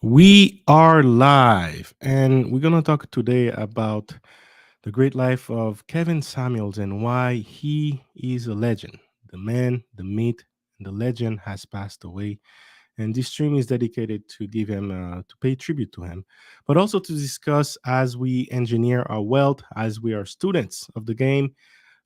We are live, and we're going to talk today about the great life of Kevin Samuels and why he is a legend. The man, the myth, and the legend has passed away. And this stream is dedicated to give him, to pay tribute to him, but also to discuss as we engineer our wealth, as we are students of the game,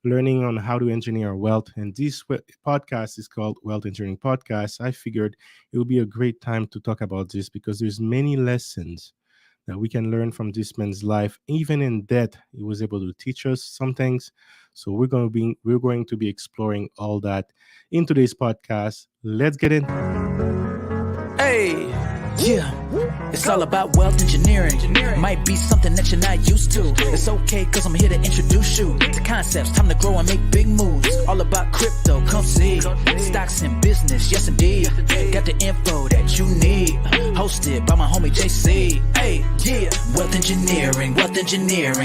learning on how to engineer our wealth. And this podcast is called Wealth Engineering Podcast. I figured it would be a great time to talk about this because there's many lessons that we can learn from this man's life. Even in death, he was able to teach us some things. So we're going to be exploring all that in today's podcast. Let's get in. Hey, yeah, it's all about wealth engineering. Might be something that you're not used to. It's okay, cause I'm here to introduce you to concepts. Time to grow and make big moves. All about crypto, come see. Stocks and business, yes indeed. Got the info that you need. Hosted by my homie JC. Hey, yeah, wealth engineering.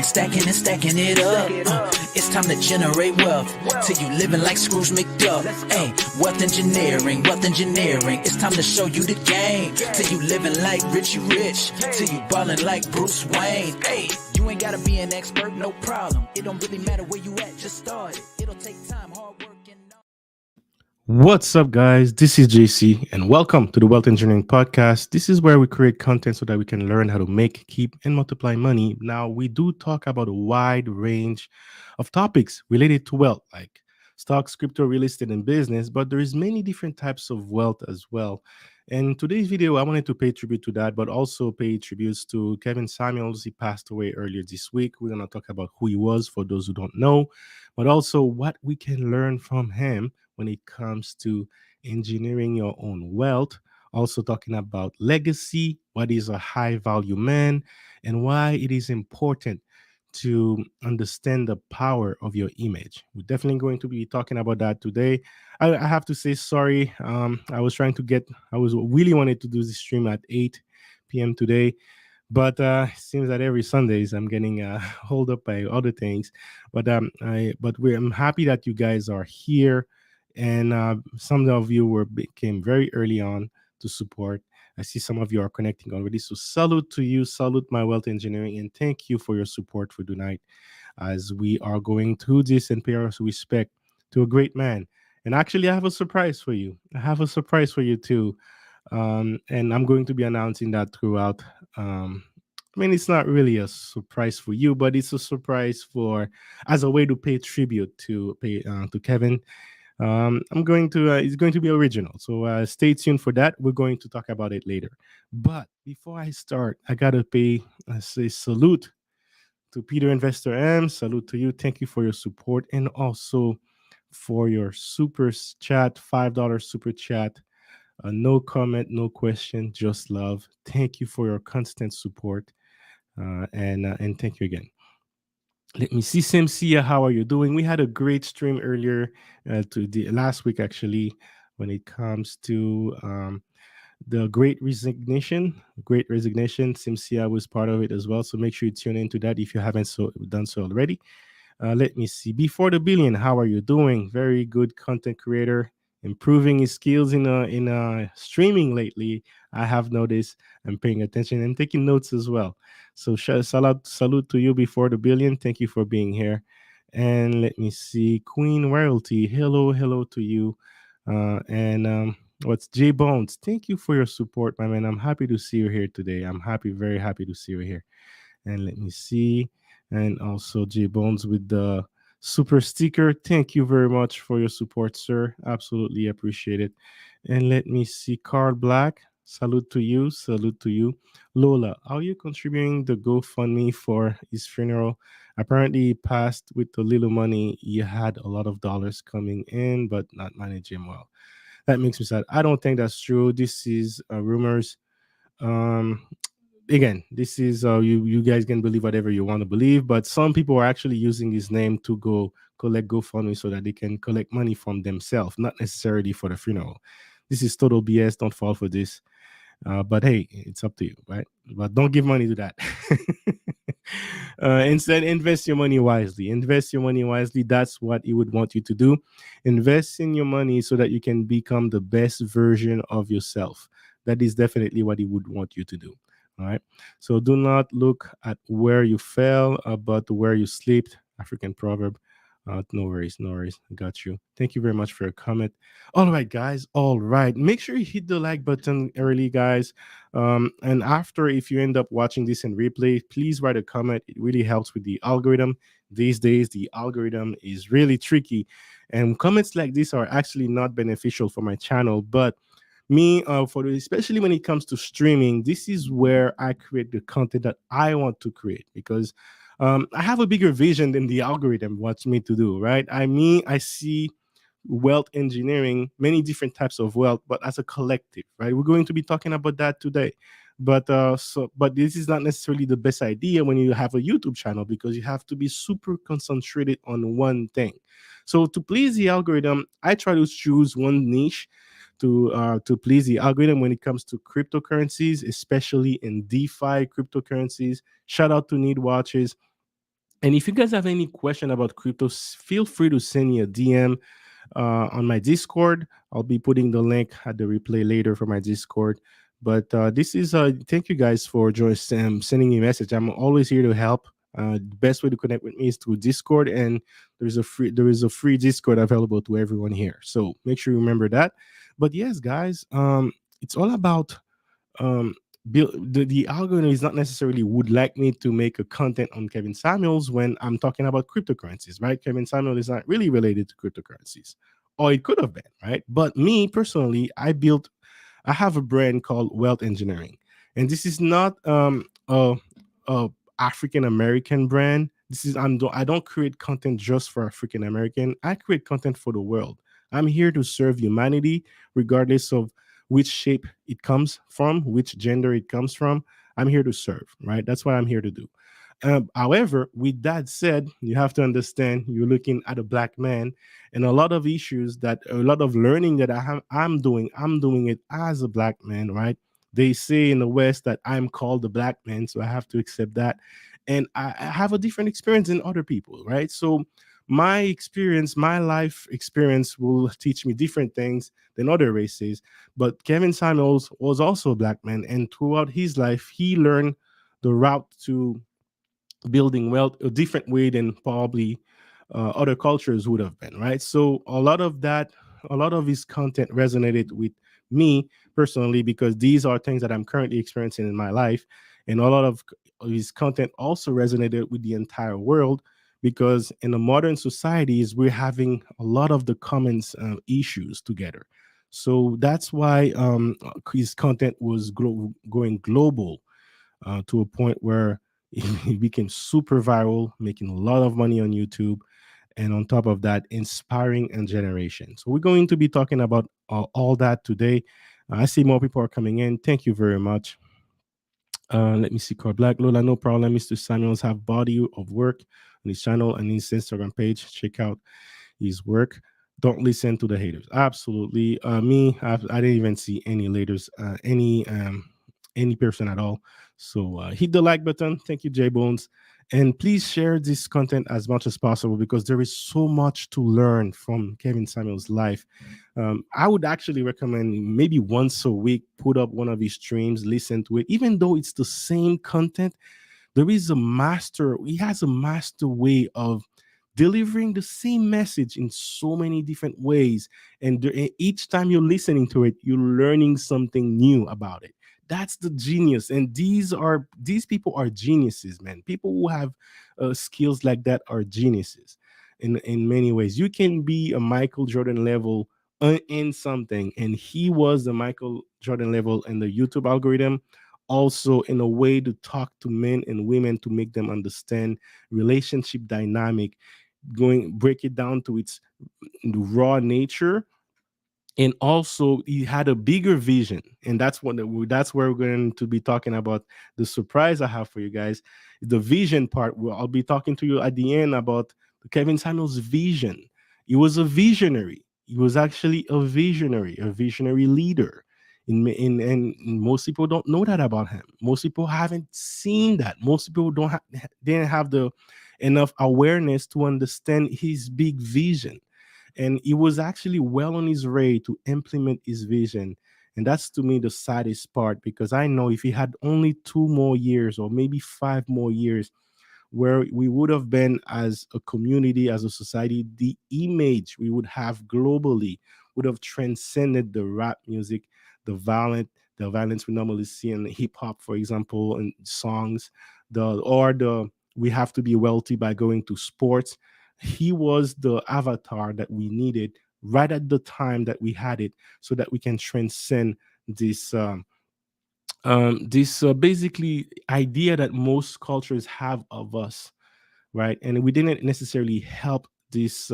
Stacking and stacking it up. It's time to generate wealth. Till you living like Scrooge McDuck. Hey, wealth engineering. It's time to show you the game. Till you living like Richie Rich. Till you ballin' like Bruce Wayne. Hey, you ain't gotta be an expert, no problem. It don't really matter where you at, just start it. It'll take time, hard work, and What's up, guys? This is JC, and welcome to the Wealth Engineering Podcast. This is where we create content so that we can learn how to make, keep, and multiply money. Now, we do talk about a wide range of topics related to wealth, like stocks, crypto, real estate, and business, but there is many different types of wealth as well. And today's video, I wanted to pay tribute to that, but also pay tributes to Kevin Samuels. He passed away earlier this week. We're going to talk about who he was for those who don't know, but also what we can learn from him when it comes to engineering your own wealth. Also, talking about legacy, what is a high value man, and why it is important to understand the power of your image. We're definitely going to be talking about that today. I have to say sorry. I was really wanted to do this stream at 8 p.m. today, but it seems that every Sundays I'm getting hold up by other things. I'm happy that you guys are here, and some of you came very early on to support. I see some of you are connecting already, so salute to you, salute my wealth engineering, and thank you for your support for tonight as we are going through this and pay our respect to a great man. And actually, I have a surprise for you. I have a surprise for you too, and I'm going to be announcing that throughout. I mean, it's not really a surprise for you, but it's a surprise for as a way to pay tribute to Kevin. I'm going to It's going to be original, so stay tuned for that. We're going to talk about it later. But before I start, I gotta pay say salute to Peter Investor M. Salute to you. Thank you for your support and also for your super chat, $5 super chat. No comment, no question, just love. Thank you for your constant support, and thank you again. Let me see, Simsia. How are you doing? We had a great stream earlier to the last week, actually, when it comes to the Great Resignation. Great Resignation. Simsia was part of it as well. So make sure you tune into that if you haven't done so already. Let me see. Before the billion, how are you doing? Very good content creator, improving his skills in streaming lately. I have noticed. I'm paying attention and taking notes as well. So salute to you before the billion. Thank you for being here. And let me see, Queen Royalty. Hello to you. And What's J Bones? Thank you for your support, my man. I'm happy to see you here today. I'm happy, very happy to see you here. And let me see. And also J Bones with the super sticker. Thank you very much for your support, sir. Absolutely appreciate it. And let me see. Carl Black. Salute to you. Salute to you. Lola, are you contributing the GoFundMe for his funeral? Apparently, he passed with the little money. He had a lot of dollars coming in, but not managing well. That makes me sad. I don't think that's true. This is rumors. Um, Again, this is you guys can believe whatever you want to believe, but some people are actually using his name to go collect GoFundMe so that they can collect money from themselves, not necessarily for the funeral. This is total BS. Don't fall for this. But hey, it's up to you, right? But don't give money to that. Instead, invest your money wisely. Invest your money wisely. That's what he would want you to do. Invest in your money so that you can become the best version of yourself. that is definitely what he would want you to do. All right. So do not look at where you fell, but where you slept. African proverb. No worries, no worries. I got you. Thank you very much for your comment. All right, guys. All right. Make sure you hit the like button early, guys. And after, if you end up watching this in replay, please write a comment. It really helps with the algorithm. These days, the algorithm is really tricky, and comments like this are actually not beneficial for my channel. But me, especially when it comes to streaming, this is where I create the content that I want to create, because I have a bigger vision than the algorithm wants me to do. Right? I see wealth engineering, many different types of wealth, but as a collective, right? We're going to be talking about that today. But this is not necessarily the best idea when you have a YouTube channel, because you have to be super concentrated on one thing. So to please the algorithm, I try to choose one niche to please the algorithm when it comes to cryptocurrencies, especially in DeFi cryptocurrencies. Shout out to Need Watches. And if you guys have any question about crypto, feel free to send me a DM on my Discord. I'll be putting the link at the replay later for my Discord. But this is thank you guys for just sending me a message. I'm always here to help. The best way to connect with me is through Discord, and there is a free Discord available to everyone here. So make sure you remember that. But yes, guys, it's all about um the algorithm is not necessarily would like me to make a content on Kevin Samuels when I'm talking about cryptocurrencies, right? Kevin Samuel is not really related to cryptocurrencies, or it could have been, right? But me personally, I have a brand called Wealth Engineering, and this is not a African American brand. I don't create content just for African American. I create content for the world. I'm here to serve humanity, regardless of which shape it comes from, which gender it comes from. I'm here to serve, right? That's what I'm here to do. However, with that said, you have to understand you're looking at a black man, and a lot of learning that I'm doing it as a black man, right? They say in the West that I'm called the black man, so I have to accept that. And I have a different experience than other people, right? So my experience, my life experience will teach me different things than other races. But Kevin Samuels was also a black man, and throughout his life, he learned the route to building wealth a different way than probably other cultures would have been, right? So a lot of his content resonated with me personally, because these are things that I'm currently experiencing in my life. And a lot of his content also resonated with the entire world, because in the modern societies, we're having a lot of the common issues together. So that's why his content was going global, to a point where it became super viral, making a lot of money on YouTube, and on top of that, inspiring a generation. So we're going to be talking about all that today. I see more people are coming in. Thank you very much. Let me see. Card Black Lola, no problem. Mr. Samuels have body of work on his channel and his Instagram page. Check out his work. Don't listen to the haters. Absolutely. I didn't even see any haters, any person at all. So hit the like button. Thank you, J Bones. And please share this content as much as possible, because there is so much to learn from Kevin Samuel's life. I would actually recommend maybe once a week, put up one of his streams, listen to it. Even though it's the same content, he has a master way of delivering the same message in so many different ways. And each time you're listening to it, you're learning something new about it. That's the genius. And these people are geniuses, man. People who have skills like that are geniuses in many ways. You can be a Michael Jordan level in something, and he was the Michael Jordan level in the YouTube algorithm, also in a way to talk to men and women to make them understand relationship dynamic, break it down to its raw nature. And also he had a bigger vision, and that's where we're going to be talking about the surprise I have for you guys, the vision part. I'll be talking to you at the end about Kevin Samuel's vision. He was a visionary. He was actually a visionary leader. And most people don't know that about him. Most people haven't seen that. Most people didn't have the enough awareness to understand his big vision. And he was actually well on his way to implement his vision And that's to me the saddest part, because I know if he had only 2 more years or maybe 5 more years, where we would have been as a community, as a society, the image we would have globally would have transcended the rap music, the violent, the violence we normally see in hip hop, for example, and songs, the we have to be wealthy by going to sports. He was the avatar that we needed right at the time that we had it, so that we can transcend this this basically idea that most cultures have of us, right? And we didn't necessarily help these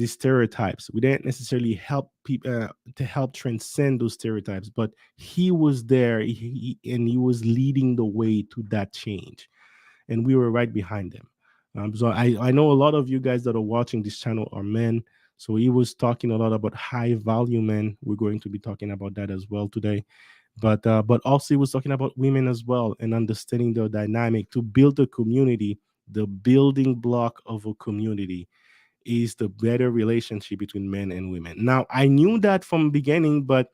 stereotypes. We didn't necessarily help people to help transcend those stereotypes, but he was there, and he was leading the way to that change, and we were right behind him. So I know a lot of you guys that are watching this channel are men. So he was talking a lot about high value men. We're going to be talking about that as well today, but also he was talking about women as well, and understanding the dynamic to build a community. The building block of a community is the better relationship between men and women. Now I knew that from beginning, but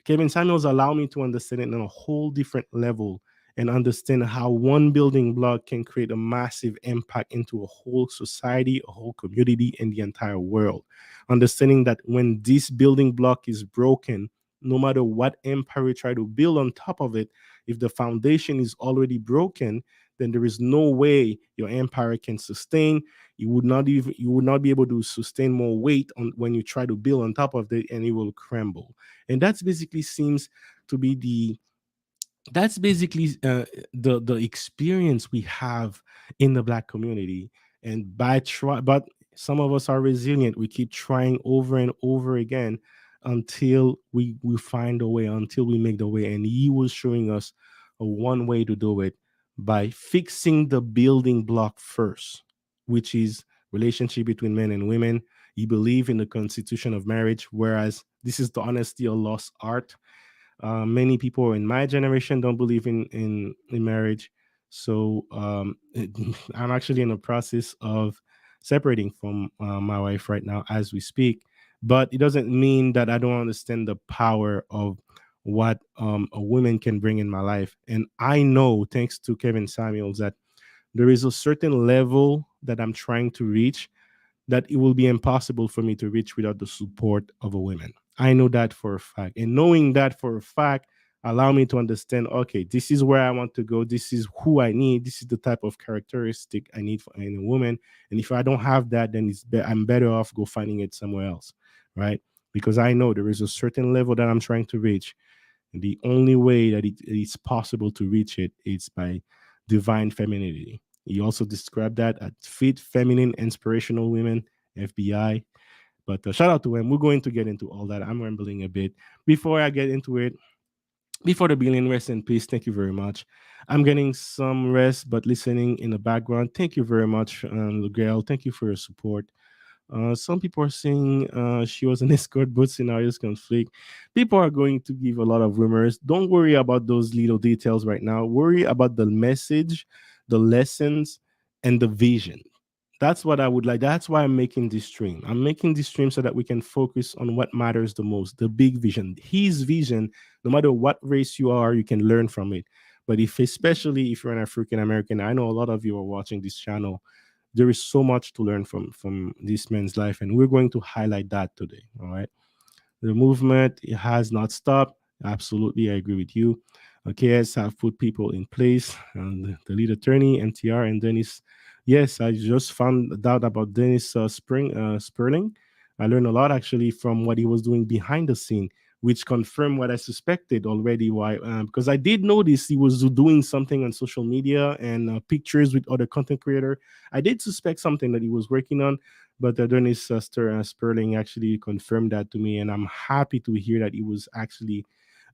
Kevin Samuels allowed me to understand it on a whole different level, and understand how one building block can create a massive impact into a whole society, a whole community, and the entire world. Understanding that when this building block is broken, no matter what empire you try to build on top of it, if the foundation is already broken, then there is no way your empire can sustain. You would not be able to sustain more weight on when you try to build on top of it, and it will crumble. And that's basically seems to be the that's basically the experience we have in the black community. And but some of us are resilient. We keep trying over and over again until we find a way, until we make the way. And he was showing us a one way to do it, by fixing the building block first, which is relationship between men and women. He believed in the constitution of marriage, whereas this is the honesty or lost art. Many people in my generation don't believe in marriage. So I'm actually in the process of separating from my wife right now as we speak. But it doesn't mean that I don't understand the power of what a woman can bring in my life. And I know, thanks to Kevin Samuels, that there is a certain level that I'm trying to reach, that it will be impossible for me to reach without the support of a woman. I know that for a fact. And knowing that for a fact allow me to understand, okay, this is where I want to go. This is who I need. This is the type of characteristic I need in a woman. And if I don't have that, then I'm better off go finding it somewhere else, right? Because I know there is a certain level that I'm trying to reach. And the only way that it's possible to reach it is by divine femininity. He also described that as fit, feminine, inspirational women, FBI. But shout out to him. We're going to get into all that. I'm rambling a bit. Before I get into it, before the billion, rest in peace. Thank you very much. I'm getting some rest, but listening in the background. Thank you very much, Gail. Thank you for your support. Some people are saying she was an escort, but scenarios conflict. People are going to give a lot of rumors. Don't worry about those little details right now. Worry about the message, the lessons, and the vision. That's what I would like. That's why I'm making this stream. I'm making this stream so that we can focus on what matters the most, the big vision. His vision, no matter what race you are, you can learn from it. But especially if you're an African American, I know a lot of you are watching this channel, there is so much to learn from this man's life, and we're going to highlight that today. All right. The movement, it has not stopped. Absolutely, I agree with you. KS have put people in place, and the lead attorney, NTR, and Dennis. Yes, I just found out about Dennis Sperling. I learned a lot actually from what he was doing behind the scene, which confirmed what I suspected already. Why? Because I did notice he was doing something on social media and pictures with other content creator. I did suspect something that he was working on, but Dennis Sperling actually confirmed that to me, and I'm happy to hear that he was actually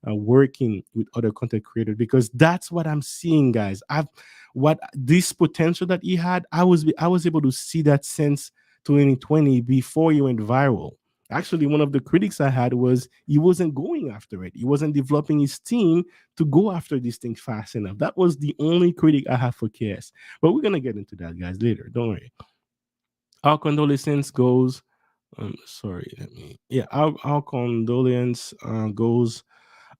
working with other content creators, because that's what I'm seeing, guys. I've what this potential that he had, I was able to see that since 2020 before he went viral. Actually, one of the critics I had was he wasn't going after it. He wasn't developing his team to go after these things fast enough. That was the only critic I have for KS. But we're gonna get into that, guys, later. Don't worry. Our condolences goes Sorry, let me. Yeah, our condolence goes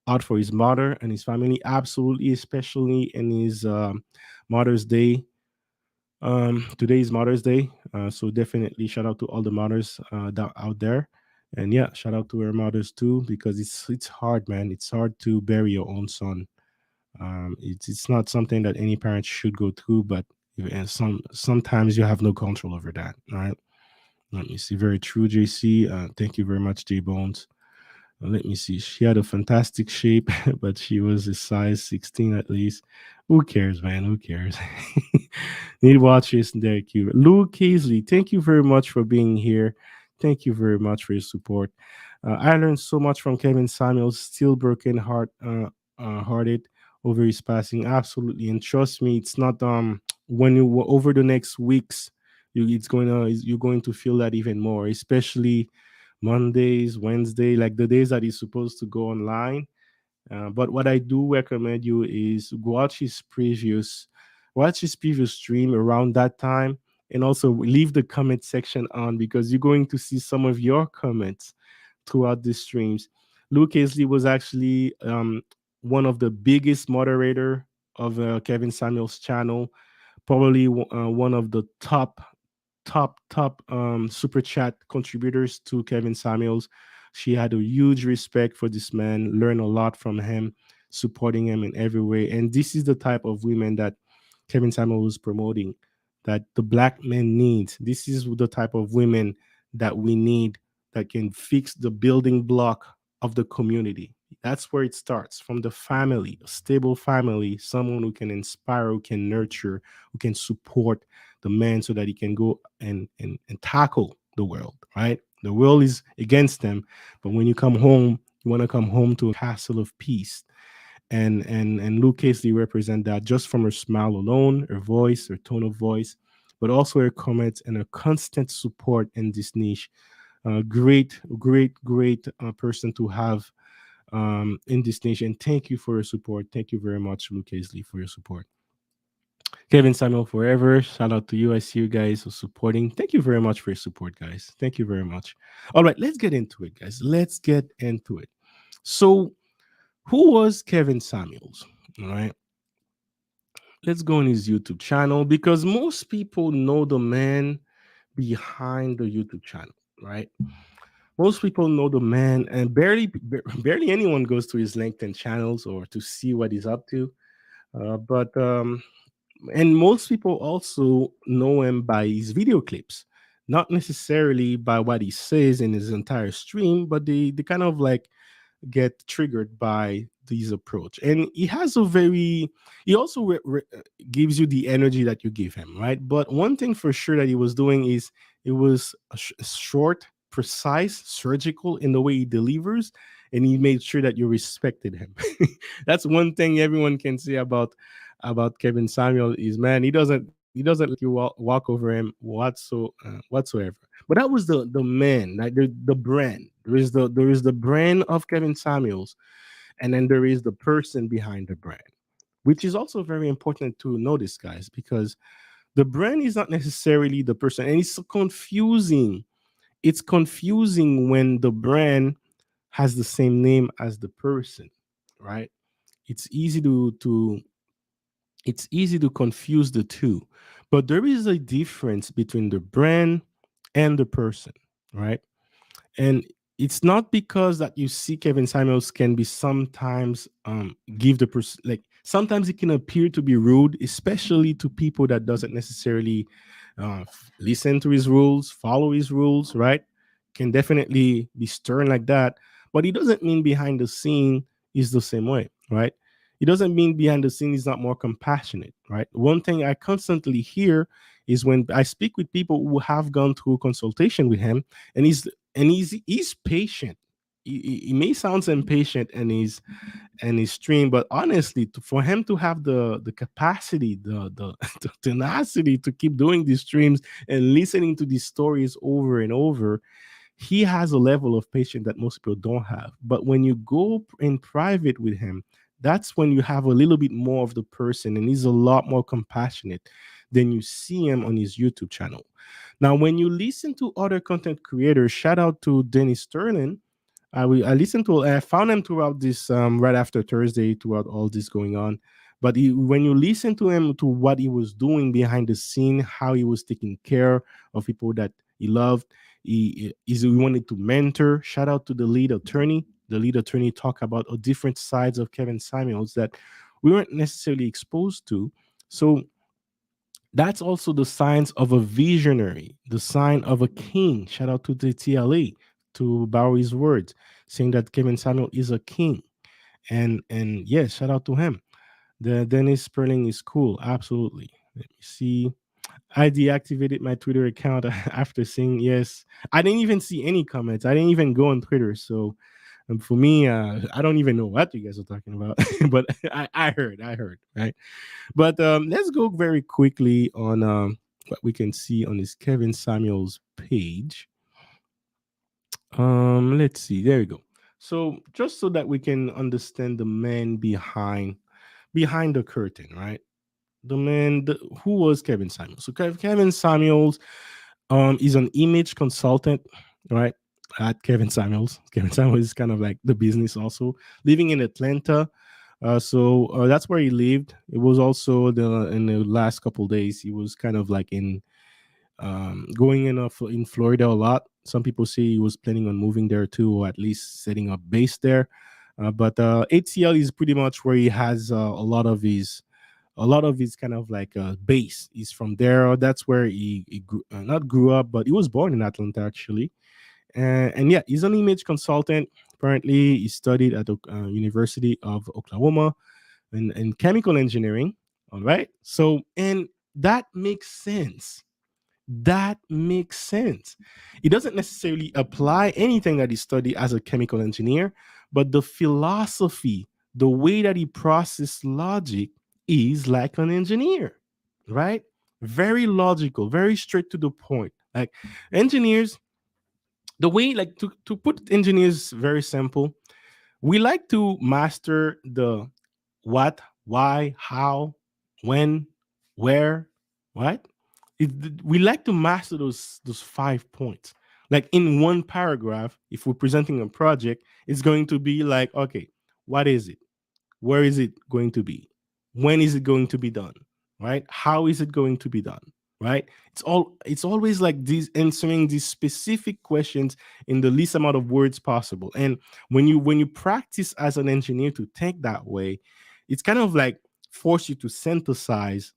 out for his mother and his family, absolutely, especially in his Mother's Day. Today is Mother's Day, so definitely shout out to all the mothers out there, and yeah, shout out to her mothers too, because it's hard, man. It's hard to bury your own son. It's not something that any parent should go through, but and sometimes you have no control over that. All right. Let me see. Very true, JC. Thank you very much, J Bones. Let me see. She had a fantastic shape, but she was a size 16 at least. Who cares, man? Who cares? Need watches. They're cute. Lou Casey, thank you very much for being here. Thank you very much for your support. I learned so much from Kevin Samuels, still broken hearted over his passing. Absolutely. And trust me, it's not when you over the next weeks, you're going to feel that even more, especially Mondays, Wednesday, like the days that he's supposed to go online. But what I do recommend you is watch his previous stream around that time, and also leave the comment section on because you're going to see some of your comments throughout the streams. Luke Aisley was actually one of the biggest moderator of Kevin Samuel's channel, probably one of the top super chat contributors to Kevin Samuels. She had a huge respect for this man, learned a lot from him, supporting him in every way. And this is the type of women that Kevin Samuel was promoting, that the black men need. This is the type of women that we need, that can fix the building block of the community. That's where it starts, from the family, a stable family, someone who can inspire, who can nurture, who can support the man so that he can go and tackle the world, right? The world is against them, but when you come home, you want to come home to a castle of peace. And Luke Casey represent that just from her smile alone, her voice, her tone of voice, but also her comments and her constant support in this niche. Great person to have in this niche. And thank you for your support. Thank you very much, Luke Casey, for your support. Kevin Samuel forever. Shout out to you. I see you guys who supporting. Thank you very much for your support, guys. Thank you very much. All right, let's get into it, guys. Let's get into it. So, who was Kevin Samuels? All right, let's go on his YouTube channel because most people know the man behind the YouTube channel, right? Most people know the man, and barely anyone goes to his LinkedIn channels or to see what he's up to. But And most people also know him by his video clips, not necessarily by what he says in his entire stream, but they kind of like get triggered by this approach. And he also gives you the energy that you give him, right? But one thing for sure that he was doing is it was short, precise, surgical in the way he delivers, and he made sure that you respected him. That's one thing everyone can say about Kevin Samuel is, man, he doesn't let you walk over him whatsoever. But that was the man, like the brand. There is the brand of Kevin Samuels, and then there is the person behind the brand, which is also very important to notice, guys, because the brand is not necessarily the person, and it's so confusing. It's confusing when the brand has the same name as the person, right? It's easy to confuse the two, but there is a difference between the brand and the person, right? And it's not because that you see Kevin Samuels can be sometimes give the person, like, sometimes it can appear to be rude, especially to people that doesn't necessarily listen to his rules, follow his rules, right? Can definitely be stern like that, but it doesn't mean behind the scene is the same way, right? It doesn't mean behind the scene is not more compassionate, right? One thing I constantly hear is when I speak with people who have gone through consultation with him, and he's patient. He may sound impatient and his stream, but honestly, for him to have the capacity, the tenacity to keep doing these streams and listening to these stories over and over, he has a level of patience that most people don't have. But when you go in private with him, that's when you have a little bit more of the person, and he's a lot more compassionate than you see him on his YouTube channel. Now, when you listen to other content creators, shout out to Dennis Sterling. I listened to I found him throughout this right after Thursday throughout all this going on. But when you listen to him to what he was doing behind the scene, how he was taking care of people that he loved, he wanted to mentor. Shout out to the lead attorney. The lead attorney talk about different sides of Kevin Samuels that we weren't necessarily exposed to. So that's also the signs of a visionary, the sign of a king. Shout out to the TLA, to Bowie's words, saying that Kevin Samuel is a king. And yes, shout out to him. The Dennis Sperling is cool, absolutely. Let me see. I deactivated my Twitter account after seeing yes. I didn't even see any comments. I didn't even go on Twitter. So for me, I don't even know what you guys are talking about. But I heard, right? But let's go very quickly on what we can see on this Kevin Samuels page. Let's see. There we go. So just so that we can understand the man behind the curtain, right? Who was Kevin Samuels? So Kevin Samuels is an image consultant, right? At Kevin Samuels. Kevin Samuels is kind of like the business also, living in Atlanta. So that's where he lived. It was also in the last couple days he was kind of like in going in Florida a lot. Some people say he was planning on moving there too, or at least setting up base there. But ATL is pretty much where he has a lot of his kind of like base. He's from there. That's where he not grew up, but he was born in Atlanta actually. And yeah, he's an image consultant. Apparently, he studied at the University of Oklahoma in chemical engineering. All right. So, and that makes sense. That makes sense. It doesn't necessarily apply anything that he studied as a chemical engineer, but the philosophy, the way that he processes logic is like an engineer, right? Very logical, very straight to the point. Like engineers, the way, like to put engineers very simple, we like to master the what, why, how, when, where, right? We like to master those 5 points. Like in one paragraph, if we're presenting a project, it's going to be like, okay, what is it? Where is it going to be? When is it going to be done? Right? How is it going to be done? Right? It's always like these answering these specific questions in the least amount of words possible. And when you practice as an engineer to think that way, it's kind of like force you to synthesize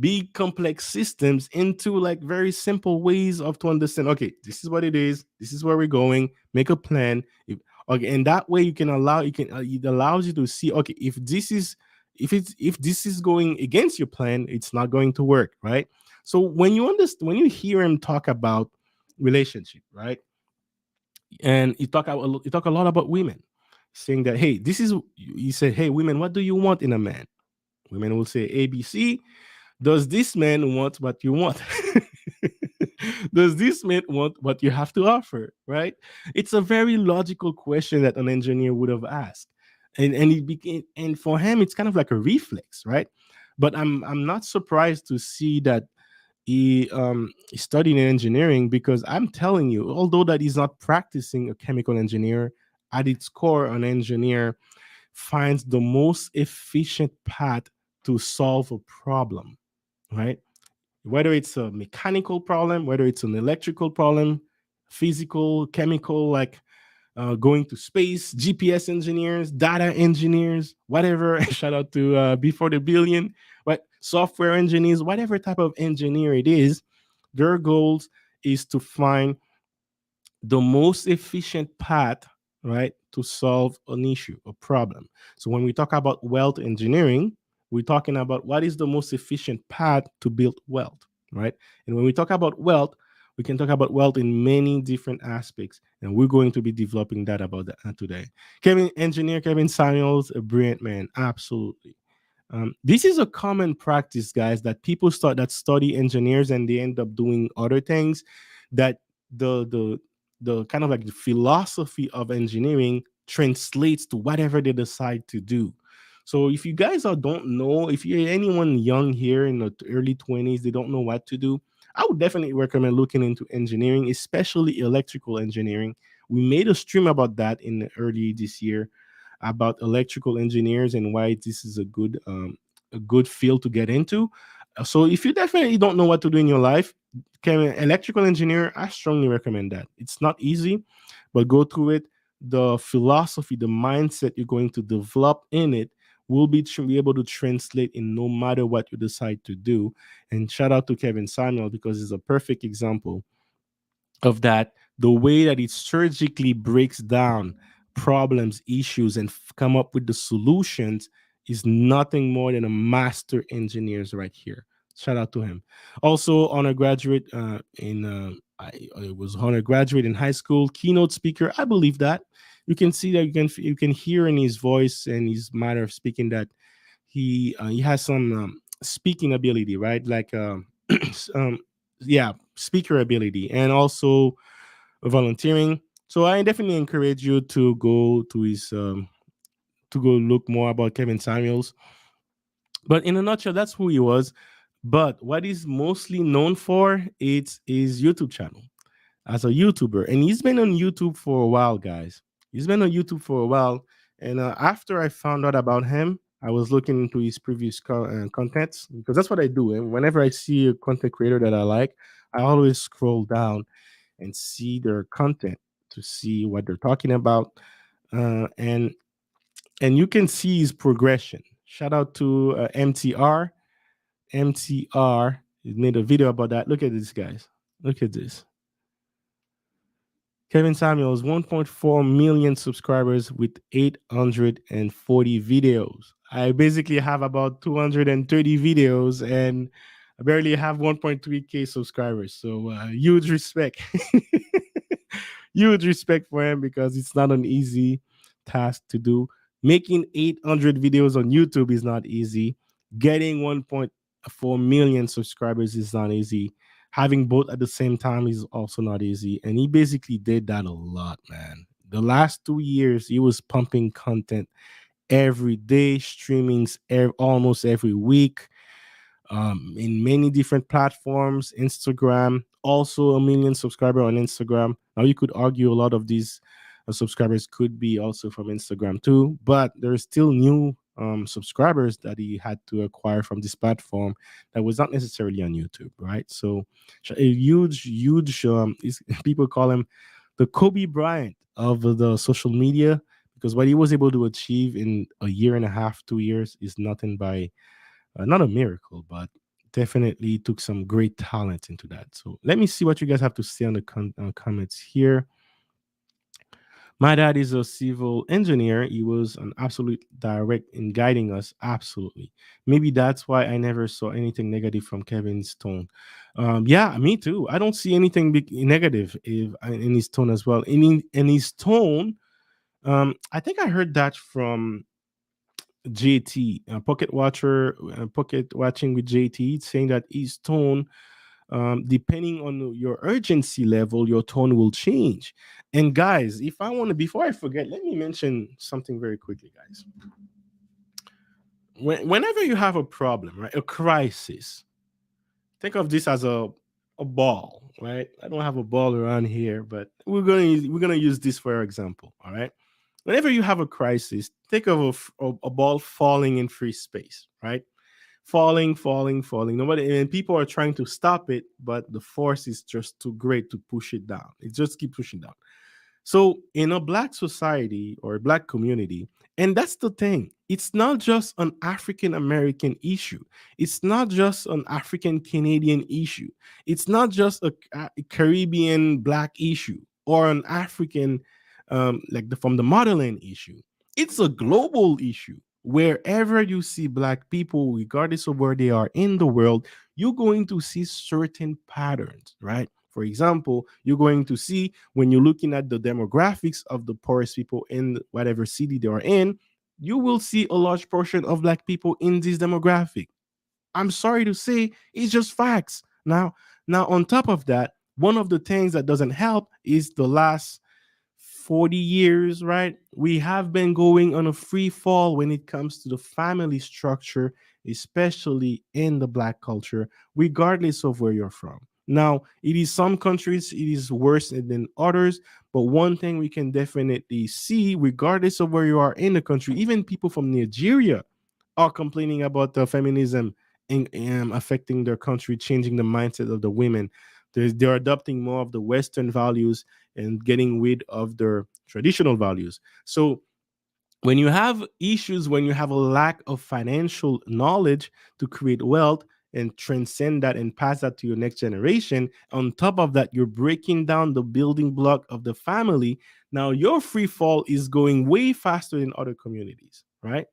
big complex systems into like very simple ways of to understand, okay, this is what it is, this is where we're going, make a plan. Okay, and that way you can allow you can it allows you to see, okay, if this is going against your plan, it's not going to work, right? So when you understand, when you hear him talk about relationship, right, and he talk a lot about women, saying that, hey, this is, he said, hey, women, what do you want in a man? Women will say ABC. Does this man want what you want? Does this man want what you have to offer? Right? It's a very logical question that an engineer would have asked, and it became, and for him, it's kind of like a reflex, right? But I'm not surprised to see that he studied in engineering, because I'm telling you, although that he's not practicing a chemical engineer, at its core, an engineer finds the most efficient path to solve a problem, right? Whether it's a mechanical problem, whether it's an electrical problem, physical, chemical, like going to space, GPS engineers, data engineers, whatever. Shout out to Before the Billion, but software engineers, whatever type of engineer it is, their goals is to find the most efficient path, right, to solve an issue, a problem. So when we talk about wealth engineering, we're talking about what is the most efficient path to build wealth, right? And when we talk about wealth, we can talk about wealth in many different aspects, and we're going to be developing that about that today. Kevin Samuels, a brilliant man, absolutely. This is a common practice, guys, that people start that study engineers and they end up doing other things. That the the kind of like the philosophy of engineering translates to whatever they decide to do. So if you guys don't know, if you're anyone young here in the early 20s, they don't know what to do, I would definitely recommend looking into engineering, especially electrical engineering. We made a stream about that in early this year about electrical engineers and why this is a good field to get into. So if you definitely don't know what to do in your life, electrical engineer, I strongly recommend that. It's not easy, but go through it. The philosophy, the mindset you're going to develop in it will be able to translate in no matter what you decide to do. And shout out to Kevin Samuel because he's a perfect example of that. The way that it surgically breaks down problems, issues, and come up with the solutions is nothing more than a master engineers right here. Shout out to him. Also, honor graduate I was honor graduate in high school, keynote speaker. I believe that you can see that you can hear in his voice and his manner of speaking that he has some speaking ability, right? Like um, yeah, speaker ability, and also volunteering. So I definitely encourage you to go to his to go look more about Kevin Samuels. But in a nutshell, that's who he was. But what he's mostly known for it's his YouTube channel as a YouTuber, and he's been on YouTube for a while, guys. He's been on YouTube for a while, and after I found out about him, I was looking into his previous contents because that's what I do. And whenever I see a content creator that I like, I always scroll down and see their content to see what they're talking about, uh, and and you can see his progression. Shout out to MTR. MTR he made a video about that. Look at this, guys. Look at this. Kevin Samuels, 1.4 million subscribers with 840 videos. I basically have about 230 videos and I barely have 1.3K subscribers. So huge respect. Huge respect for him because it's not an easy task to do. Making 800 videos on YouTube is not easy. Getting 1.4 million subscribers is not easy. Having both at the same time is also not easy. And he basically did that a lot, man. The last 2 years, he was pumping content every day, streamings almost every week, in many different platforms. Instagram, also a million subscriber on Instagram. Now you could argue a lot of these subscribers could be also from Instagram too, but there's still new subscribers that he had to acquire from this platform that was not necessarily on YouTube, right? So a huge people call him the Kobe Bryant of the social media because what he was able to achieve in a year and a half, 2 years is nothing by not a miracle, but definitely took some great talent into that. So let me see what you guys have to say on the comments here. My dad is a civil engineer. He was an absolute direct in guiding us. Absolutely. Maybe that's why I never saw anything negative from Kevin's tone. Yeah, me too. I don't see anything negative in his tone as well. In his tone, I think I heard that from JT, Pocket Watching with JT, saying that his tone, depending on your urgency level, your tone will change. And guys, if I want to, before I forget, let me mention something very quickly, guys. Whenever you have a problem, right, a crisis, think of this as a ball, right? I don't have a ball around here, but we're gonna use this for example. All right. Whenever you have a crisis, think of a ball falling in free space, right? Falling. Nobody and people are trying to stop it, but the force is just too great to push it down. It just keep pushing down. So in a black society or a black community, and that's the thing, it's not just an African American issue. It's not just an African Canadian issue. It's not just a Caribbean black issue or an African from the motherland issue. It's a global issue. Wherever you see black people, regardless of where they are in the world, you're going to see certain patterns, right? For example, you're going to see when you're looking at the demographics of the poorest people in whatever city they are in, you will see a large portion of black people in this demographic. I'm sorry to say, it's just facts. Now on top of that, one of the things that doesn't help is the last 40 years, right? We have been going on a free fall when it comes to the family structure, especially in the black culture, regardless of where you're from. Now, it is some countries, it is worse than others. But one thing we can definitely see, regardless of where you are in the country, even people from Nigeria are complaining about the feminism affecting their country, changing the mindset of the women. They're adopting more of the Western values and getting rid of their traditional values. So when you have issues, when you have a lack of financial knowledge to create wealth and transcend that and pass that to your next generation, on top of that, you're breaking down the building block of the family. Now, your free fall is going way faster than other communities, right?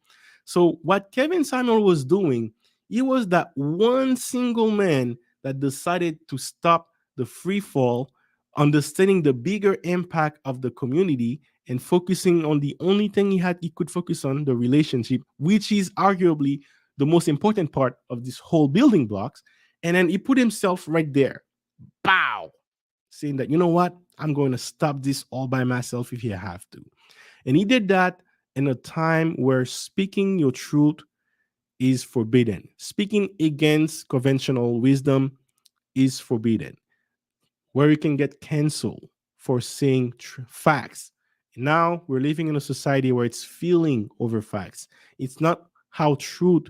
So, what Kevin Samuel was doing, he was that one single man that decided to stop the free fall, understanding the bigger impact of the community and focusing on the only thing he could focus on, the relationship, which is arguably the most important part of this whole building blocks. And then he put himself right there, bow, saying that, you know what, I'm going to stop this all by myself if you have to. And he did that in a time where speaking your truth is forbidden, speaking against conventional wisdom is forbidden, where you can get canceled for saying facts. Now we're living in a society where it's feeling over facts. It's not how truth,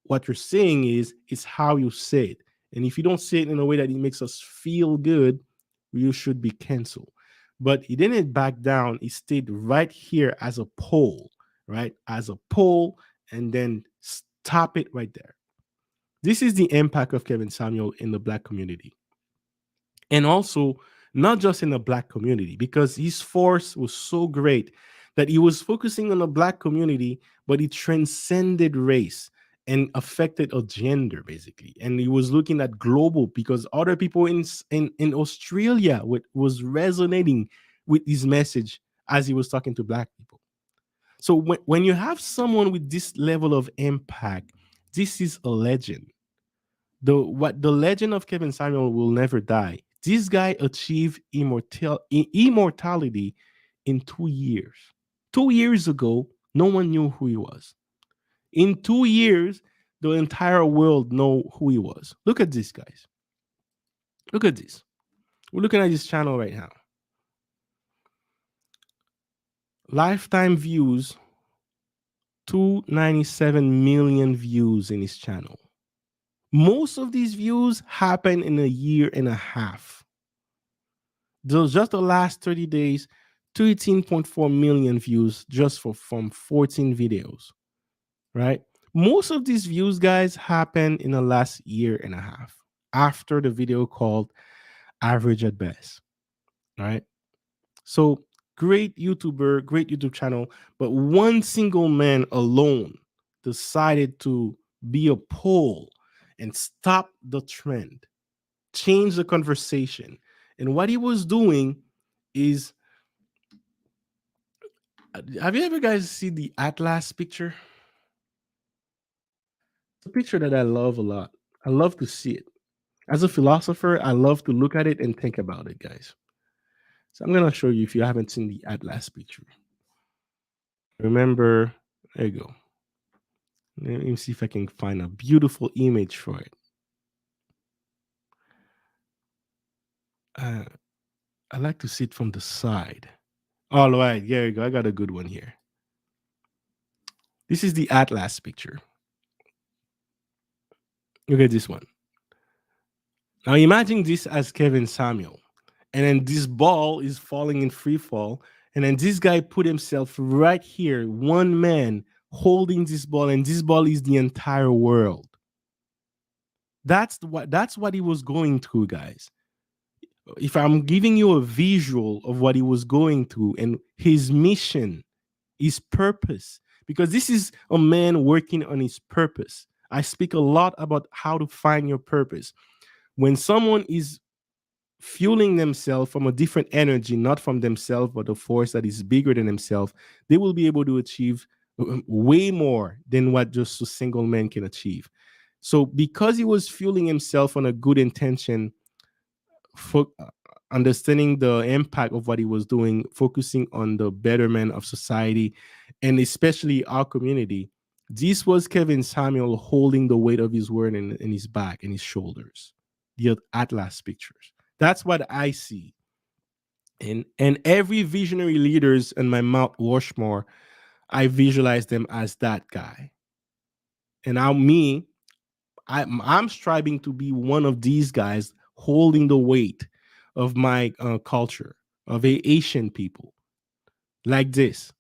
what you're saying is, it's how you say it. And if you don't say it in a way that it makes us feel good, you should be canceled. But he didn't back down. He stayed right here as a pole, right? As a pole, and then stop it right there. This is the impact of Kevin Samuel in the Black community. And also, not just in the Black community, because his force was so great that he was focusing on the Black community, but he transcended race and affected a gender basically. And he was looking at global, because other people in Australia was resonating with his message as he was talking to Black people. So when you have someone with this level of impact, this is a legend. The legend of Kevin Samuel will never die. This guy achieved immortality in 2 years. 2 years ago, no one knew who he was. In 2 years, the entire world know who he was. Look at this, guys. Look at this. We're looking at his channel right now. Lifetime views, 297 million views in his channel. Most of these views happen in a year and a half. Just the last 30 days, 13.4 million views just from 14 videos, right? Most of these views, guys, happen in the last year and a half after the video called Average at Best, right? So great YouTuber, great YouTube channel, but one single man alone decided to be a pole and stop the trend, change the conversation. And what he was doing is, have you ever guys seen the Atlas picture? It's a picture that I love a lot. I love to see it. As a philosopher, I love to look at it and think about it, guys. So I'm going to show you if you haven't seen the Atlas picture. Remember, there you go. Let me see if I can find a beautiful image for it. I like to see it from the side. All right, there you go. I got a good one here. This is the Atlas picture. Look at this one. Now imagine this as Kevin Samuel. And then this ball is falling in free fall. And then this guy put himself right here, one man holding this ball, and this ball is the entire world. That's what he was going through, guys. If I'm giving you a visual of what he was going through and his mission, his purpose, because this is a man working on his purpose. I speak a lot about how to find your purpose. When someone is fueling themselves from a different energy, not from themselves, but a force that is bigger than themselves, they will be able to achieve way more than what just a single man can achieve. So because he was fueling himself on a good intention, understanding the impact of what he was doing, focusing on the betterment of society, and especially our community, this was Kevin Samuel holding the weight of his word in his back and his shoulders. the Atlas pictures. That's what I see. And every visionary leaders in my Mount Rushmore, I visualize them as that guy. And now me, I'm striving to be one of these guys holding the weight of my culture, of Asian people, like this.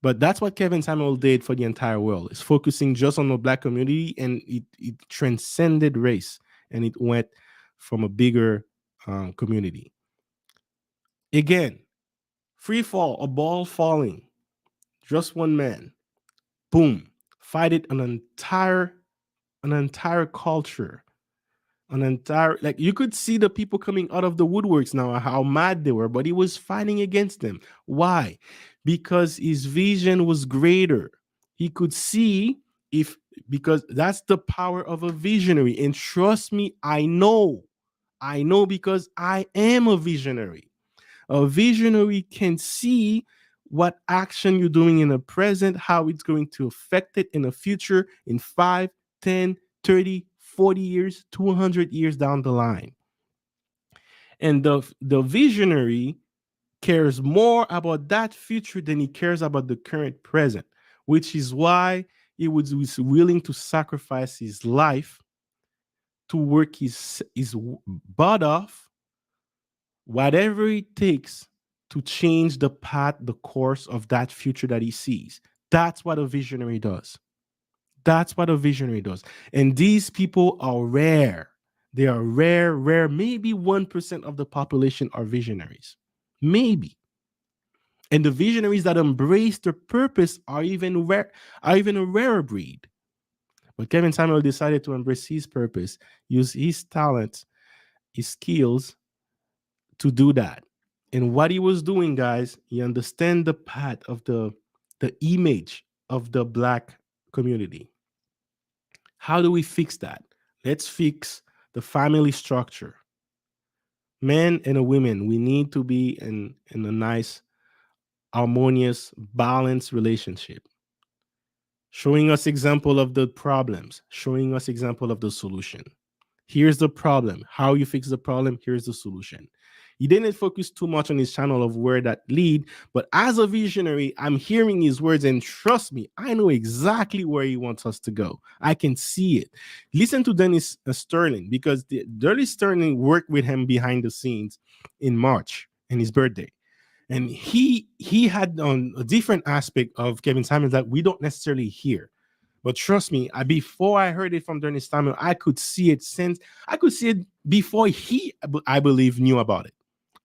But that's what Kevin Samuel did for the entire world. It's focusing just on the black community, and it transcended race, and it went from a bigger community. Again, free fall, a ball falling, just one man, boom, fight it an entire culture, an entire, like, you could see the people coming out of the woodworks now, how mad they were, but he was fighting against them. Why? Because his vision was greater. He could see, if because that's the power of a visionary. And trust me, I know because I am a visionary. A visionary can see what action you're doing in the present, how it's going to affect it in the future, in 5, 10, 30, 40 years, 200 years down the line. And the visionary cares more about that future than he cares about the current present, which is why was willing to sacrifice his life to work his butt off, whatever it takes, to change the path, the course of that future that he sees. That's what a visionary does. That's what a visionary does. And these people are rare. They are rare, rare. Maybe 1% of the population are visionaries. Maybe. And the visionaries that embrace their purpose are even a rarer breed. But Kevin Samuel decided to embrace his purpose, use his talent, his skills to do that. And what he was doing, guys, he understand the path of the image of the black community. How do we fix that? Let's fix the family structure. Men and a women, we need to be in a nice, harmonious, balanced relationship. Showing us example of the problems, showing us example of the solution. Here's the problem. How you fix the problem, here's the solution. He didn't focus too much on his channel of where that lead, but as a visionary, I'm hearing his words, and trust me, I know exactly where he wants us to go. I can see it. Listen to Dennis Sterling, because Dennis Sterling worked with him behind the scenes in March, in his birthday. And he had a different aspect of Kevin Samuels that we don't necessarily hear. But trust me, before I heard it from Dennis Samuel, I could see it before he, I believe, knew about it.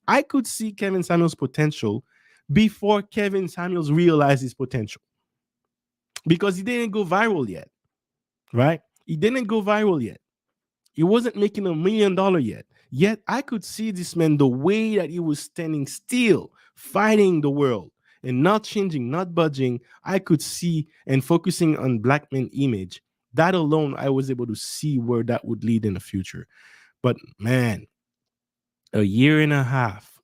I could see Kevin Samuels' potential before Kevin Samuels realized his potential, because he didn't go viral yet, right? He didn't go viral yet. He wasn't making $1 million yet. Yet I could see this man, the way that he was standing still, fighting the world and not changing, not budging. I could see, and focusing on black men image. That alone, I was able to see where that would lead in the future. But man, a year and a half,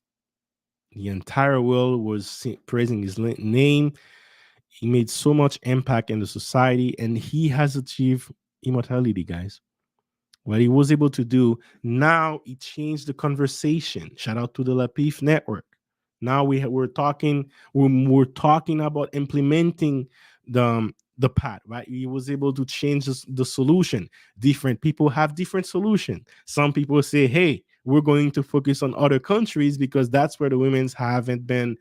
the entire world was praising his name. He made so much impact in the society, and he has achieved immortality, guys. What he was able to do, now it changed the conversation. Shout out to the Lapif Network. Now we're talking about implementing the path, right? He was able to change the solution. Different people have different solutions. Some people say, hey, we're going to focus on other countries because that's where the women's haven't been,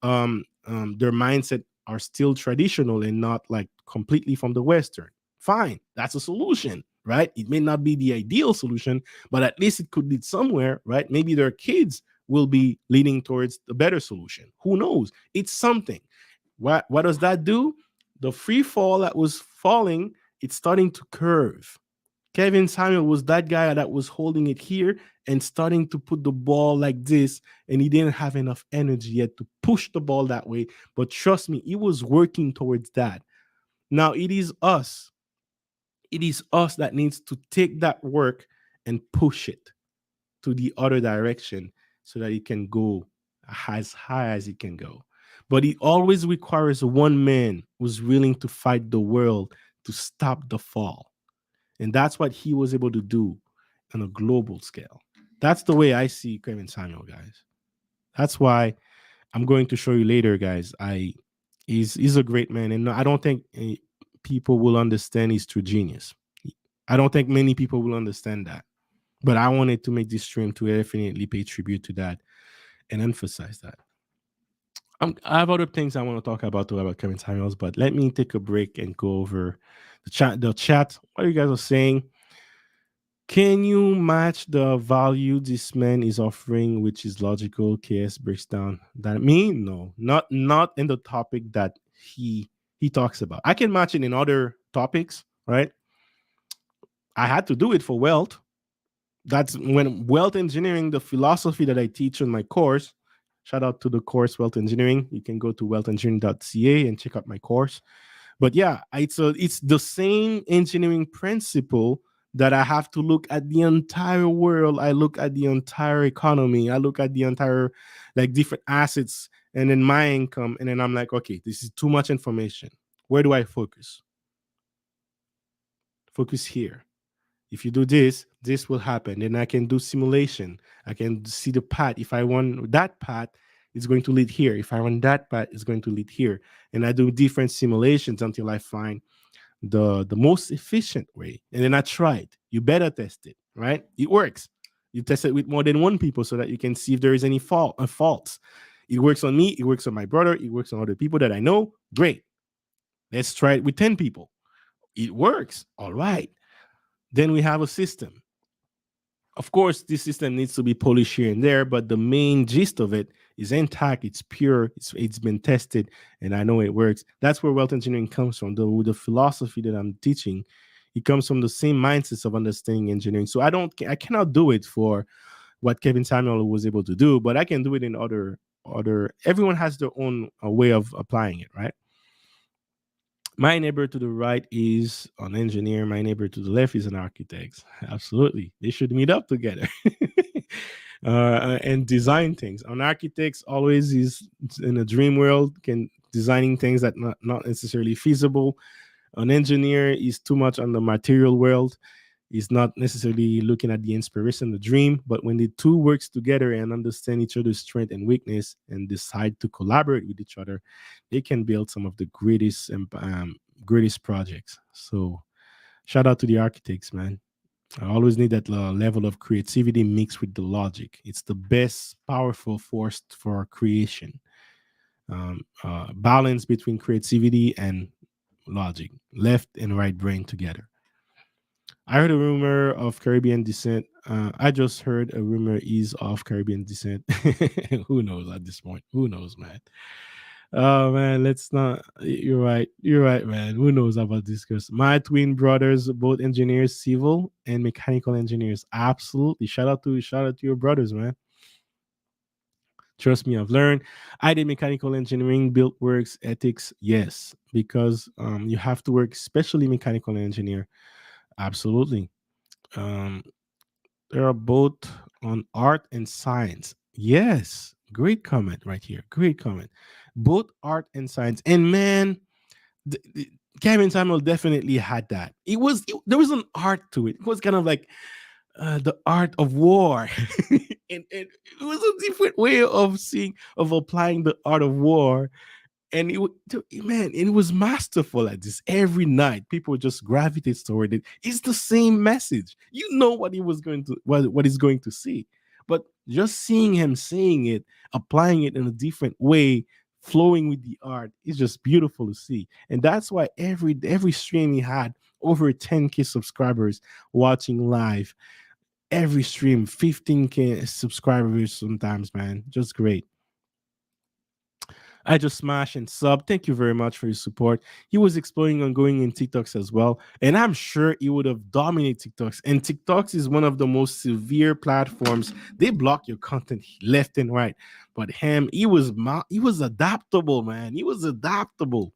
their mindset are still traditional and not like completely from the Western. Fine, that's a solution, right? It may not be the ideal solution, but at least it could lead somewhere, right? Maybe their kids will be leaning towards the better solution. Who knows? It's something. What does that do? The free fall that was falling, it's starting to curve. Kevin Samuel was that guy that was holding it here and starting to put the ball like this, and he didn't have enough energy yet to push the ball that way. But trust me, he was working towards that. Now it is us. It is us that needs to take that work and push it to the other direction so that it can go as high as it can go. But it always requires one man who's willing to fight the world to stop the fall. And that's what he was able to do. on a global scale. That's the way I see Kevin Samuel, guys. That's why I'm going to show you later, guys. He's a great man, and I don't think people will understand his true genius. I don't think many people will understand that. But I wanted to make this stream to definitely pay tribute to that and emphasize that. I have other things I want to talk about too about Kevin Samuels, but let me take a break and go over the chat. The chat, what you guys are saying. Can you match the value this man is offering, which is logical? KS breaks down that me? No, not in the topic that he talks about. I can match it in other topics, right? I had to do it for wealth. That's when wealth engineering, the philosophy that I teach in my course. Shout out to the course Wealth Engineering. You can go to wealthengineering.ca and check out my course. But yeah, it's the same engineering principle that I have to look at the entire world. I look at the entire economy. I look at the entire like different assets and then my income. And then I'm like, okay, this is too much information. Where do I focus? Focus here. If you do this, this will happen. Then I can do simulation. I can see the path. If I want that path, it's going to lead here. If I want that path, it's going to lead here. And I do different simulations until I find the most efficient way. And then I try it. You better test it, right? It works. You test it with more than one people so that you can see if there is any faults. It works on me. It works on my brother. It works on other people that I know. Great. Let's try it with 10 people. It works. All right. Then we have a system. Of course, this system needs to be polished here and there, but the main gist of it is intact. It's pure. It's been tested, and I know it works. That's where wealth engineering comes from. The philosophy that I'm teaching, it comes from the same mindsets of understanding engineering. So I cannot do it for what Kevin Samuel was able to do, but I can do it in other. Everyone has their own way of applying it, right? My neighbor to the right is an engineer. My neighbor to the left is an architect. Absolutely. They should meet up together and design things. An architect always is in a dream world, can designing things that not necessarily feasible. An engineer is too much on the material world. He's not necessarily looking at the inspiration, the dream, but when the two works together and understand each other's strength and weakness and decide to collaborate with each other, they can build some of the greatest projects. So shout out to the architects, man. I always need that level of creativity mixed with the logic. It's the best powerful force for creation. Balance between creativity and logic, left and right brain together. I heard a rumor of Caribbean descent. I just heard a rumor is of Caribbean descent. Who knows at this point? Who knows, man? Oh man, let's not. You're right. You're right, man. Who knows about this? Because my twin brothers, both engineers, civil and mechanical engineers. Absolutely. Shout out to your brothers, man. Trust me, I've learned. I did mechanical engineering, built works, ethics. Yes, because you have to work, especially mechanical engineer. Absolutely. Um, they are both on art and science. Yes, great comment right here. Great comment. Both art and science. And man, Kevin Samuel definitely had that. There was an art to it. It was kind of like the art of war, and it was a different way of applying the art of war, and man, it was masterful at this. Every night people just gravitate toward it. It's the same message. You know what he was going to what he's going to see, but just seeing him saying it, applying it in a different way, flowing with the art is just beautiful to see. And that's why every stream he had over 10K subscribers watching live. Every stream 15K subscribers sometimes, man. Just great. I just smash and sub. Thank you very much for your support. He was exploring on going in TikToks as well, and I'm sure he would have dominated TikToks. And TikToks is one of the most severe platforms. They block your content left and right. But he was adaptable, man. He was adaptable.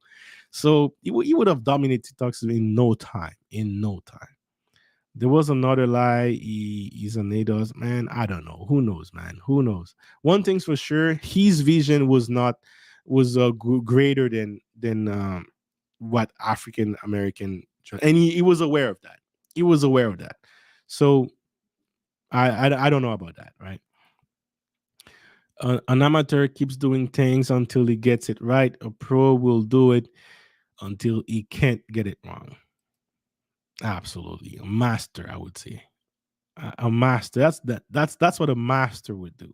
So he would have dominated TikToks in no time. In no time. There was another lie. He's an ADOS. Man, I don't know. Who knows, man? Who knows? One thing's for sure, his vision was greater than what African American, and he was aware of that. He was aware of that. So I don't know about that, right? An amateur keeps doing things until he gets it right. A pro will do it until he can't get it wrong. Absolutely, a master, I would say. A master. That's what a master would do.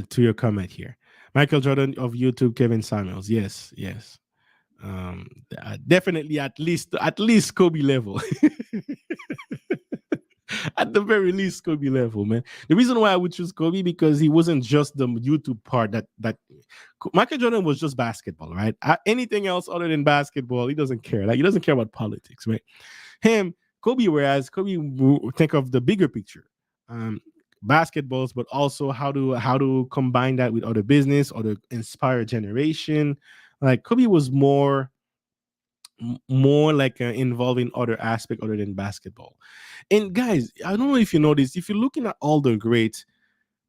To your comment here, Michael Jordan of YouTube, Kevin Samuels. Yes, yes. Definitely at least Kobe level. At the very least, Kobe level, man. The reason why I would choose Kobe because he wasn't just the YouTube part that Michael Jordan was just basketball, right? Anything else other than basketball, he doesn't care. Like he doesn't care about politics, right? Him, Kobe, whereas Kobe think of the bigger picture. Um, Basketballs, but also how to combine that with other business or to inspire generation. Like Kobe was more like involving other aspect other than basketball. And guys, I don't know if you noticed, if you're looking at all the greats,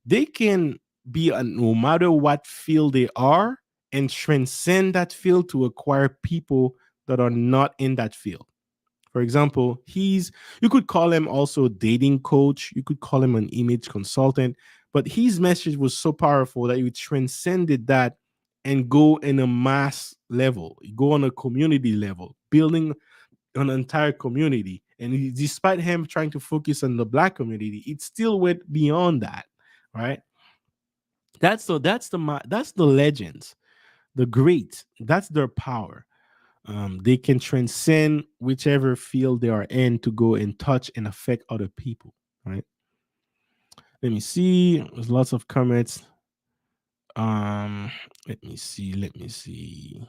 they can be no matter what field they are and transcend that field to acquire people that are not in that field. For example, you could call him also a dating coach, you could call him an image consultant, but his message was so powerful that he transcended that and go in a mass level, go on a community level, building an entire community. And despite him trying to focus on the black community, it still went beyond that, right? That's the legends, the great. That's their power. They can transcend whichever field they are in to go and touch and affect other people, right? Let me see. There's lots of comments. Let me see. Let me see.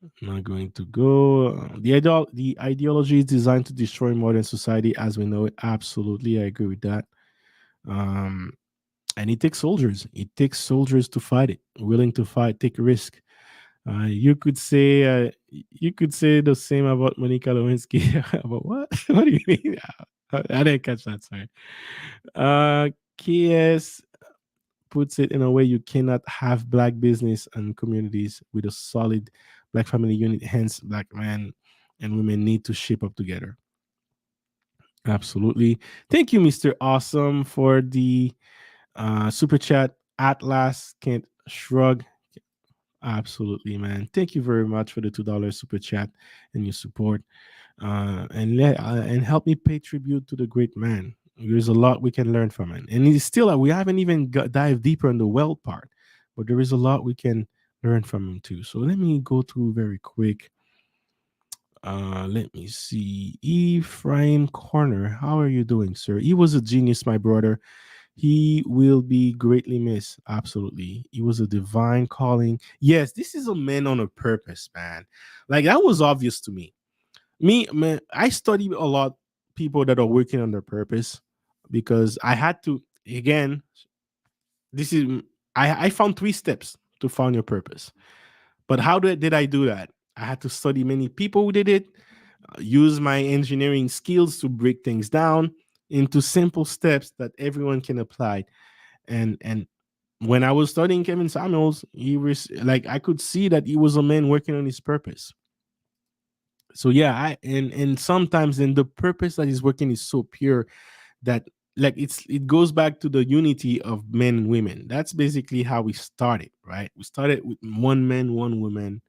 I'm not going to go. The ideology is designed to destroy modern society as we know it. Absolutely, I agree with that. Um, and it takes soldiers. It takes soldiers to fight it, willing to fight, take a risk. You could say the same about Monica Lewinsky. About what? What do you mean? I didn't catch that. Sorry. KS puts it in a way you cannot have black business and communities with a solid black family unit. Hence, black men and women need to shape up together. Absolutely. Thank you, Mr. Awesome, for the super chat. Atlas can't shrug. Absolutely, man. Thank you very much for the $2 super chat and your support. And help me pay tribute to the great man. There's a lot we can learn from him, and he's still we haven't even dive deeper in the wealth part, but there is a lot we can learn from him too. So let me go through very quick. Let me see. Ephraim Corner, how are you doing, sir? He was a genius, my brother. He will be greatly missed. Absolutely. He was a divine calling. Yes, this is a man on a purpose, man. Like that was obvious to me. Me, man, I study a lot people that are working on their purpose because I had to again, this is I found 3 steps to find your purpose. But how did I do that? I had to study many people who did it, use my engineering skills to break things down into simple steps that everyone can apply. And when I was studying Kevin Samuels, he was like I could see that he was a man working on his purpose. So yeah, and sometimes then the purpose that he's working is so pure that like it goes back to the unity of men and women. That's basically how we started, right? We started with one man, one woman,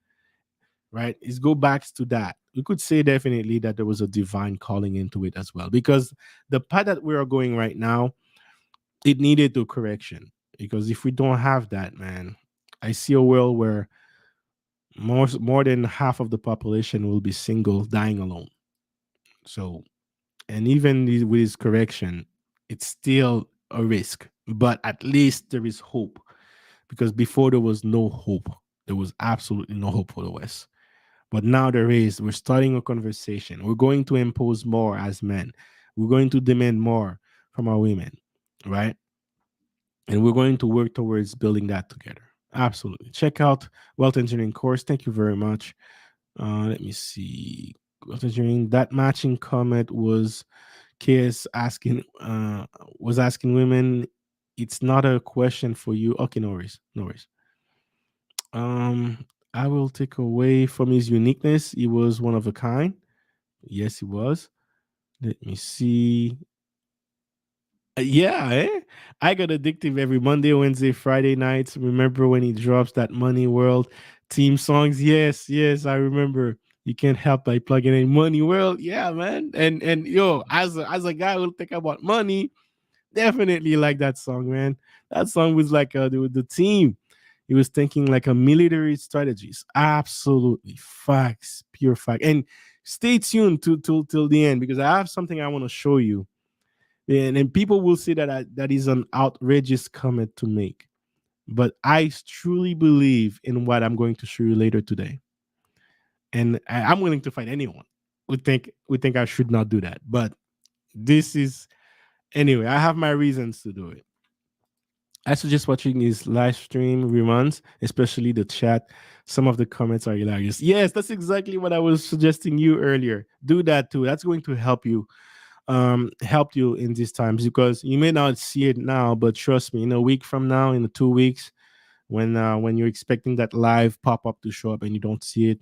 right? It's go back to that. We could say definitely that there was a divine calling into it as well, because the path that we are going right now, it needed a correction. Because if we don't have that, man, I see a world where more than half of the population will be single, dying alone. So, and even with this correction, it's still a risk, but at least there is hope. Because before there was no hope, there was absolutely no hope for the West. But now there is. We're starting a conversation. We're going to impose more as men. We're going to demand more from our women, right? And we're going to work towards building that together. Absolutely. Check out Wealth Engineering course. Thank you very much. Let me see. Wealth Engineering. That matching comment was KS asking women. It's not a question for you. Okay, no worries. No worries. Um, I will take away from his uniqueness. He was one of a kind. Yes, he was. Let me see. Yeah, eh? I got addictive every Monday, Wednesday, Friday nights. Remember when he drops that Money World team songs? Yes, yes, I remember. You can't help by plugging in Money World. Yeah, man. And yo, as a guy who think about money, definitely like that song, man. That song was like the team. He was thinking like a military strategist. Absolutely facts, pure fact. And stay tuned to till the end because I have something I want to show you, and people will say that that is an outrageous comment to make, but I truly believe in what I'm going to show you later today, and I'm willing to fight anyone who think I should not do that. But this is anyway. I have my reasons to do it. I suggest watching his live stream reruns, especially the chat. Some of the comments are hilarious. Yes, that's exactly what I was suggesting you earlier. Do that too. That's going to help you in these times because you may not see it now, but trust me, in a week from now, in the 2 weeks, when you're expecting that live pop up to show up and you don't see it,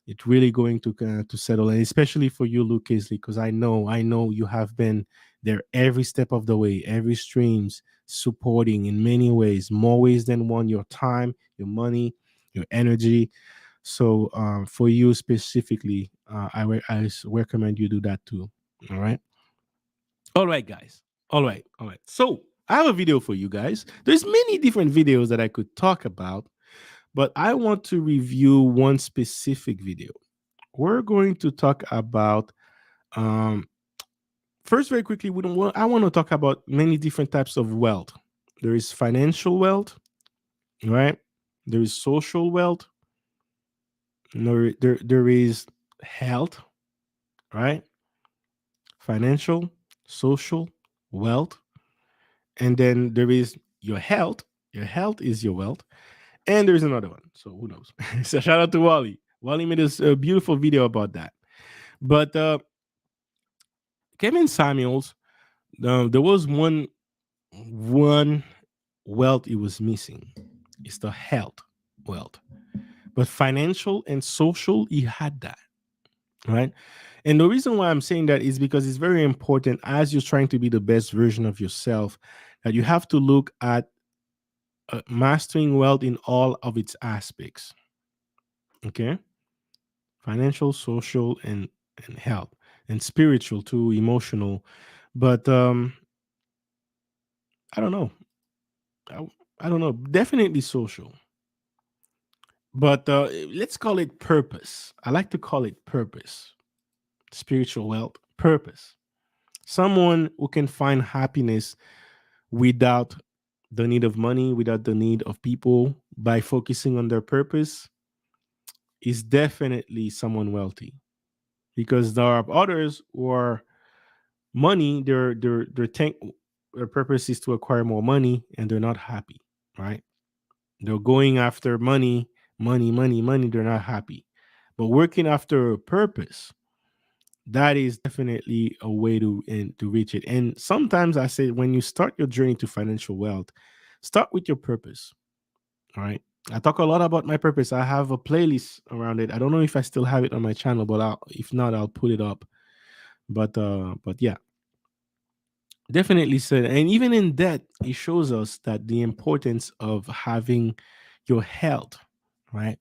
it's really going to settle, and especially for you, Luke Isley, because I know you have been there every step of the way, every streams supporting in many ways, more ways than one, your time, your money, your energy. So for you specifically, I recommend you do that too. All right. All right, guys. All right. All right. So I have a video for you guys. There's many different videos that I could talk about, but I want to review one specific video. We're going to talk about um first very quickly. I want to talk about many different types of wealth. There is financial wealth, right? There is social wealth. There is health, right? Financial, social, wealth, and then there is your health. Your health is your wealth, and there's another one. So who knows? So shout out to Wally. Wally made us a beautiful video about that. But Kevin Samuels, there was one wealth he was missing. It's the health wealth, but financial and social he had that, right? And the reason why I'm saying that is because it's very important as you're trying to be the best version of yourself that you have to look at mastering wealth in all of its aspects. Okay, financial, social, and health, and spiritual too, emotional. But I don't know. I, I don't know. Definitely social, but let's call it purpose. I like to call it purpose. Spiritual wealth, purpose. Someone who can find happiness without the need of money, without the need of people, by focusing on their purpose is definitely someone wealthy. Because there are others who are money, their purpose is to acquire more money and they're not happy, right? They're going after money, money, money, money, they're not happy. But working after a purpose, that is definitely a way to reach it. And sometimes I say when you start your journey to financial wealth, start with your purpose. All right. I talk a lot about my purpose. I have a playlist around it. I don't know if I still have it on my channel, but if not, I'll put it up. But yeah, definitely said. And even in that, it shows us that the importance of having your health, right?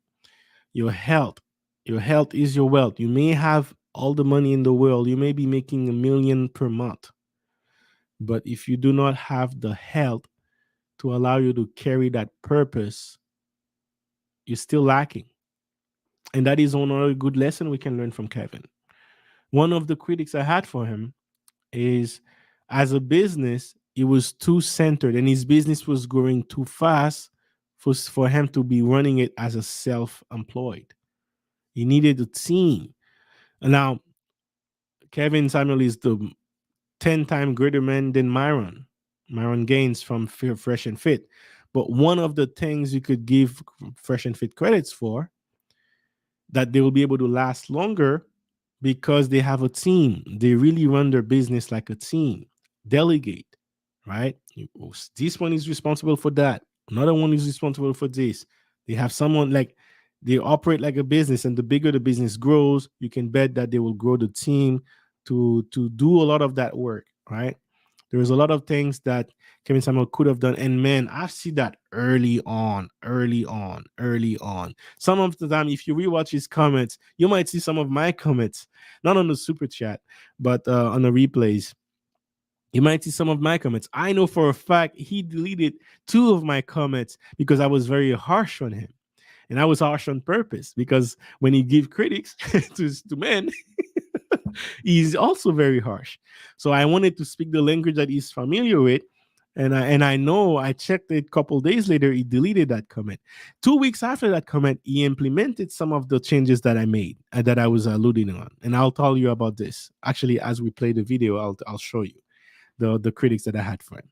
Your health. Your health is your wealth. You may have all the money in the world. You may be making 1 million per month. But if you do not have the health to allow you to carry that purpose, you're still lacking. And that is another good lesson we can learn from Kevin. One of the critics I had for him is as a business, it was too centered and his business was growing too fast for him to be running it as a self employed. He needed a team. And now, Kevin Samuel is the 10-time greater man than Myron Gaines from Fresh and Fit. But one of the things you could give Fresh and Fit credits for that they will be able to last longer because they have a team. They really run their business like a team. Delegate, right? This one is responsible for that. Another one is responsible for this. They have someone like they operate like a business, and the bigger the business grows, you can bet that they will grow the team to do a lot of that work, right? There was a lot of things that Kevin Samuel could have done. And man, I've seen that early on, early on, early on. Some of the time, if you rewatch his comments, you might see some of my comments, not on the super chat, but on the replays. You might see some of my comments. I know for a fact he deleted two of my comments because I was very harsh on him. And I was harsh on purpose because when he give critics to men, he's also very harsh. So I wanted to speak the language that he's familiar with. And I know I checked it a couple days later, he deleted that comment. 2 weeks after that comment, he implemented some of the changes that I made and that I was alluding on. And I'll tell you about this. Actually, as we play the video, I'll show you the critics that I had for him.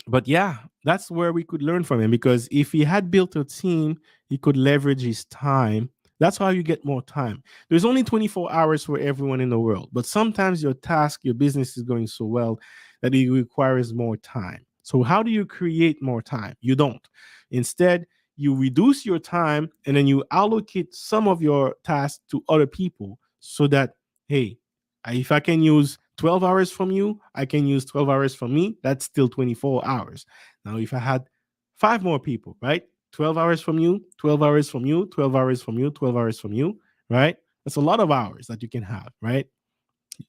But yeah, that's where we could learn from him, because if he had built a team, he could leverage his time. That's how you get more time. There's only 24 hours for everyone in the world, but sometimes your task, your business is going so well that it requires more time. So how do you create more time? You don't. Instead, you reduce your time and then you allocate some of your tasks to other people so that, hey, if I can use 12 hours from you, I can use 12 hours from me. That's still 24 hours. Now, if I had 5 more people, right? 12 hours from you, 12 hours from you, 12 hours from you, 12 hours from you, right? That's a lot of hours that you can have, right?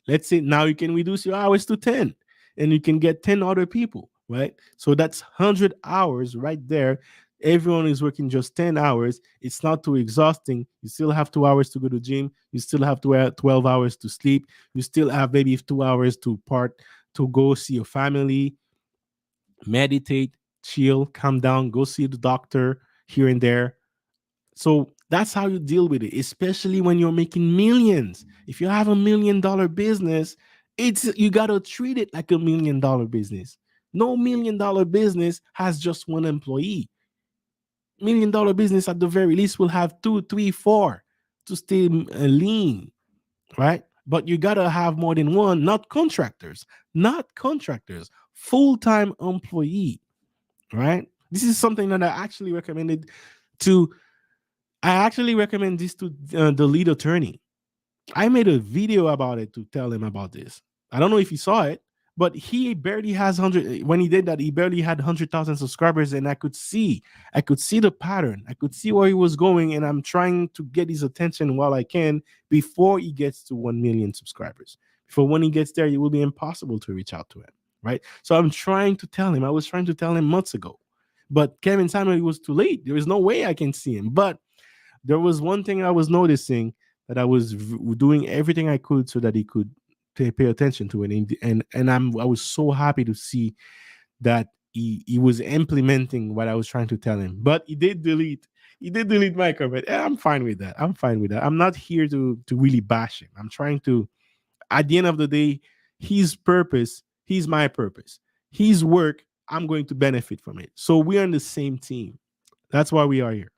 Let's say now you can reduce your hours to 10 and you can get 10 other people, right? So that's 100 hours right there. Everyone is working just 10 hours. It's not too exhausting. You still have 2 hours to go to gym. You still have 12 hours to sleep. You still have maybe 2 hours to go see your family, meditate, chill, calm down, go see the doctor here and there. So that's how you deal with it, especially when you're making millions. If you have $1 million business, you gotta treat it like $1 million business. No $1 million business has just one employee. $1 million business at the very least will have 2, 3, 4 to stay lean, right? But you gotta have more than one, not contractors, full-time employee, right? This is something that I actually recommend this to the lead attorney. I made a video about it to tell him about this. I don't know if he saw it, but he barely has 100. When he did that, he barely had 100,000 subscribers, and I could see the pattern. I could see where he was going, and I'm trying to get his attention while I can before he gets to 1 million subscribers. For when he gets there, it will be impossible to reach out to him, right? So I'm trying to tell him. I was trying to tell him months ago, but Kevin Samuel, it was too late. There is no way I can see him. But there was one thing I was noticing, that I was doing everything I could so that he could pay attention to it, and I was so happy to see that he was implementing what I was trying to tell him. But he did delete my comment. And I'm fine with that. I'm not here to really bash him. I'm trying to, at the end of the day, his purpose, he's my purpose. His work, I'm going to benefit from it. So we're on the same team. That's why we are here.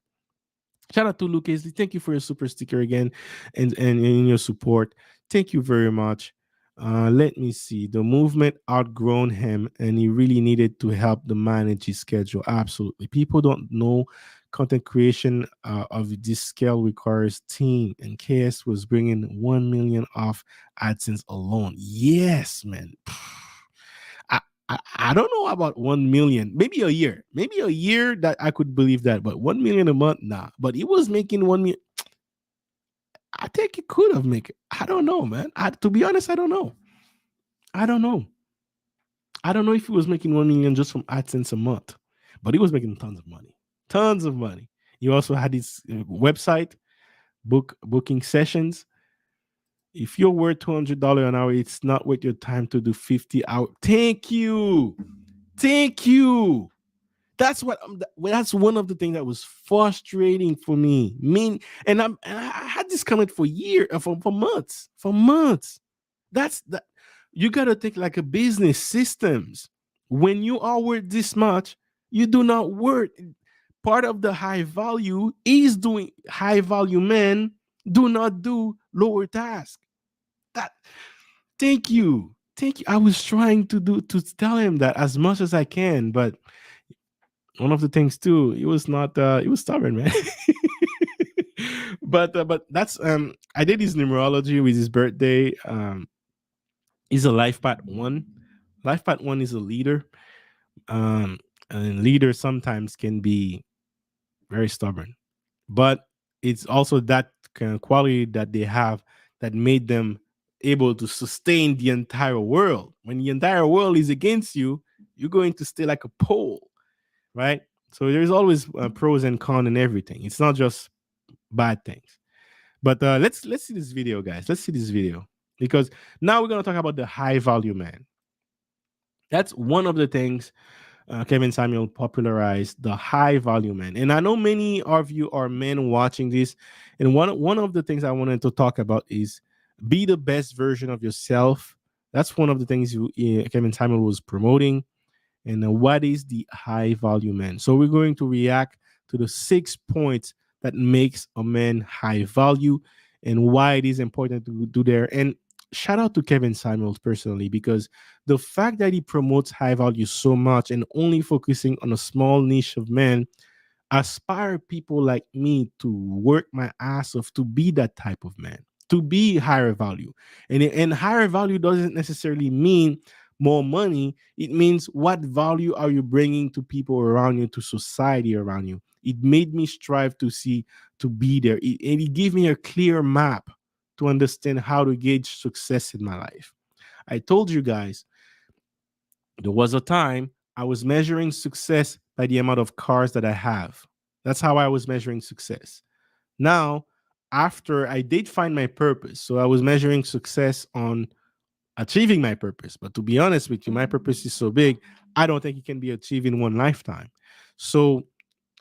Shout out to Luke Aisley. Thank you for your super sticker again and your support. Thank you very much. Let me see. The movement outgrown him, and he really needed to help to manage his schedule. Absolutely. People don't know content creation of this scale requires team, and KS was bringing 1 million off AdSense alone. Yes, man. I don't know about 1 million, maybe a year that I could believe that, but 1 million a month, nah. But he was making 1 million. I think he could have made it. I don't know, man. To be honest, I don't know. I don't know if he was making 1 million just from AdSense a month, but he was making tons of money. He also had his website, booking sessions. If you're worth $200 an hour, it's not worth your time to do 50 hours. Thank you. That's one of the things that was frustrating for me. And I had this comment for months. That's that. You gotta think like a business systems. When you are worth this much, you do not work. Part of the high value is doing high value men do not do lower tasks. That thank you. I was trying to tell him that as much as I can, but one of the things too, he was stubborn, man. but that's I did his numerology with his birthday. He's a life path one. Life path one is a leader. Um, and leaders sometimes can be very stubborn, but it's also that kind of quality that they have that made them able to sustain the entire world. When the entire world is against you, you're going to stay like a pole, right? So there's always pros and cons and everything. It's not just bad things. But let's see this video, guys. Let's see this video because now we're gonna talk about the high value man. That's one of the things Kevin Samuel popularized, the high value man. And I know many of you are men watching this. And one of the things I wanted to talk about is be the best version of yourself. That's one of the things Kevin Samuel was promoting. And what is the high value man? So we're going to react to the 6 points that makes a man high value and why it is important to do there. And shout out to Kevin Samuels personally because the fact that he promotes high value so much and only focusing on a small niche of men aspire people like me to work my ass off to be that type of man, to be higher value. And higher value doesn't necessarily mean more money. It means what value are you bringing to people around you, to society around you. It made me strive to see, to be there. And it gave me a clear map to understand how to gauge success in my life. I told you guys there was a time I was measuring success by the amount of cars that I have. That's how I was measuring success. Now, after I did find my purpose, so I was measuring success on achieving my purpose. But to be honest with you, my purpose is so big, I don't think it can be achieved in one lifetime. So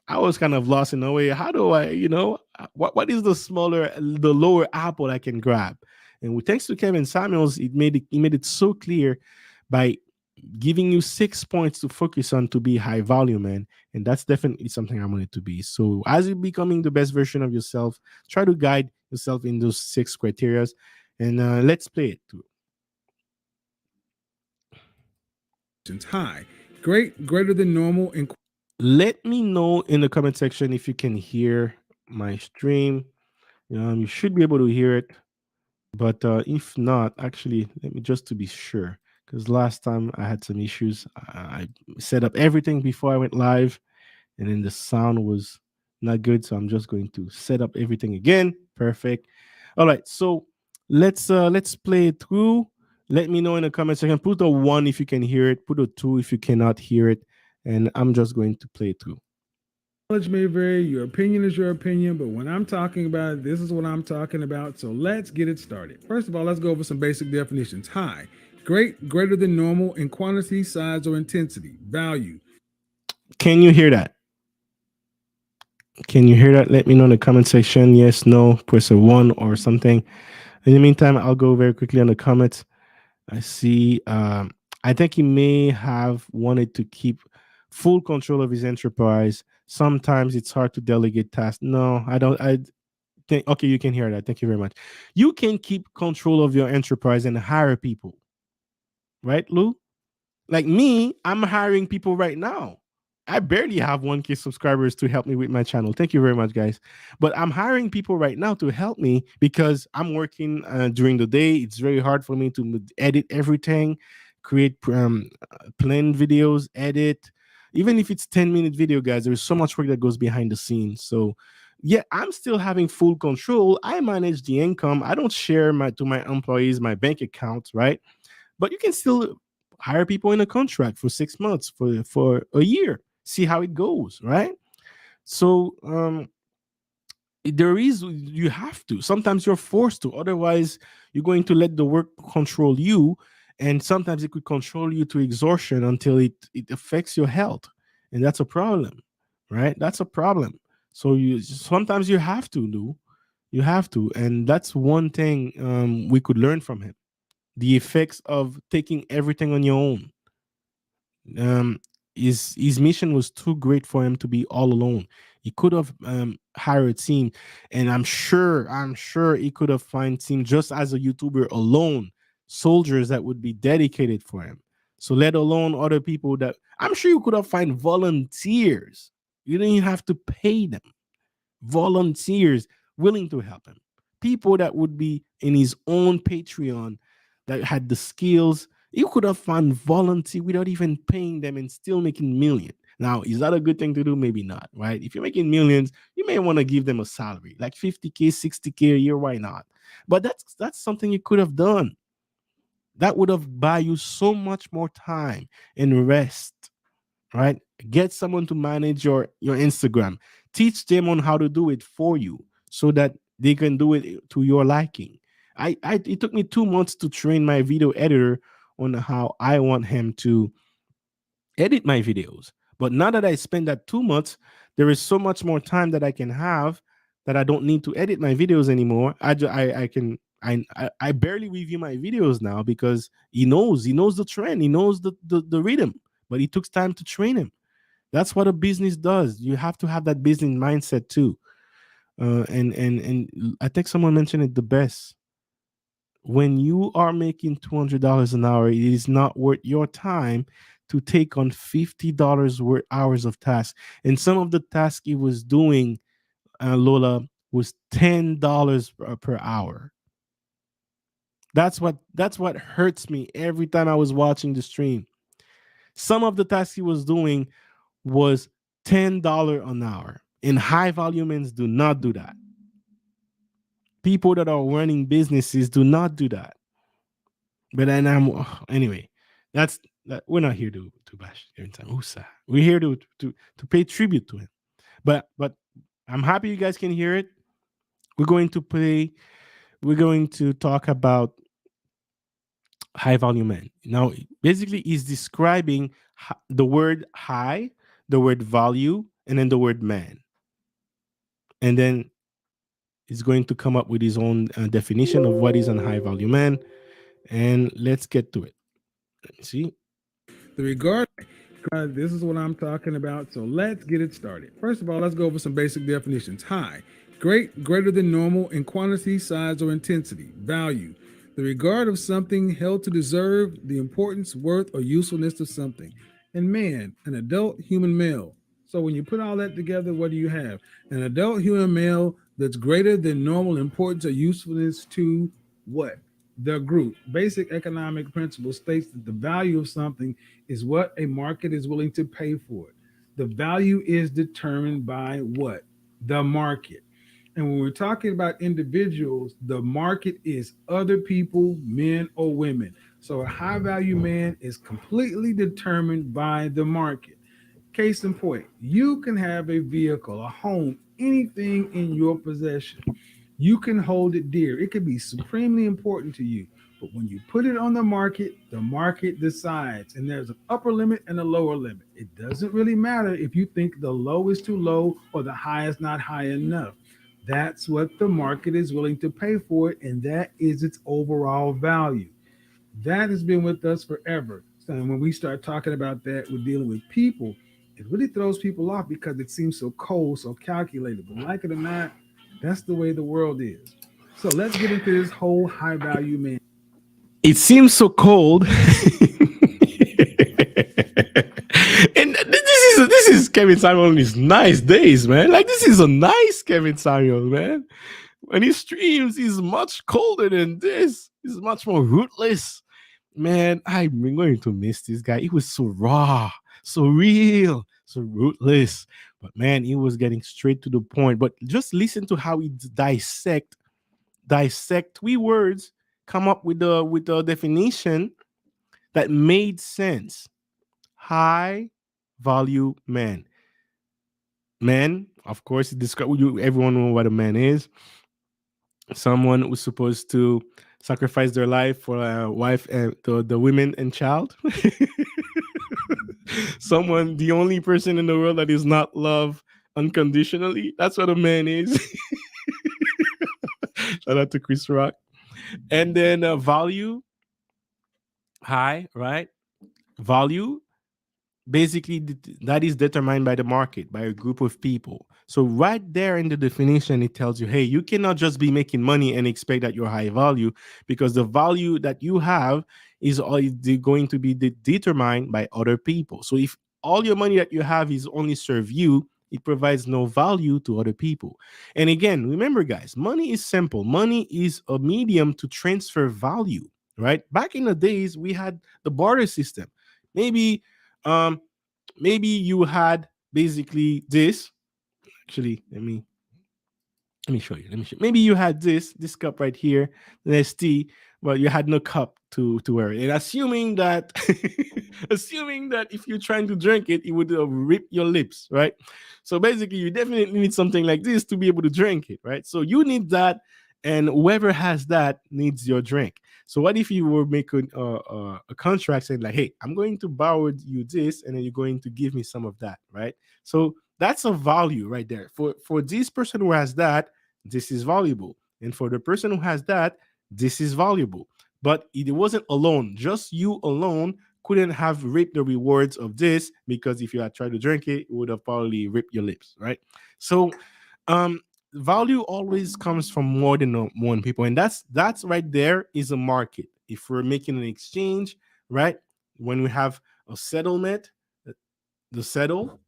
I was kind of lost in a way. How do I, what is the lower apple I can grab? And with thanks to Kevin Samuels, he made it so clear by giving you 6 points to focus on to be high value, man. And that's definitely something I wanted to be. So as you're becoming the best version of yourself, try to guide yourself in those 6 criterias. And let's play it too. High, great, greater than normal, and Let me know in the comment section if you can hear my stream. You should be able to hear it. But if not, actually, let me just to be sure, because last time I had some issues. I set up everything before I went live, and then the sound was not good. So I'm just going to set up everything again. Perfect. All right. So let's play it through. Let me know in the comment section. Put a 1 if you can hear it. Put a 2 if you cannot hear it. And I'm just going to play it through. knowledge may vary. Your opinion is your opinion, but when I'm talking about it, this is what I'm talking about. So let's get it started. First of all, let's go over some basic definitions. High, great, greater than normal in quantity, size, or intensity. Value. Can you hear that? Can you hear that? Let me know in the comment section. Yes, no, press a 1 or something. In the meantime, I'll go very quickly on the comments. I see. I think he may have wanted to keep full control of his enterprise. Sometimes it's hard to delegate tasks. No, I don't. I think, okay, you can hear that. Thank you very much. You can keep control of your enterprise and hire people, right, Lou? Like me, I'm hiring people right now. I barely have 1K subscribers to help me with my channel. Thank you very much, guys. But I'm hiring people right now to help me because I'm working during the day. It's very hard for me to edit everything, create plan videos, edit. Even if it's 10-minute video, guys, there's so much work that goes behind the scenes. So yeah, I'm still having full control. I manage the income. I don't share to my employees my bank account, right? But you can still hire people in a contract for 6 months, for a year, see how it goes, right? So there is, you have to, sometimes you're forced to, otherwise you're going to let the work control you, and sometimes it could control you to exhaustion until it affects your health, and that's a problem, right? That's a problem. So you sometimes you have to do, you have to, and that's one thing we could learn from him, the effects of taking everything on your own. Um, his mission was too great for him to be all alone. He could have hired a team, and I'm sure he could have find team just as a YouTuber alone, soldiers that would be dedicated for him. So let alone other people that I'm sure you could have find volunteers. You didn't even have to pay them. Volunteers willing to help him. People that would be in his own Patreon that had the skills. You could have found volunteer without even paying them and still making millions. Now, is that a good thing to do? Maybe not, right? If you're making millions, you may want to give them a salary, like 50K, 60K a year. Why not? But that's something you could have done. That would have buy you so much more time and rest, right? Get someone to manage your Instagram. Teach them on how to do it for you so that they can do it to your liking. I it took me 2 months to train my video editor on how I want him to edit my videos. But now that I spend that 2 months, there is so much more time that I can have that I don't need to edit my videos anymore. I can I barely review my videos now because he knows the trend, he knows the rhythm, but it took time to train him. That's what a business does. You have to have that business mindset too. And I think someone mentioned it the best. When you are making $200 an hour, it is not worth your time to take on $50 worth hours of tasks. And some of the tasks he was doing, Lola, was $10 per hour. That's what hurts me every time I was watching the stream. Some of the tasks he was doing was $10 an hour. And high volume do not do that. People that are running businesses do not do that. But then anyway, that's that. We're not here to bash Kevin Samuel. We're here to pay tribute to him. But I'm happy you guys can hear it. We're going to play. We're going to talk about high volume man. Now, basically, he's describing the word high, the word value, and then the word man. And then he's going to come up with his own definition of what is a high value man. And let's get to it. Let me see. The regard, this is what I'm talking about. So let's get it started. First of all, let's go over some basic definitions. High, great, greater than normal in quantity, size, or intensity. Value, the regard of something held to deserve the importance, worth, or usefulness of something. And man, an adult human male. So when you put all that together, what do you have? An adult human male that's greater than normal importance or usefulness to what? The group. Basic economic principle states that the value of something is what a market is willing to pay for it. The value is determined by what? The market. And when we're talking about individuals, the market is other people, men or women. So a high value man is completely determined by the market. Case in point, you can have a vehicle, a home, anything in your possession. You can hold it dear. It could be supremely important to you. But when you put it on the market decides, and there's an upper limit and a lower limit. It doesn't really matter if you think the low is too low or the high is not high enough. That's what the market is willing to pay for it, and that is its overall value. That has been with us forever. So when we start talking about that, we're dealing with people. It really throws people off because it seems so cold, so calculated. But like it or not, that's the way the world is. So let's get into this whole high value man. It seems so cold. And this is Kevin Samuel in his nice days, man. Like this is a nice Kevin Samuel, man. When he streams, he's much colder than this. He's much more rootless. Man, I'm going to miss this guy. He was so raw, so real, so rootless. But man, he was getting straight to the point. But just listen to how he dissect 3 words, come up with the definition that made sense. High value man. Man, of course, everyone know what a man is. Someone who's supposed to sacrifice their life for a wife and the women and child. Someone, the only person in the world that is not loved unconditionally. That's what a man is. Shout out to Chris Rock. And then value, high, right? Value, basically, that is determined by the market, by a group of people. So right there in the definition, it tells you, hey, you cannot just be making money and expect that you're high value, because the value that you have is going to be determined by other people. So if all your money that you have is only serve you, it provides no value to other people. And again, remember, guys, money is simple. Money is a medium to transfer value. right? Back in the days, we had the barter system. Maybe, um, maybe you had basically this. Actually, let me show you. Let me show. Maybe you had this cup right here, there's tea, but you had no cup to wear it. And assuming that, assuming that if you're trying to drink it, it would rip your lips, right? So basically, you definitely need something like this to be able to drink it, right? So you need that, and whoever has that needs your drink. So what if you were making a contract saying like, "Hey, I'm going to borrow you this, and then you're going to give me some of that," right? So that's a value right there. For this person who has that, this is valuable, and for the person who has that, this is valuable. But it wasn't alone. Just you alone couldn't have reaped the rewards of this, because if you had tried to drink it, it would have probably ripped your lips, right? So um value always comes from more than one people, and that's right there is a market. If we're making an exchange, right, when we have a settlement, the settle,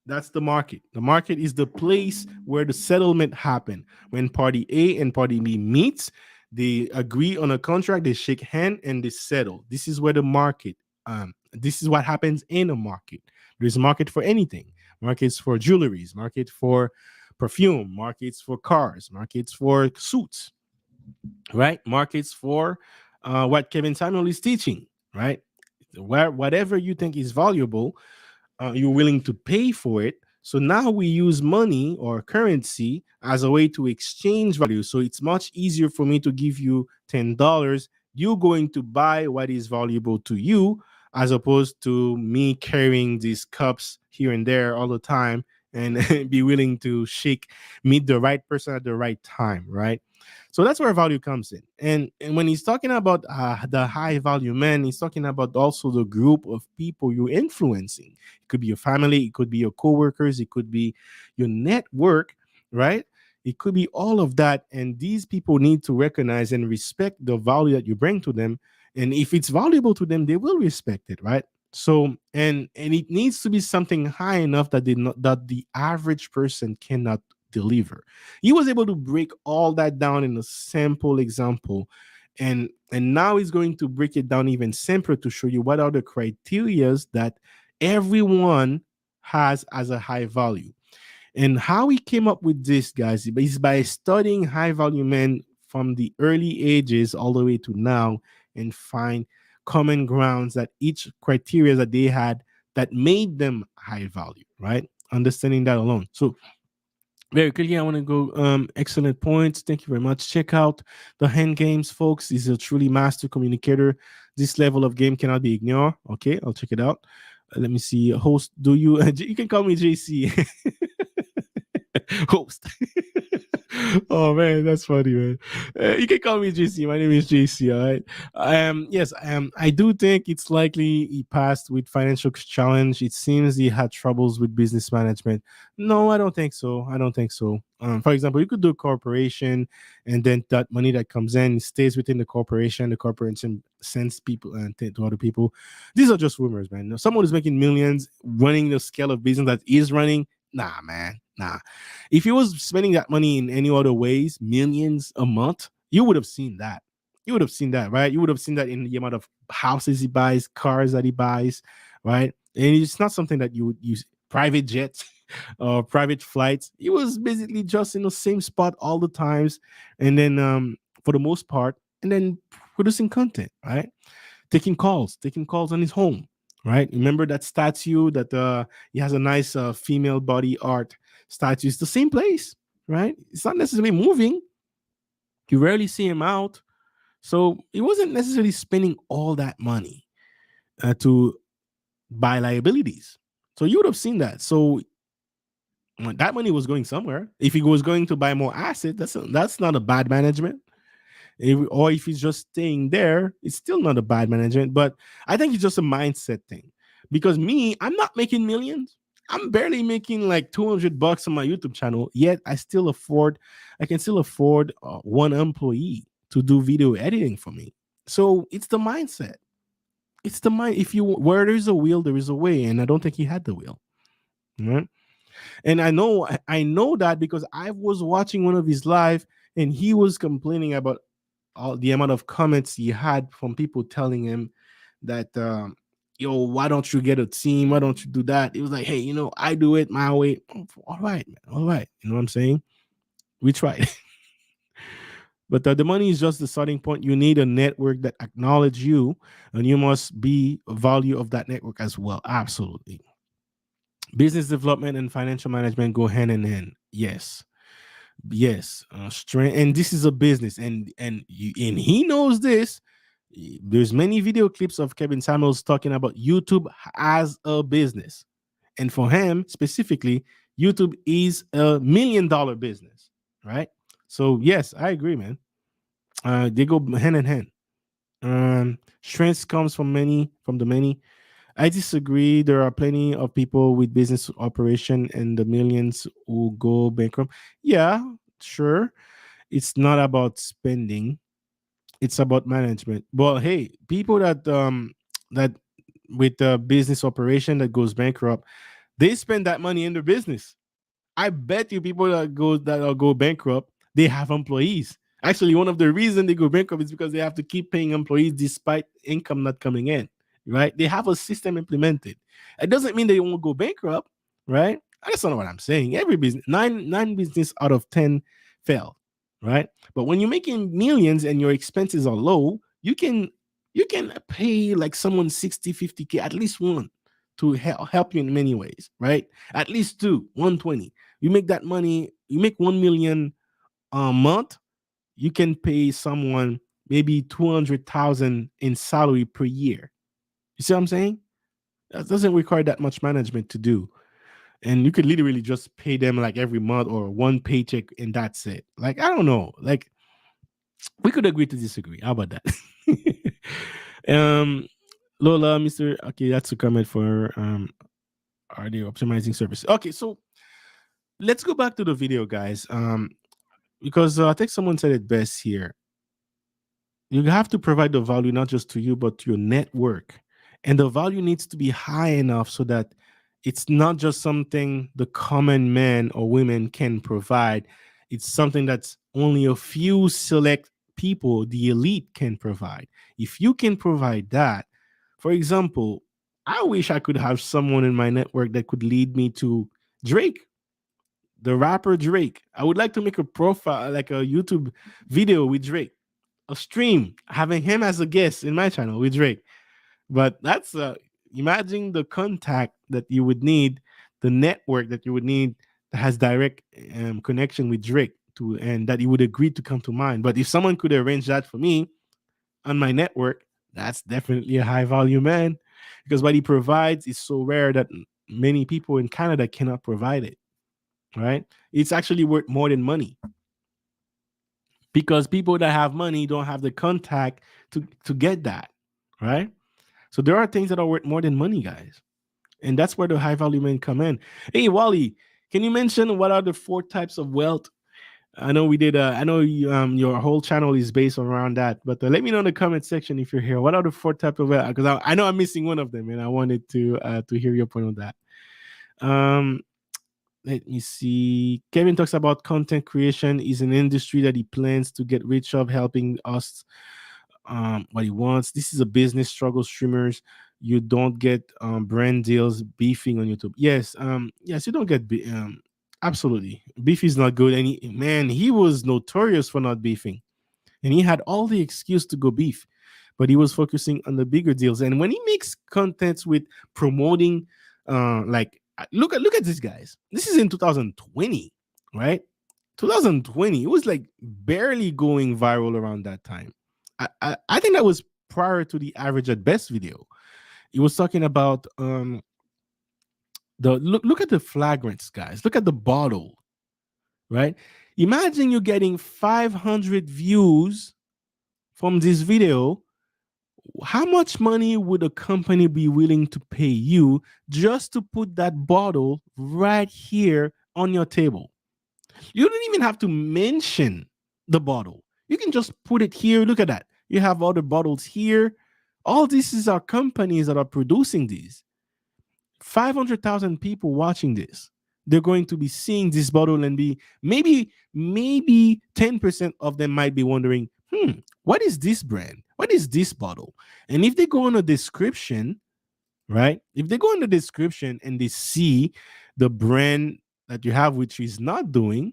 that's the market. The market is the place where the settlement happen. When party A and party B meets, they agree on a contract, they shake hand, and they settle. This is where the market. This is what happens in a market. There's a market for anything. Markets for jewelries, market for perfume, markets for cars, markets for suits, right? Markets for what Kevin Samuel is teaching, right? Where whatever you think is valuable, you're willing to pay for it. So now we use money or currency as a way to exchange value. So it's much easier for me to give you $10. You're going to buy what is valuable to you, as opposed to me carrying these cups here and there all the time and be willing to meet the right person at the right time, right? So that's where value comes in. And when he's talking about the high value men, he's talking about also the group of people you're influencing. It could be your family, it could be your coworkers, it could be your network, right? It could be all of that. And these people need to recognize and respect the value that you bring to them. And if it's valuable to them, they will respect it, right? So and it needs to be something high enough that that the average person cannot deliver. He was able to break all that down in a simple example, and now he's going to break it down even simpler to show you what are the criterias that everyone has as a high value. And how he came up with this, guys, is by studying high value men from the early ages all the way to now, and find common grounds that each criteria that they had that made them high value, right? Understanding that alone. So very quickly, I want to go. Excellent points. Thank you very much. Check out the hand games, folks. He's a truly master communicator. This level of game cannot be ignored. Okay, I'll check it out. Let me see. Host, do you? You can call me JC. Host. Oh man, that's funny, man. You can call me JC. My name is JC. All right. Yes. I do think it's likely he passed with financial challenge. It seems he had troubles with business management. No, I don't think so. I don't think so. For example, you could do a corporation, and then that money that comes in stays within the corporation. The corporation sends people and to other people. These are just rumors, man. Someone who's making millions, running the scale of business that is running. Nah, man. Nah. If he was spending that money in any other ways, millions a month, you would have seen that. You would have seen that, right? You would have seen that in the amount of houses he buys, cars that he buys, right? And it's not something that you would use. Private jets or private flights. He was basically just in the same spot all the times, and then for the most part, and then producing content, right? Taking calls on his home, right? Remember that statue that he has a nice female body art statue. It's the same place, right? It's not necessarily moving. You rarely see him out. So he wasn't necessarily spending all that money to buy liabilities. So you would have seen that. So that money was going somewhere. If he was going to buy more assets, that's not a bad management. Or if he's just staying there, it's still not a bad management. But I think it's just a mindset thing. Because me, I'm not making millions. I'm barely making like $200 on my YouTube channel. Yet I can still afford one employee to do video editing for me. So it's the mindset. It's the mind. Where there's a will, there is a way, and I don't think he had the will. Right? And I know that because I was watching one of his live, and he was complaining about all the amount of comments he had from people telling him that, yo, why don't you get a team? Why don't you do that? It was like, hey, I do it my way. Oh, all right, man. All right. You know what I'm saying? We tried. But the money is just the starting point. You need a network that acknowledge you, and you must be a value of that network as well. Absolutely. Business development and financial management go hand in hand. Yes. Yes, strength, and this is a business, and he knows this. There's many video clips of Kevin Samuels talking about YouTube as a business, and for him specifically, YouTube is $1 million business, right? So yes, I agree, man. They go hand in hand. Strength comes from the many. I disagree. There are plenty of people with business operation and the millions who go bankrupt. Yeah, sure. It's not about spending, it's about management. But hey, people that with a business operation that goes bankrupt, they spend that money in their business. I bet you people that go bankrupt, they have employees. Actually, one of the reasons they go bankrupt is because they have to keep paying employees despite income not coming in. Right? They have a system implemented. It doesn't mean they won't go bankrupt. Right? That's not what I'm saying. Every business, nine business out of 10 fail. Right? But when you're making millions and your expenses are low, you can pay like someone 60, 50K, at least one, to help you in many ways, right? At least two, 120. You make that money, you make 1 million a month, you can pay someone maybe 200,000 in salary per year. You see what I'm saying? That doesn't require that much management to do. And you could literally just pay them like every month or one paycheck and that's it. Like, I don't know. Like, we could agree to disagree. How about that? um Lola, Mr. Okay, that's a comment for are they optimizing service? Okay, so let's go back to the video, guys. Because I think someone said it best here. You have to provide the value not just to you, but to your network. And the value needs to be high enough so that it's not just something the common men or women can provide. It's something that's only a few select people, the elite, can provide. If you can provide that, for example, I wish I could have someone in my network that could lead me to Drake, the rapper Drake. I would like to make a profile, like a YouTube video with Drake, a stream having him as a guest in my channel with Drake. But that's imagine the contact that you would need, the network that you would need that has direct connection with Drake to, and that you would agree to come to mine. But if someone could arrange that for me on my network, that's definitely a high value man, because what he provides is so rare that many people in Canada cannot provide it. Right? It's actually worth more than money, because people that have money don't have the contact to get that. Right? So there are things that are worth more than money, guys. And that's where the high value men come in. Hey, Wally, can you mention what are the 4 types of wealth? I know we did. I know your whole channel is based around that, but let me know in the comment section if you're here. What are the 4 types of wealth? Because I know I'm missing one of them, and I wanted to hear your point on that. Let me see. Kevin talks about content creation is an industry that he plans to get rich of, helping us what he wants. This is a business struggle. Streamers, you don't get brand deals beefing on YouTube. Yes, yes, you don't get absolutely. Beef is not good. And he was notorious for not beefing, and he had all the excuse to go beef, but he was focusing on the bigger deals. And when he makes contents with promoting, like look at this, guys. This is in 2020, right? 2020. It was like barely going viral around that time. I think that was prior to the average at best video. He was talking about the look at the flagrants, guys. Look at the bottle, right? Imagine you're getting 500 views from this video. How much money would a company be willing to pay you just to put that bottle right here on your table? You don't even have to mention the bottle. You can just put it here. Look at that. You have other bottles here. All this is our companies that are producing these. 500,000 people watching this. They're going to be seeing this bottle and be maybe 10% of them might be wondering, what is this brand? What is this bottle? And if they go on a description, right? If they go in the description and they see the brand that you have, which is not doing,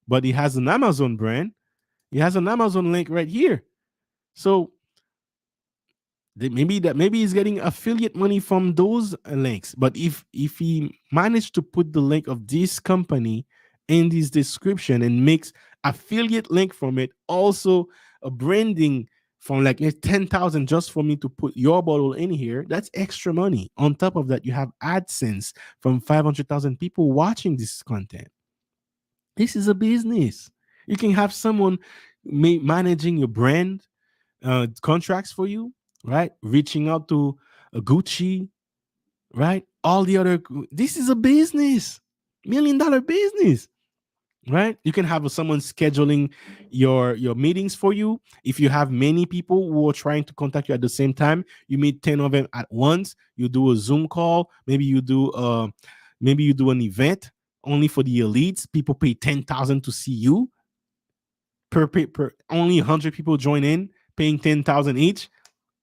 but it has an Amazon brand, it has an Amazon link right here. So maybe he's getting affiliate money from those links. But if he managed to put the link of this company in this description and makes affiliate link from it, also a branding from like 10,000 just for me to put your bottle in here, that's extra money. On top of that, you have AdSense from 500,000 people watching this content. This is a business. You can have someone managing your brand contracts for you, right? Reaching out to a Gucci, right? All the other. This is a business, $1 million business, right? You can have someone scheduling your meetings for you. If you have many people who are trying to contact you at the same time, you meet 10 of them at once. You do a Zoom call. Maybe you do an event only for the elites. People pay 10,000 to see you. Per only 100 people join in, paying 10,000 each.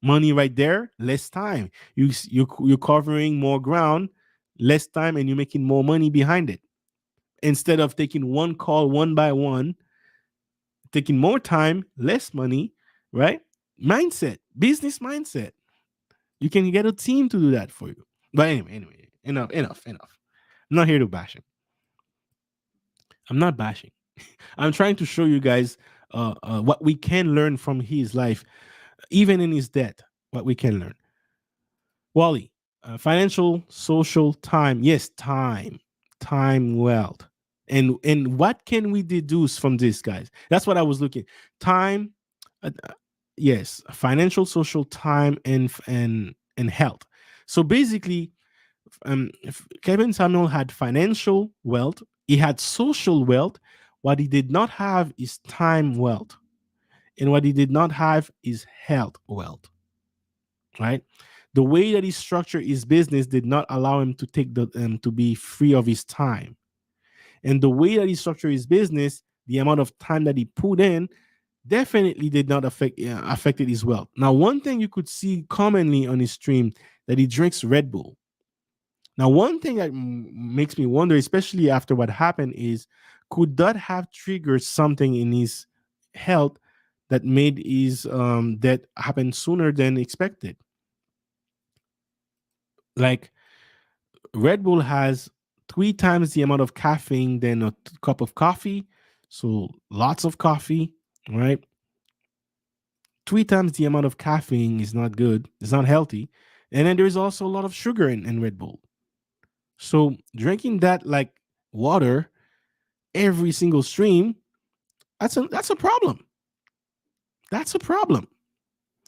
Money right there, less time. You're covering more ground, less time, and you're making more money behind it. Instead of taking one call one by one, taking more time, less money, right? Mindset, business mindset. You can get a team to do that for you. But anyway, enough. I'm not here to bash him. I'm not bashing. I'm trying to show you guys what we can learn from his life, even in his death, what we can learn. Wally, financial, social, time. Yes, time, wealth. And what can we deduce from this, guys? That's what I was looking. Time, yes, financial, social, time, and health. So basically, Kevin Samuel had financial wealth. He had social wealth. What he did not have is time wealth, and what he did not have is health wealth. Right? The way that he structured his business did not allow him to take to be free of his time. And the way that he structured his business, the amount of time that he put in, definitely did not affected his wealth. Now, one thing you could see commonly on his stream that he drinks Red Bull. Now, one thing that makes me wonder, especially after what happened, is could that have triggered something in his health that made his death happen sooner than expected? Like Red Bull has 3 times the amount of caffeine than a cup of coffee. So lots of coffee, right? 3 times the amount of caffeine is not good. It's not healthy. And then there's also a lot of sugar in Red Bull. So drinking that like water every single stream, that's a problem. That's a problem.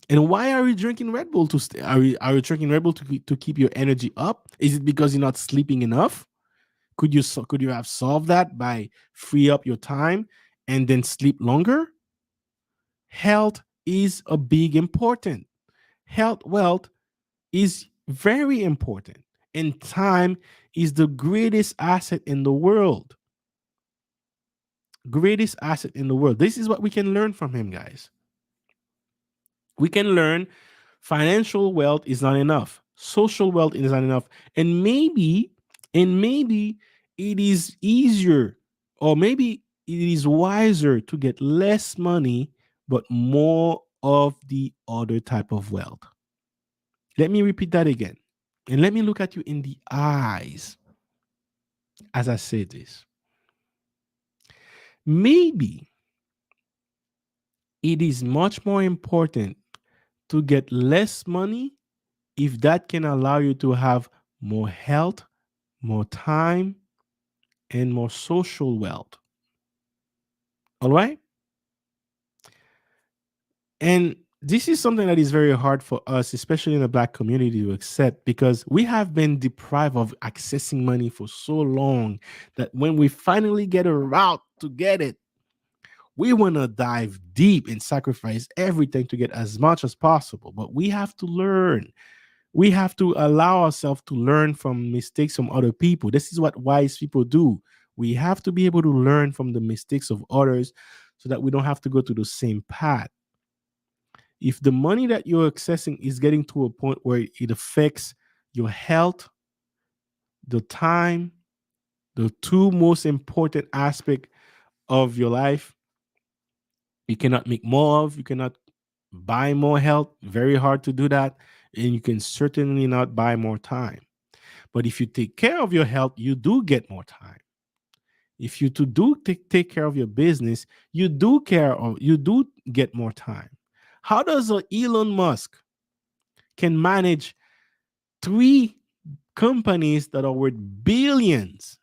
And why are we drinking Red Bull are we drinking Red Bull to keep your energy up? Is it because you're not sleeping enough? Could you have solved that by free up your time and then sleep longer? Health is a big important. Health wealth is very important. And time is the greatest asset in the world. Greatest asset in the world. This is what we can learn from him, guys. We can learn financial wealth is not enough. Social wealth is not enough. And maybe it is easier, or maybe it is wiser to get less money, but more of the other type of wealth. Let me repeat that again. And let me look at you in the eyes as I say this. Maybe it is much more important to get less money if that can allow you to have more health, more time, and more social wealth. All right? And this is something that is very hard for us, especially in the Black community, to accept, because we have been deprived of accessing money for so long that when we finally get a route to get it, we want to dive deep and sacrifice everything to get as much as possible. But we have to learn. We have to allow ourselves to learn from mistakes from other people. This is what wise people do. We have to be able to learn from the mistakes of others so that we don't have to go to the same path. If the money that you're accessing is getting to a point where it affects your health, the time, the two most important aspect of your life, you cannot make more of, you cannot buy more health, very hard to do that, and you can certainly not buy more time. But if you take care of your health, you do get more time. If you to do take care of your business, you do get more time. How does Elon Musk can manage three companies that are worth billions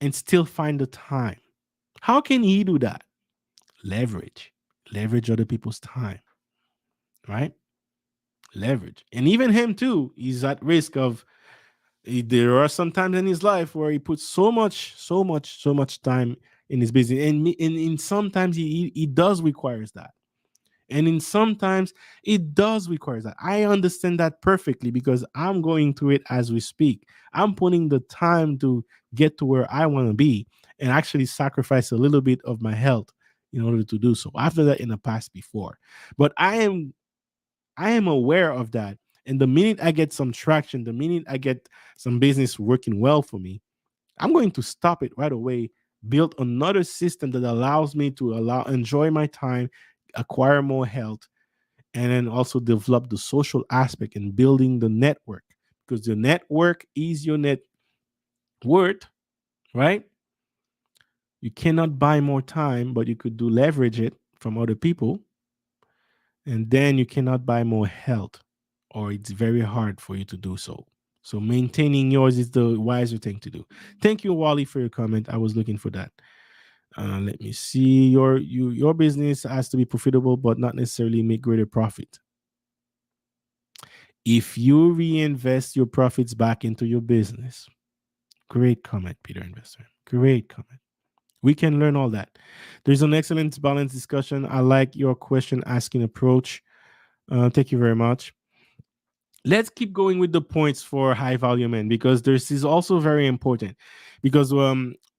and still find the time? How can he do that? Leverage other people's time, right? Leverage. And even him too, he's at risk of, there are some times in his life where he puts so much time in his business, and in sometimes he does requires that, and in sometimes it does require that. I understand that perfectly because I'm going through it as we speak. I'm putting the time to get to where I want to be, and actually sacrifice a little bit of my health in order to do so. After that in the past before, but I am aware of that. And the minute I get some traction, the minute I get some business working well for me, I'm going to stop it right away, build another system that allows me to enjoy my time, acquire more health, and then also develop the social aspect and building the network. Because the network is your net worth, right? You cannot buy more time, but you could do leverage it from other people, and then you cannot buy more health, or it's very hard for you to do so. So maintaining yours is the wiser thing to do. Thank you, Wally, for your comment. I was looking for that. Let me see. Your business has to be profitable, but not necessarily make greater profit. If you reinvest your profits back into your business, great comment, Peter Investor. Great comment. We can learn all that. There's an excellent balanced discussion. I like your question asking approach. Thank you very much. Let's keep going with the points for high value men, because this is also very important. Because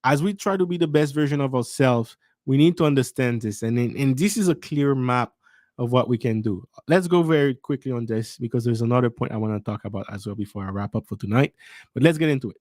as we try to be the best version of ourselves, we need to understand this, and this is a clear map of what we can do. Let's go very quickly on this, because there's another point I want to talk about as well before I wrap up for tonight. But let's get into it.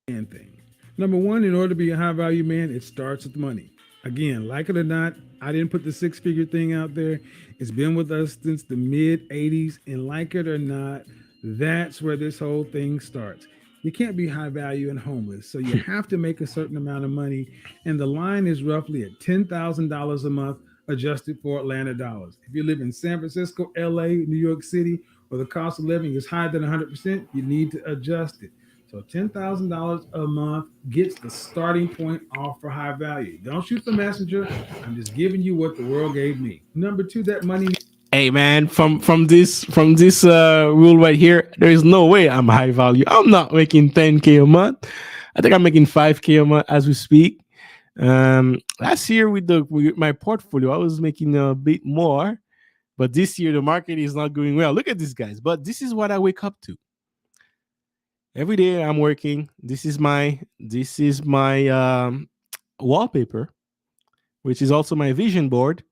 Thing. Number one, in order to be a high value man, it starts with money. Again, like it or not, I didn't put the six-figure thing out there. It's been with us since the mid 80s, and like it or not, that's where this whole thing starts. You can't be high value and homeless, so you have to make a certain amount of money, and the line is roughly at $10,000 a month adjusted for Atlanta dollars. If you live in San Francisco, LA, New York City, where the cost of living is higher than 100%, you need to adjust it. So $10,000 a month gets the starting point off for high value. Don't shoot the messenger. I'm just giving you what the world gave me. Number two, that money. Hey man, from this rule right here, there is no way I'm high value. I'm not making 10K a month. I think I'm making 5K a month as we speak. Last year with my portfolio, I was making a bit more, but this year the market is not going well. Look at these guys. But this is what I wake up to. Every day I'm working. This is my wallpaper, which is also my vision board.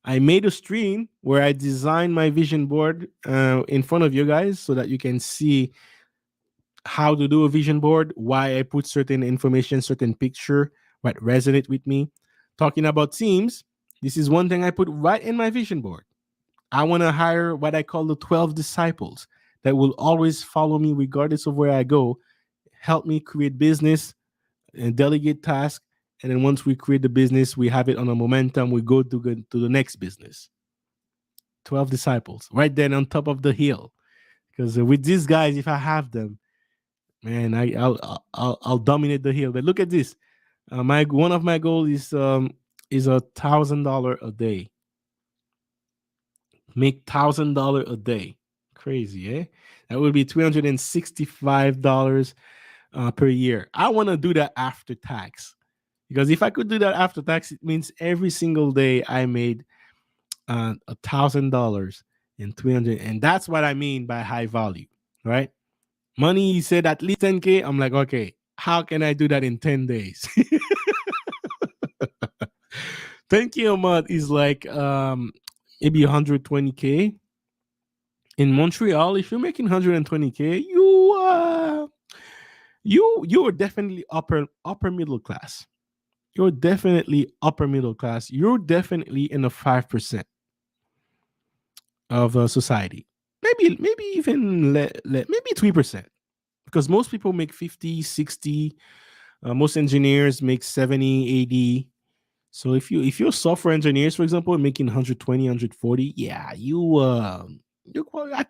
I made a stream where I designed my vision board in front of you guys so that you can see how to do a vision board, why I put certain information, certain picture, what resonate with me. Talking about teams, this is one thing I put right in my vision board. I want to hire what I call the 12 disciples that will always follow me regardless of where I go, help me create business and delegate tasks. And then once we create the business, we have it on a momentum, we go to the next business. 12 disciples right there on top of the hill. Because with these guys, if I have them, man, I'll dominate the hill. But look at this. One of my goals is $1,000 a day. Make $1,000 a day. Crazy, eh? That would be $365 per year. I want to do that after tax, because if I could do that after tax, it means every single day I made $1,000 and 300, and that's what I mean by high value, right? Money, you said at least 10K. I'm like, okay, how can I do that in 10 days? 10K a month is like maybe 120K. In Montreal, if you're making 120K, you are definitely upper middle class. You're definitely upper middle class. You're definitely in the 5% of society. Maybe even maybe 3%, because most people make 50, 60. Most engineers make 70, 80. So if you're software engineers, for example, making 120, 140, yeah, at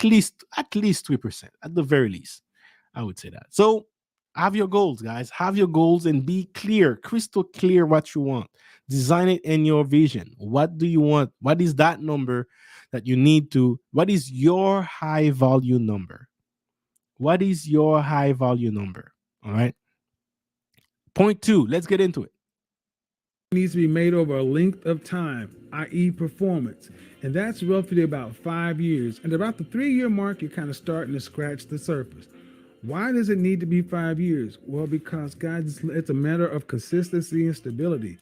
least 3%, at the very least. I would say that. So have your goals, guys. Have your goals and be clear, crystal clear what you want. Design it in your vision. What do you want? What is that number that you need to? What is your high value number? What is your high value number? All right. Point two, let's get into it. Needs to be made over a length of time, i.e., performance. And that's roughly about 5 years. And about the 3 year mark, you're kind of starting to scratch the surface. Why does it need to be 5 years? Well, because, guys, it's a matter of consistency and stability.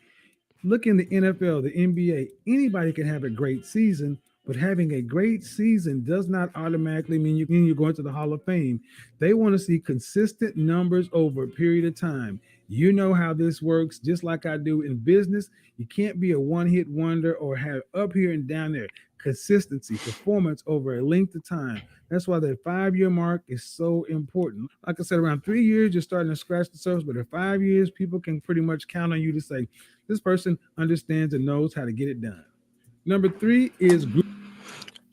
Look in the NFL, the NBA, anybody can have a great season, but having a great season does not automatically mean you're going to the Hall of Fame. They want to see consistent numbers over a period of time. You know how this works, just like I do in business. You can't be a one hit wonder or have up here and down there. Consistency, performance over a length of time. That's why that 5 year mark is so important. Like I said, around 3 years, you're starting to scratch the surface, but at 5 years, people can pretty much count on you to say, this person understands and knows how to get it done. Number three is group.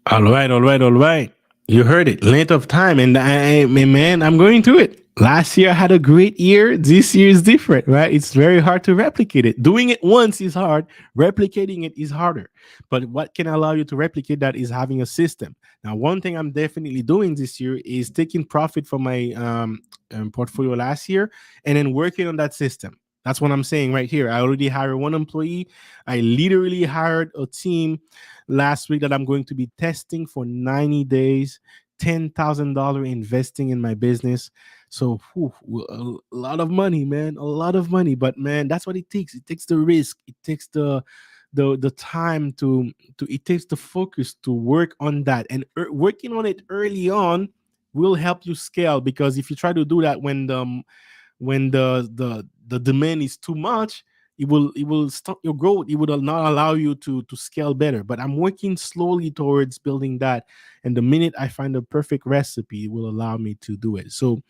All right, all right, all right. You heard it. Length of time, and man, I'm going through it. Last year I had a great year. This year is different, right? It's very hard to replicate it. Doing it once is hard. Replicating it is harder. But what can allow you to replicate that is having a system. Now, one thing I'm definitely doing this year is taking profit from my portfolio last year and then working on that system. That's what I'm saying right here. I already hired one employee. I literally hired a team last week that I'm going to be testing for 90 days, $10,000 investing in my business. So a lot of money, man, a lot of money. But man, that's what it takes. It takes the risk. It takes the time to it takes the focus to work on that, and working on it early on will help you scale. Because if you try to do that when the demand is too much, it will stop your growth. It will not allow you to scale better. But I'm working slowly towards building that, and the minute I find the perfect recipe, it will allow me to do it. So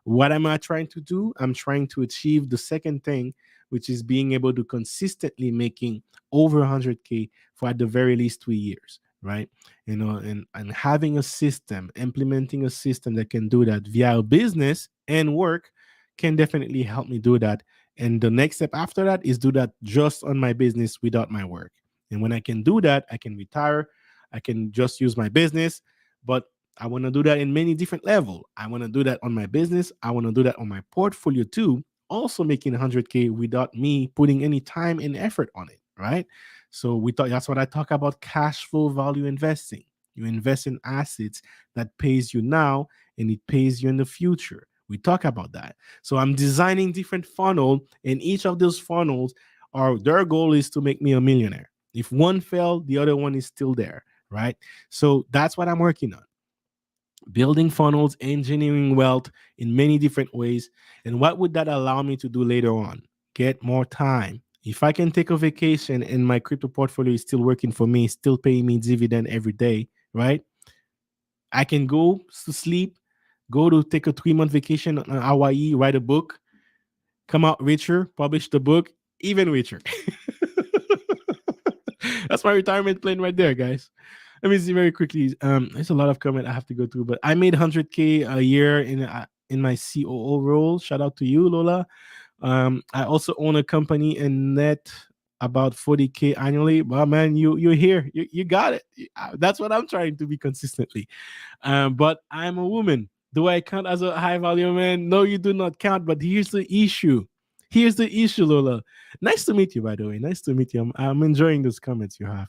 what am I trying to do? I'm trying to achieve the second thing, which is being able to consistently making over 100K for at the very least 3 years, right? And having a system, implementing a system that can do that via a business and work can definitely help me do that. And the next step after that is do that just on my business without my work. And when I can do that, I can retire. I can just use my business. But I want to do that in many different levels. I want to do that on my business. I want to do that on my portfolio too. Also making 100K without me putting any time and effort on it, right? So we thought that's what I talk about, cash flow value investing. You invest in assets that pays you now and it pays you in the future. We talk about that. So I'm designing different funnel, and each of those funnels are their goal is to make me a millionaire. If one failed, the other one is still there, right? So that's what I'm working on. Building funnels, engineering wealth in many different ways. And what would that allow me to do later on? Get more time. If I can take a vacation and my crypto portfolio is still working for me, still paying me dividend every day, right? I can go to sleep, go to take a 3 month vacation on Hawaii, write a book, come out richer, publish the book, even richer. That's my retirement plan right there, guys. Let me see very quickly. There's a lot of comment I have to go through, but I made 100K a year in my COO role. Shout out to you, Lola. I also own a company and net about 40K annually. Well, man, you're here. You got it. That's what I'm trying to be consistently. But I'm a woman. Do I count as a high value man? No, you do not count. But here's the issue. Here's the issue, Lola. Nice to meet you, by the way. Nice to meet you. I'm enjoying those comments you have.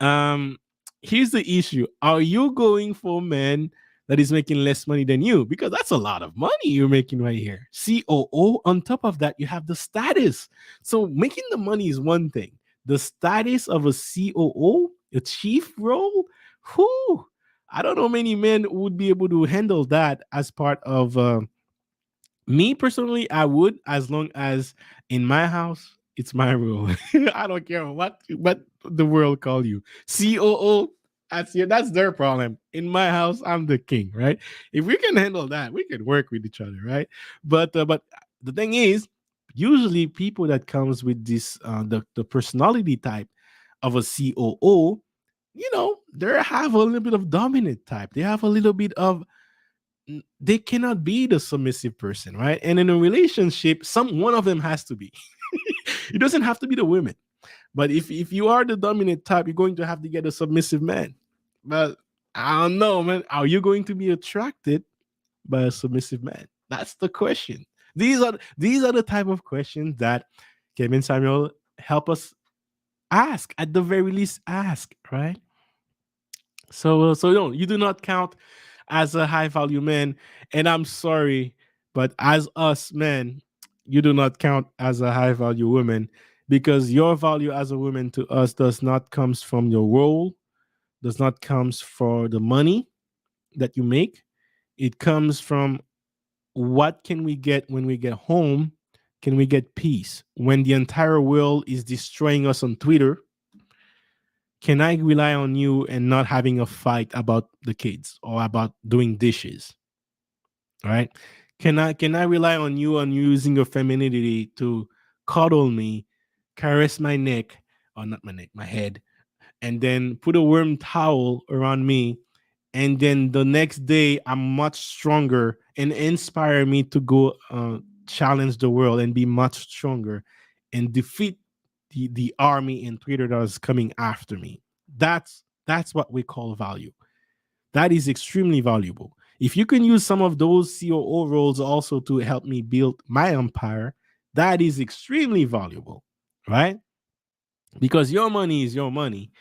Um, Here's the issue. Are you going for men that is making less money than you? Because that's a lot of money you're making right here. COO, on top of that, you have the status. So making the money is one thing. The status of a COO a chief role. Who I don't know many men would be able to handle that as part of me personally. I would, as long as in my house it's my rule. I don't care what the world call you. COO, that's their problem. In my house, I'm the king, right? If we can handle that, we can work with each other, right? But the thing is, usually people that comes with this the personality type of a COO, they have a little bit of dominant type. They have a little bit of, they cannot be the submissive person, right? And in a relationship, some one of them has to be. It doesn't have to be the women, but if you are the dominant type, you're going to have to get a submissive man. But I don't know, man. Are you going to be attracted by a submissive man? That's the question. These are the type of questions that Kevin Samuel help us ask. At the very least, ask, right? So no, you do not count as a high value man, and I'm sorry, but as us men, you do not count as a high value woman, because your value as a woman to us does not comes from your role, does not comes for the money that you make. It comes from what can we get when we get home? Can we get peace when the entire world is destroying us on Twitter? Can I rely on you and not having a fight about the kids or about doing dishes? Right? Can I rely on you on using your femininity to cuddle me, caress my neck, or not my neck, my head, and then put a warm towel around me, and then the next day I'm much stronger and inspire me to go challenge the world and be much stronger and defeat the army in Twitter that is coming after me. That's what we call value. That is extremely valuable. If you can use some of those COO roles also to help me build my empire, that is extremely valuable, right? Because your money is your money,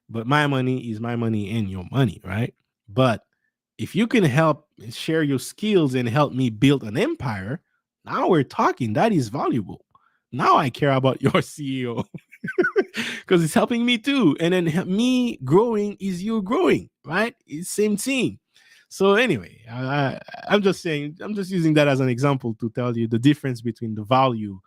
but my money is my money and your money, right? But if you can help share your skills and help me build an empire, now we're talking. That is valuable. Now I care about your CEO because it's helping me too. And then me growing is you growing, right? It's same team. So anyway, I'm just saying, I'm just using that as an example to tell you the difference between the value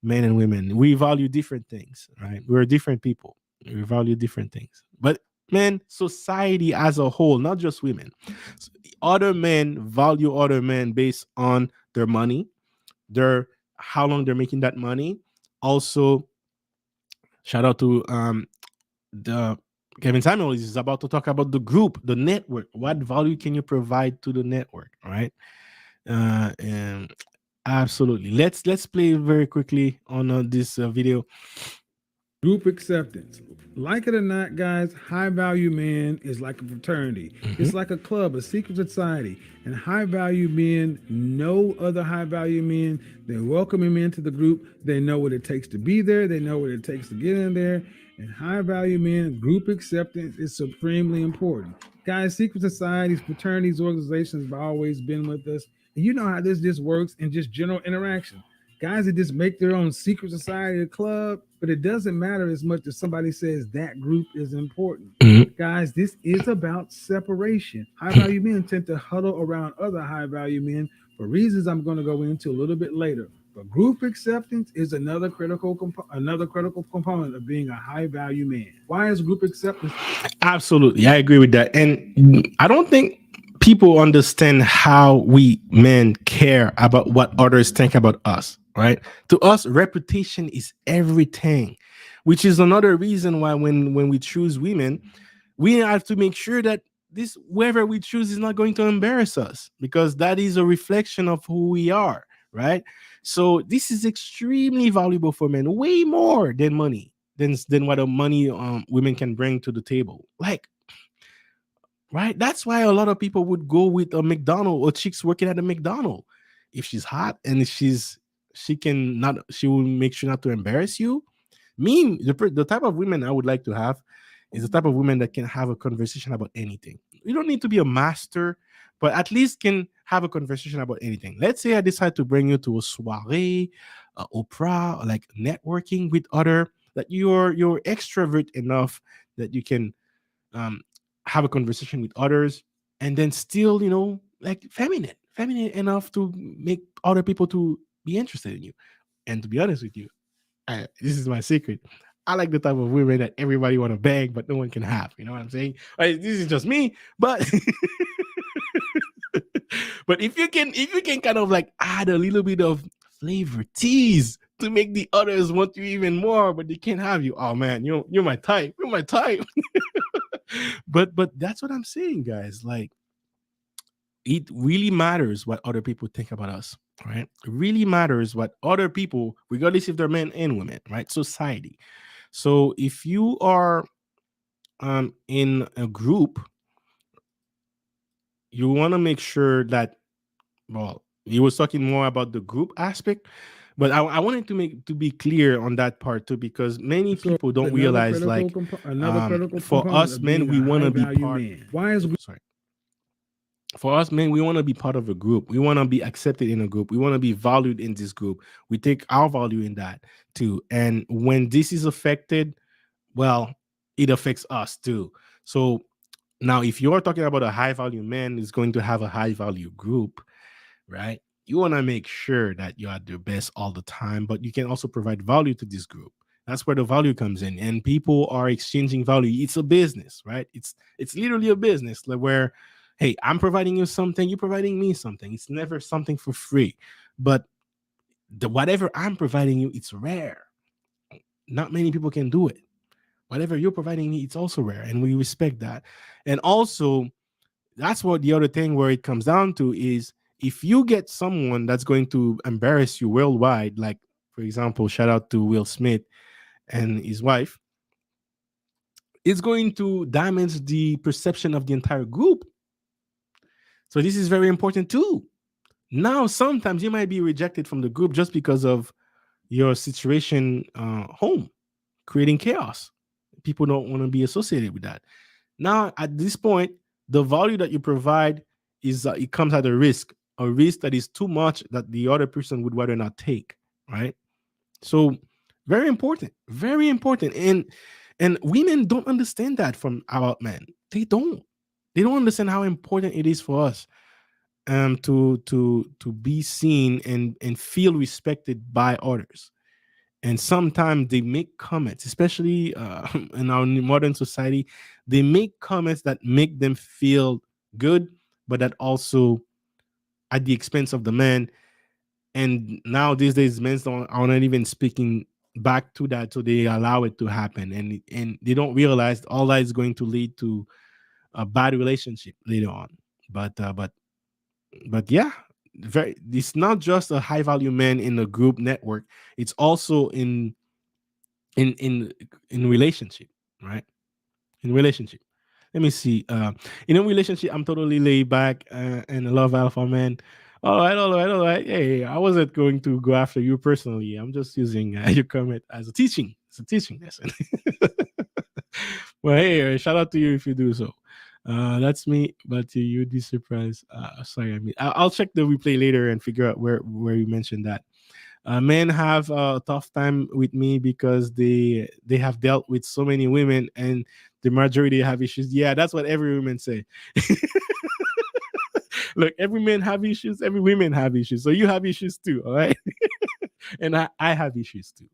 men and women. We value different things, right? We're different people. We value different things. But men, society as a whole, not just women, other men value other men based on their money, their how long they're making that money. Also, shout out to the Kevin Samuel is about to talk about the group, the network. What value can you provide to the network, right? And absolutely. Let's play very quickly on this video. Group acceptance. Like it or not, guys, high value man is like a fraternity. It's like a club, a secret society. And high value men know other high value men. They welcome him into the group. They know what it takes to be there. They know what it takes to get in there. And high value men, group acceptance is supremely important. Guys, secret societies, fraternities, organizations have always been with us. And you know how this just works in just general interaction. Guys that just make their own secret society or club, but it doesn't matter as much as somebody says that group is important. Guys, this is about separation. High value men tend to huddle around other high value men for reasons I'm going to go into a little bit later. But group acceptance is another critical component of being a high value man. Why is group acceptance? Absolutely, I agree with that, and I don't think people understand how we men care about what others think about us, right? To us, reputation is everything, which is another reason why when we choose women, we have to make sure that this whoever we choose is not going to embarrass us, because that is a reflection of who we are, right? So this is extremely valuable for men, way more than money, than what a money women can bring to the table. Like, right? That's why a lot of people would go with a McDonald or chicks working at a McDonald. If she's hot and she will make sure not to embarrass you. Me, the type of women I would like to have is the type of women that can have a conversation about anything. You don't need to be a master, but at least can have a conversation about anything. Let's say I decide to bring you to a soiree, opera, or like networking with other, that you're extrovert enough that you can um, have a conversation with others, and then still, like feminine enough to make other people to be interested in you. And to be honest with you, this is my secret. I like the type of women that everybody want to beg, but no one can have. You know what I'm saying? This is just me, but but if you can kind of like add a little bit of flavor, tease to make the others want you even more, but they can't have you. Oh man, you're my type. You're my type. But that's what I'm saying, guys. Like, it really matters what other people think about us, right? It really matters what other people, regardless if they're men and women, right? Society. So if you are in a group, you want to make sure that, well, he was talking more about the group aspect, but I wanted to be clear on that part too, because many So people don't realize, like, another critical for component us of men, being a we want high to be value part. man. Why is Sorry. For us men, we want to be part of a group. We want to be accepted in a group. We want to be valued in this group. We take our value in that too. And when this is affected, well, it affects us too. So now, if you're talking about a high value man is going to have a high value group, right? You want to make sure that you're at your best all the time, but you can also provide value to this group. That's where the value comes in, and people are exchanging value. It's a business, right? It's literally a business, like, where, hey, I'm providing you something, you're providing me something. It's never something for free, but the whatever I'm providing you, it's rare. Not many people can do it. Whatever you're providing me, it's also rare, and we respect that. And also, that's what the other thing where it comes down to is, if you get someone that's going to embarrass you worldwide, like, for example, shout out to Will Smith and his wife, it's going to damage the perception of the entire group. So this is very important too. Now, sometimes you might be rejected from the group just because of your situation home, creating chaos. People don't want to be associated with that. Now, at this point, the value that you provide is it comes at a risk that is too much that the other person would rather not take, right? So, very important, and women don't understand that from about men. They don't understand how important it is for us to be seen and feel respected by others. And sometimes they make comments, especially in our modern society, they make comments that make them feel good, but that also at the expense of the man. And now these days, men are not even speaking back to that, so they allow it to happen, and they don't realize all that is going to lead to a bad relationship later on. But yeah, it's not just a high value man in a group network, it's also in in in relationship, right? In relationship, let me see. In a relationship, I'm totally laid back and a love alpha man. All right. Hey, I wasn't going to go after you personally. I'm just using your comment as a teaching. It's a teaching lesson. Well, hey, shout out to you if you do so. That's me, but you'd be surprised. Sorry, I mean, I'll check the replay later and figure out where you mentioned that. Men have a tough time with me because they have dealt with so many women, and the majority have issues. Yeah, that's what every woman say. Look, every man have issues, every women have issues, so you have issues too, all right? And I have issues too.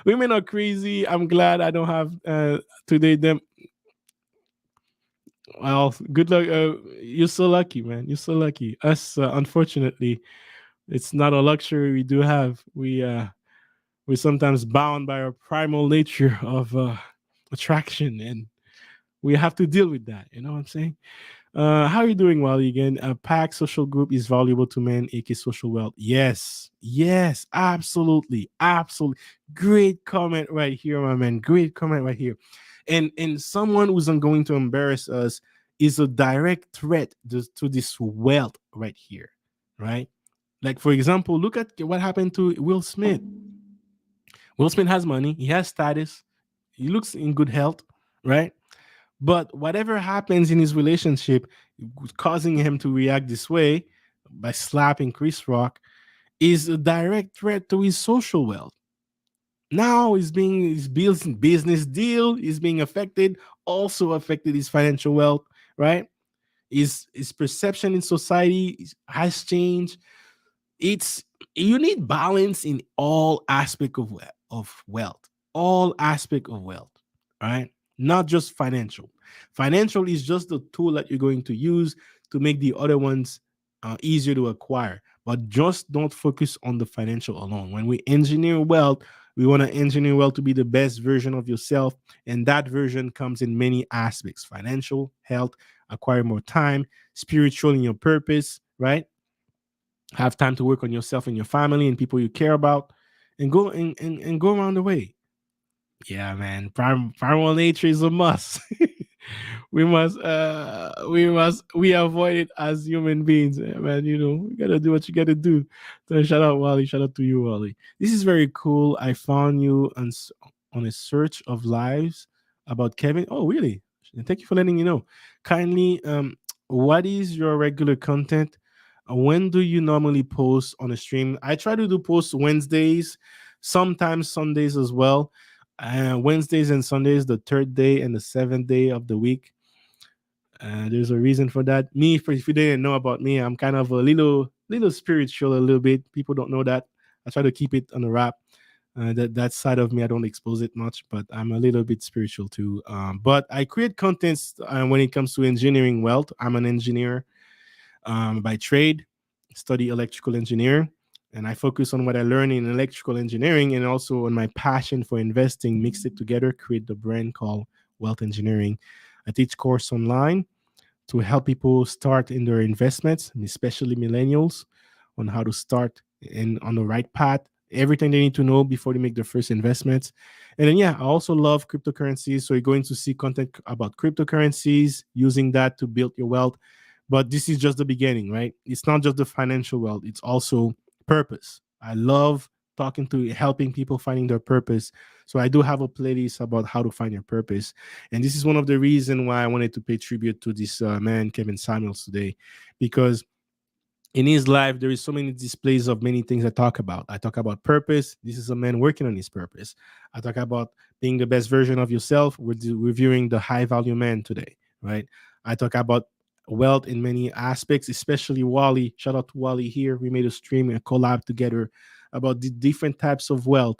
Women are crazy. I'm glad I don't have to date them. Well, good luck. You're so lucky, man. You're so lucky. Us, unfortunately, it's not a luxury we do have. We're sometimes bound by our primal nature of attraction, and we have to deal with that. You know what I'm saying? How are you doing, Wally? Again, a pack social group is valuable to men, aka social wealth. Yes, absolutely, absolutely. Great comment right here, my man. Great comment right here. And someone who's not going to embarrass us is a direct threat to this wealth right here, right? Like, for example, look at what happened to Will Smith. Will Smith has money, he has status, he looks in good health, right? But whatever happens in his relationship causing him to react this way by slapping Chris Rock is a direct threat to his social wealth. Now his business deal is being affected, also affected his financial wealth, right? His perception in society has changed. It's You need balance in all aspect of wealth, all aspect of wealth, right? Not just financial. Financial is just the tool that you're going to use to make the other ones easier to acquire. But just don't focus on the financial alone. When we engineer wealth, we want to engineer wealth to be the best version of yourself, and that version comes in many aspects: financial, health, acquire more time, spiritual in your purpose, right? Have time to work on yourself and your family and people you care about, and go around the way. Yeah, man. Primal nature is a must. We avoid it as human beings, man. You gotta do what you gotta do. So shout out Wally, shout out to you, Wally. This is very cool. I found you on a search of lives about Kevin. Oh, really? Thank you for letting me know. Kindly, what is your regular content? When do you normally post on a stream? I try to do posts Wednesdays, sometimes Sundays as well. Wednesdays and Sundays, the third day and the seventh day of the week. There's a reason for that. If you didn't know about me, I'm kind of a little spiritual, a little bit. People don't know that. I try to keep it on the wrap. That side of me, I don't expose it much, but I'm a little bit spiritual too. But I create contents when it comes to engineering wealth. I'm an engineer by trade, study electrical engineer, and I focus on what I learn in electrical engineering and also on my passion for investing, mix it together, create the brand called Wealth Engineering. I teach course online to help people start in their investments, especially millennials, on how to start in on the right path, everything they need to know before they make their first investments. And then yeah, I also love cryptocurrencies. So you're going to see content about cryptocurrencies, using that to build your wealth. But this is just the beginning, right? It's not just the financial wealth, it's also purpose. I love talking to helping people finding their purpose. So I do have a playlist about how to find your purpose. And this is one of the reasons why I wanted to pay tribute to this man, Kevin Samuels, today, because in his life there is so many displays of many things I talk about. I talk about purpose. This is a man working on his purpose. I talk about being the best version of yourself. We're reviewing the high value man today, right? I talk about wealth in many aspects, especially Wally. Shout out to Wally here. We made a stream and collab together about the different types of wealth,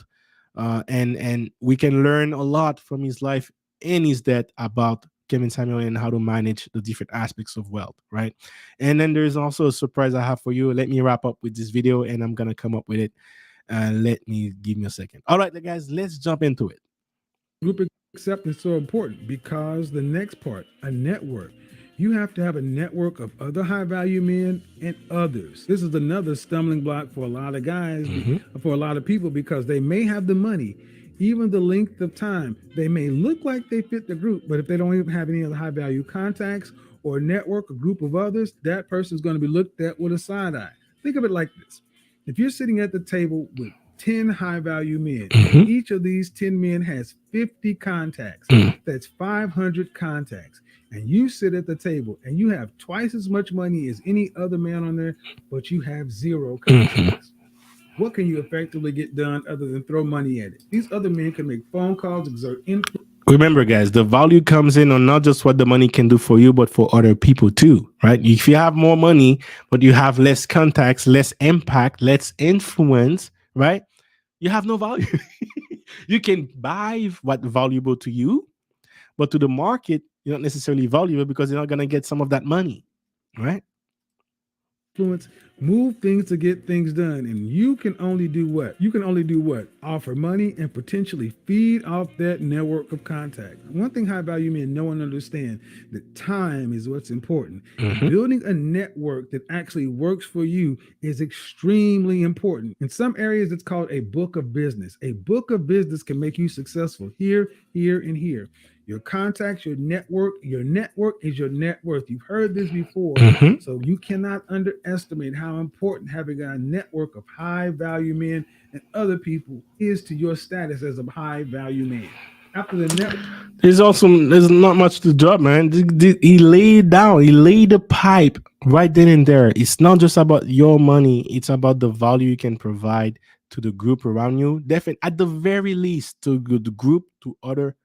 and we can learn a lot from his life and his death about Kevin Samuel and how to manage the different aspects of wealth, right? And then there's also a surprise I have for you. Let me wrap up with this video, and I'm gonna come up with it. Let me give me a second. All right, guys, let's jump into it. Group acceptance is so important because the next part, a network. You have to have a network of other high value men and others. This is another stumbling block for a lot of guys, for a lot of people, because they may have the money, even the length of time. They may look like they fit the group, but if they don't even have any other high value contacts or network, a group of others, that person is going to be looked at with a side eye. Think of it like this. If you're sitting at the table with 10 high value men, each of these 10 men has 50 contacts. That's 500 contacts. And you sit at the table and you have twice as much money as any other man on there, but you have zero contacts. What can you effectively get done other than throw money at it? These other men can make phone calls, exert influence. Remember, guys, the value comes in on not just what the money can do for you, but for other people too, right? If you have more money, but you have less contacts, less impact, less influence, right? You have no value. You can buy what's valuable to you, but to the market, you're not necessarily valuable because you're not going to get some of that money, right? Influence, move things to get things done, and you can only do what? You can only do what? Offer money and potentially feed off that network of contact. One thing high value men know and understand, that time is what's important. Building a network that actually works for you is extremely important. In some areas, it's called a book of business. A book of business can make you successful here, and here. Your contacts, your network is your net worth. You've heard this before. So you cannot underestimate how important having a network of high value men and other people is to your status as a high value man. After the network, there's not much to drop, man. He laid the pipe right then and there. It's not just about your money, it's about the value you can provide to the group around you. Definitely, at the very least, to the group, to other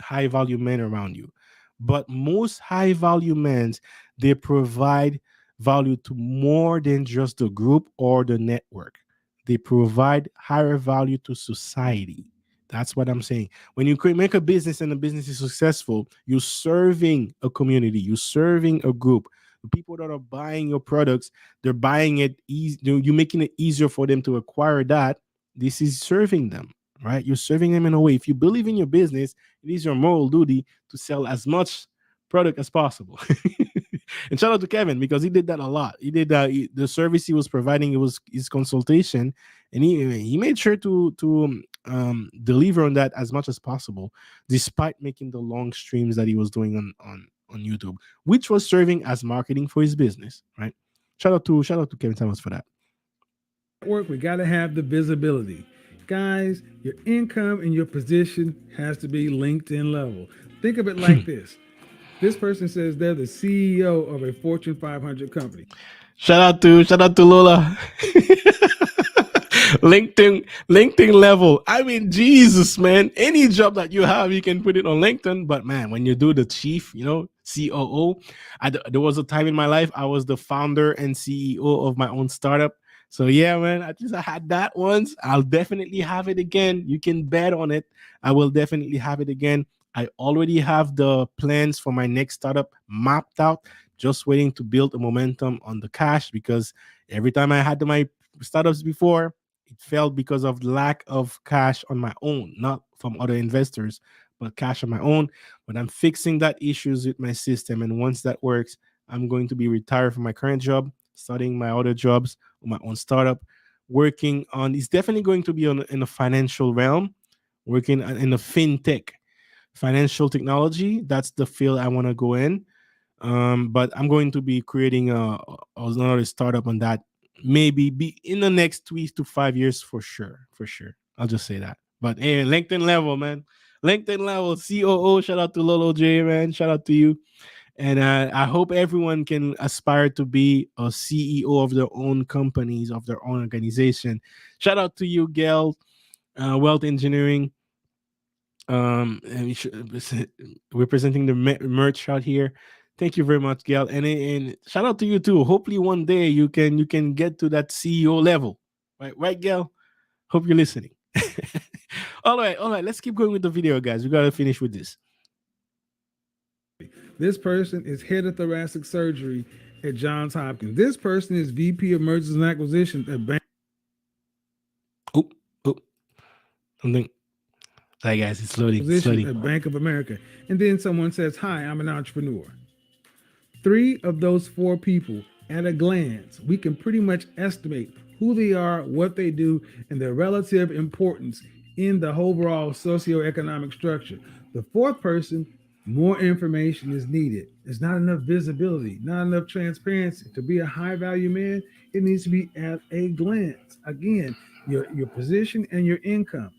high value men around you. But most high value men, they provide value to more than just the group or the network. They provide higher value to society. That's what I'm saying. When you make a business and the business is successful, you're serving a community, you're serving a group. The people that are buying your products, they're buying it easy. You're making it easier for them to acquire that. This is serving them, right? You're serving them in a way. If you believe in your business, it is your moral duty to sell as much product as possible. And shout out to Kevin because he did that a lot. He did the service he was providing. It was his consultation, and he made sure to deliver on that as much as possible, despite making the long streams that he was doing on YouTube, which was serving as marketing for his business. Right? Shout out to Kevin Thomas for that. Work, we got to have the visibility. Guys, your income and your position has to be LinkedIn level. Think of it like this. This person says they're the CEO of a Fortune 500 company. Shout out to Lola. LinkedIn level. I mean, Jesus, man. Any job that you have, you can put it on LinkedIn. But man, when you do the chief, COO, there was a time in my life I was the founder and CEO of my own startup. So yeah, man, at least I had that once. I'll definitely have it again. You can bet on it. I will definitely have it again. I already have the plans for my next startup mapped out, just waiting to build a momentum on the cash because every time I had my startups before, it failed because of lack of cash on my own, not from other investors, but cash on my own. But I'm fixing that issues with my system. And once that works, I'm going to be retired from my current job, starting my other jobs on my own startup, working on, it's definitely going to be in a financial realm, working in a fintech, financial technology. That's the field I want to go in. But I'm going to be creating another startup on that, maybe be in the next 3 to 5 years for sure. For sure. I'll just say that. But hey, LinkedIn level, man. LinkedIn level, COO. Shout out to Lolo J, man. Shout out to you. And I hope everyone can aspire to be a CEO of their own companies, of their own organization. Shout out to you, Gail, Wealth Engineering. And representing the merch out here. Thank you very much, Gail, and shout out to you too. Hopefully, one day you can get to that CEO level, right, Gail? Hope you're listening. All right. Let's keep going with the video, guys. We gotta finish with this. This person is head of thoracic surgery at Johns Hopkins. This person is VP of Mergers and Acquisitions at Bank. Oh, something. Hi guys, it's loading. At Bank of America. And then someone says, "Hi, I'm an entrepreneur." 3 of those 4 people, at a glance, we can pretty much estimate who they are, what they do, and their relative importance in the overall socioeconomic structure. The 4th person, more information is needed. There's not enough visibility, not enough transparency. To be a high value man, it needs to be at a glance. Again, your position and your income.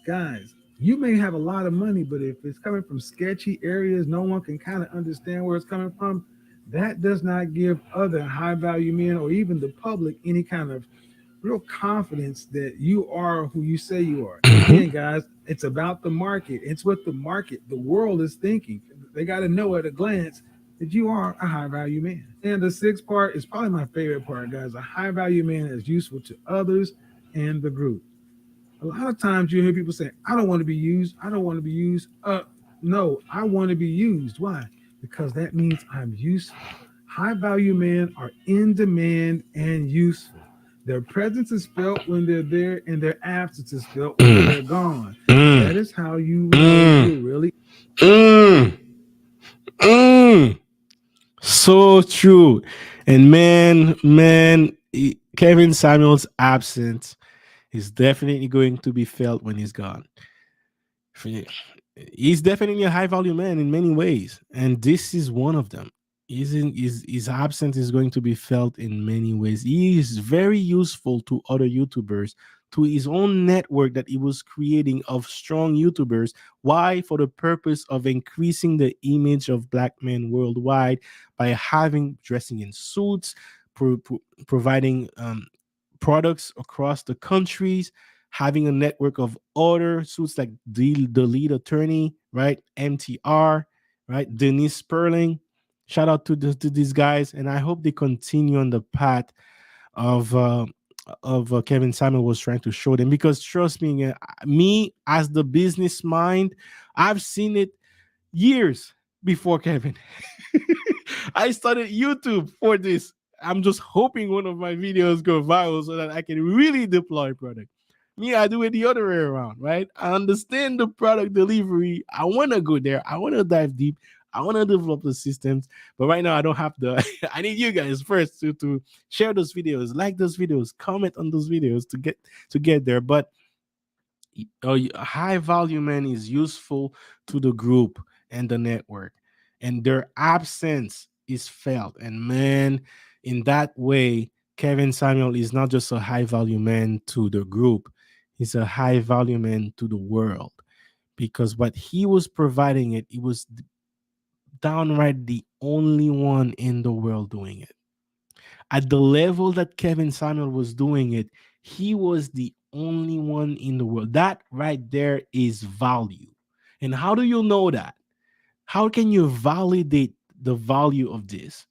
Guys, you may have a lot of money, but if it's coming from sketchy areas, no one can kind of understand where it's coming from. That does not give other high value men or even the public any kind of real confidence that you are who you say you are. Again, guys, it's about the market. It's what the world is thinking. They got to know at a glance that you are a high value man. And the 6th part is probably my favorite part, guys. A high value man is useful to others and the group. A lot of times you hear people say, "I don't want to be used. I don't want to be used." No, I want to be used. Why? Because that means I'm useful. High value men are in demand and useful. Their presence is felt when they're there, and their absence is felt when they're gone. That is how you know you're really. So true. And man, Kevin Samuel's absence is definitely going to be felt when he's gone. He's definitely a high value man in many ways, and this is one of them. His absence is going to be felt in many ways. He is very useful to other YouTubers, to his own network that he was creating of strong YouTubers. Why? For the purpose of increasing the image of black men worldwide by dressing in suits, providing products across the countries, having a network of other suits like the lead attorney, right? MTR, right? Denise Sperling. Shout out to these guys, and I hope they continue on the path of Kevin Samuel was trying to show them. Because trust me, me as the business mind, I've seen it years before Kevin. I started YouTube for this. I'm just hoping one of my videos go viral so that I can really deploy product. Me, I do it the other way around, right? I understand the product delivery. I want to go there. I want to dive deep. I want to develop the systems. But right now, I don't have the. I need you guys first to share those videos, like those videos, comment on those videos to get there. But high value man is useful to the group and the network, and their absence is felt. And man, in that way, Kevin Samuel is not just a high value man to the group, he's a high value man to the world, because what he was providing it was downright the only one in the world doing it. At the level that Kevin Samuel was doing it, he was the only one in the world. That right there is value. And how do you know that? How can you validate the value of this?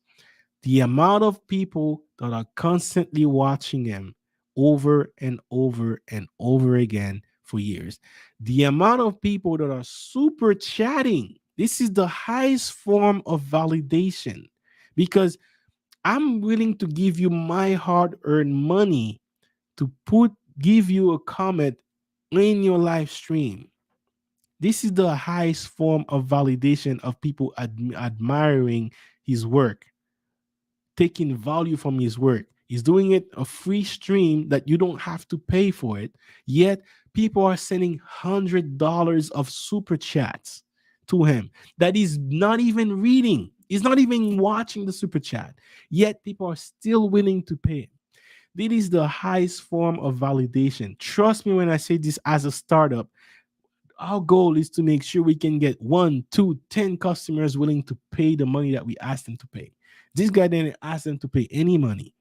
The amount of people that are constantly watching him over and over and over again for years. The amount of people that are super chatting. This is the highest form of validation, because I'm willing to give you my hard-earned money to give you a comment in your live stream. This is the highest form of validation of people admiring his work, taking value from his work. He's doing it a free stream that you don't have to pay for it. Yet people are sending $100 of super chats to him that he's not even reading. He's not even watching the super chat. Yet people are still willing to pay him. This is the highest form of validation. Trust me when I say this, as a startup, our goal is to make sure we can get 1, 2, 10 customers willing to pay the money that we asked them to pay. This guy didn't ask them to pay any money.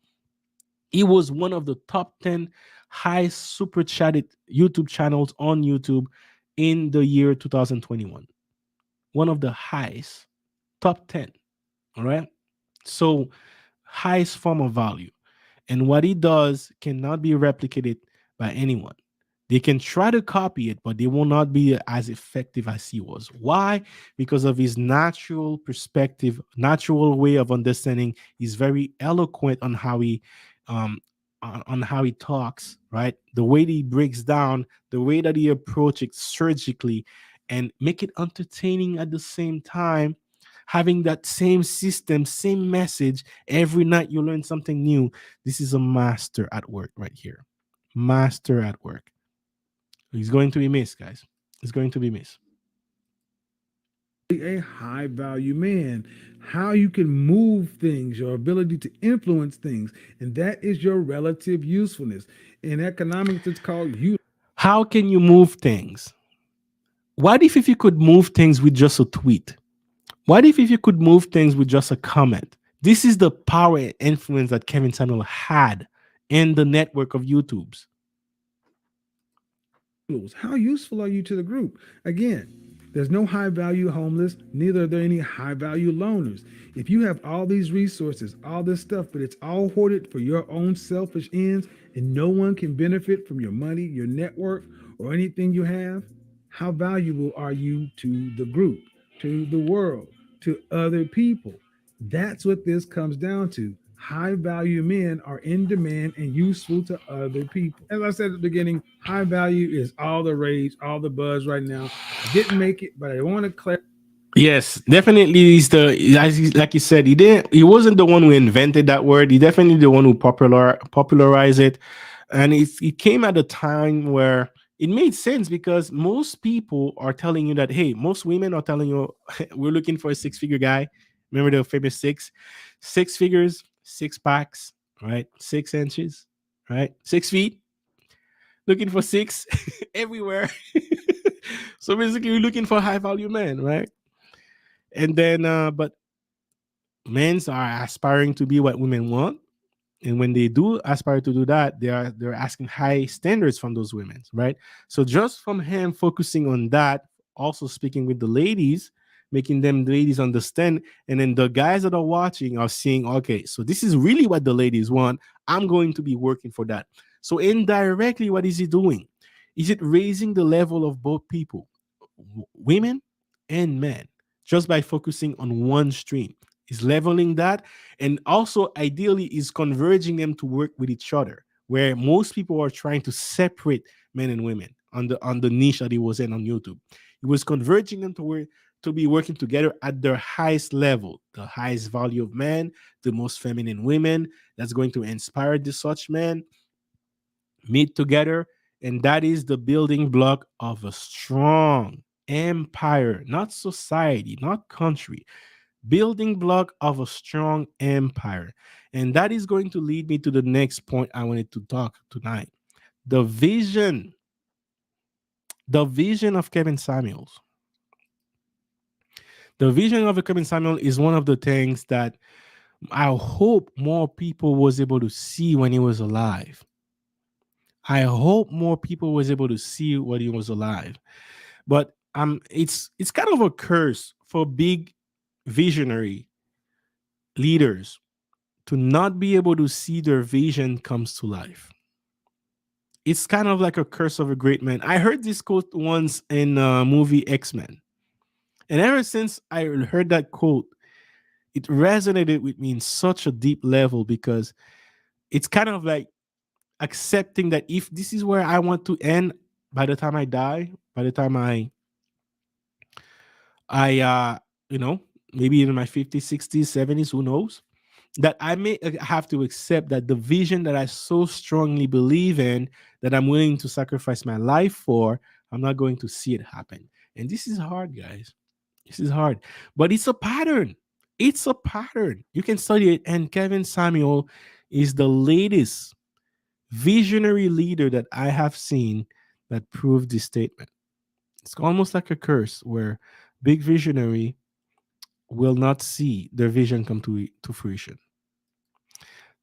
He was one of the top 10 highest super chatted YouTube channels on YouTube in the year 2021. One of the highest, top 10. All right. So, highest form of value. And what he does cannot be replicated by anyone. They can try to copy it, but they will not be as effective as he was. Why? Because of his natural perspective, natural way of understanding. He's very eloquent on how he talks, right? The way that he breaks down, the way that he approaches it surgically, and make it entertaining at the same time. Having that same system, same message every night, you learn something new. This is a master at work right here. Master at work. He's going to be missed, guys. He's going to be missed. A high value man, how you can move things, your ability to influence things, and that is your relative usefulness. In economics, it's called you. How can you move things? What if you could move things with just a tweet? What if you could move things with just a comment? This is the power and influence that Kevin Samuel had in the network of YouTubes. How useful are you to the group? Again, there's no high value homeless, neither are there any high value loners. If you have all these resources, all this stuff, but it's all hoarded for your own selfish ends and no one can benefit from your money, your network, or anything you have, how valuable are you to the group, to the world, to other people? That's what this comes down to. High value men are in demand and useful to other people. As I said at the beginning, high value is all the rage, all the buzz right now. I didn't make it, but I want to clarify. Yes, definitely. Like you said, he wasn't the one who invented that word. He definitely the one who popularized it. And it came at a time where it made sense, because most people are telling you that, hey, most women are telling you, we're looking for a 6-figure guy. Remember the famous six figures, 6 packs, right? 6 inches, right? 6 feet. Looking for 6 everywhere. So basically, you're looking for high value men, right? And then, but men are aspiring to be what women want. And when they do aspire to do that, they're asking high standards from those women, right? So just from him focusing on that, also speaking with the ladies, making them ladies understand, and then the guys that are watching are seeing, okay, so this is really what the ladies want. I'm going to be working for that. So indirectly, what is he doing? Is it raising the level of both people, women and men, just by focusing on one stream? Is leveling that, and also ideally is converging them to work with each other, where most people are trying to separate men and women on the niche that he was in on YouTube. It was converging them to work, to be working together at their highest level, the highest value of man, the most feminine women that's going to inspire the such men meet together. And that is the building block of a strong empire, not society, not country, building block of a strong empire. And that is going to lead me to the next point I wanted to talk tonight. The vision, the vision of Kevin Samuels. The vision of Kevin Samuel is one of the things that I hope more people was able to see when he was alive. I hope more people was able to see when he was alive. But it's kind of a curse for big visionary leaders to not be able to see their vision comes to life. It's kind of like a curse of a great man. I heard this quote once in a movie X-Men. And ever since I heard that quote, it resonated with me in such a deep level, because it's kind of like accepting that if this is where I want to end by the time I die, by the time I you know, maybe in my 50s, 60s, 70s, who knows, that I may have to accept that the vision that I so strongly believe in, that I'm willing to sacrifice my life for, I'm not going to see it happen. And this is hard, guys. This is hard, but it's a pattern. It's a pattern. You can study it. And Kevin Samuel is the latest visionary leader that I have seen that proved this statement. It's almost like a curse where big visionary will not see their vision come to fruition.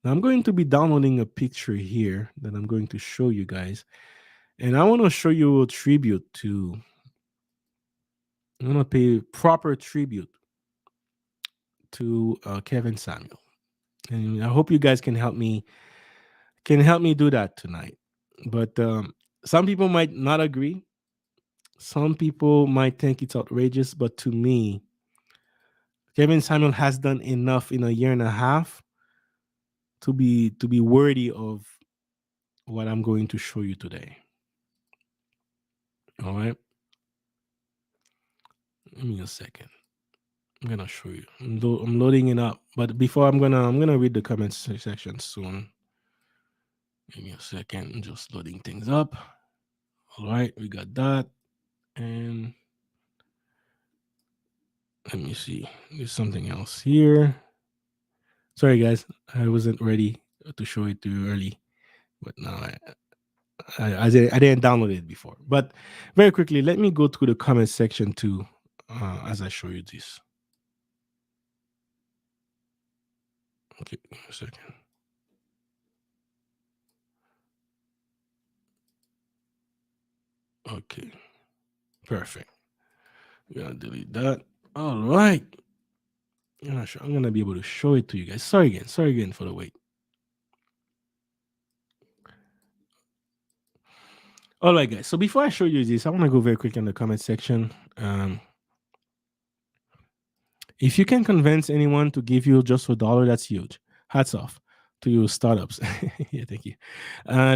Now I'm going to be downloading a picture here that I'm going to show you guys. And I want to show you a tribute to, I want to pay proper tribute to Kevin Samuel. And I hope you guys can help me do that tonight. But some people might not agree. Some people might think it's outrageous, but to me, Kevin Samuel has done enough in a year and a half to be worthy of what I'm going to show you today. All right. Give me a second. I'm gonna show you. I'm loading it up, but before I'm gonna read the comments section soon. Give me a second. I'm just loading things up. All right, we got that, and let me see. There's something else here. Sorry, guys, I wasn't ready to show it to you early, but now I didn't download it before. But very quickly, let me go to the comment section too, as I show you this. Okay, give me a second. Okay, perfect. We're gonna delete that. All right. I'm gonna be able to show it to you guys. Sorry again for the wait. All right, guys. So before I show you this, I want to go very quick in the comment section. If you can convince anyone to give you just $1, that's huge. Hats off to you startups. Yeah, thank you.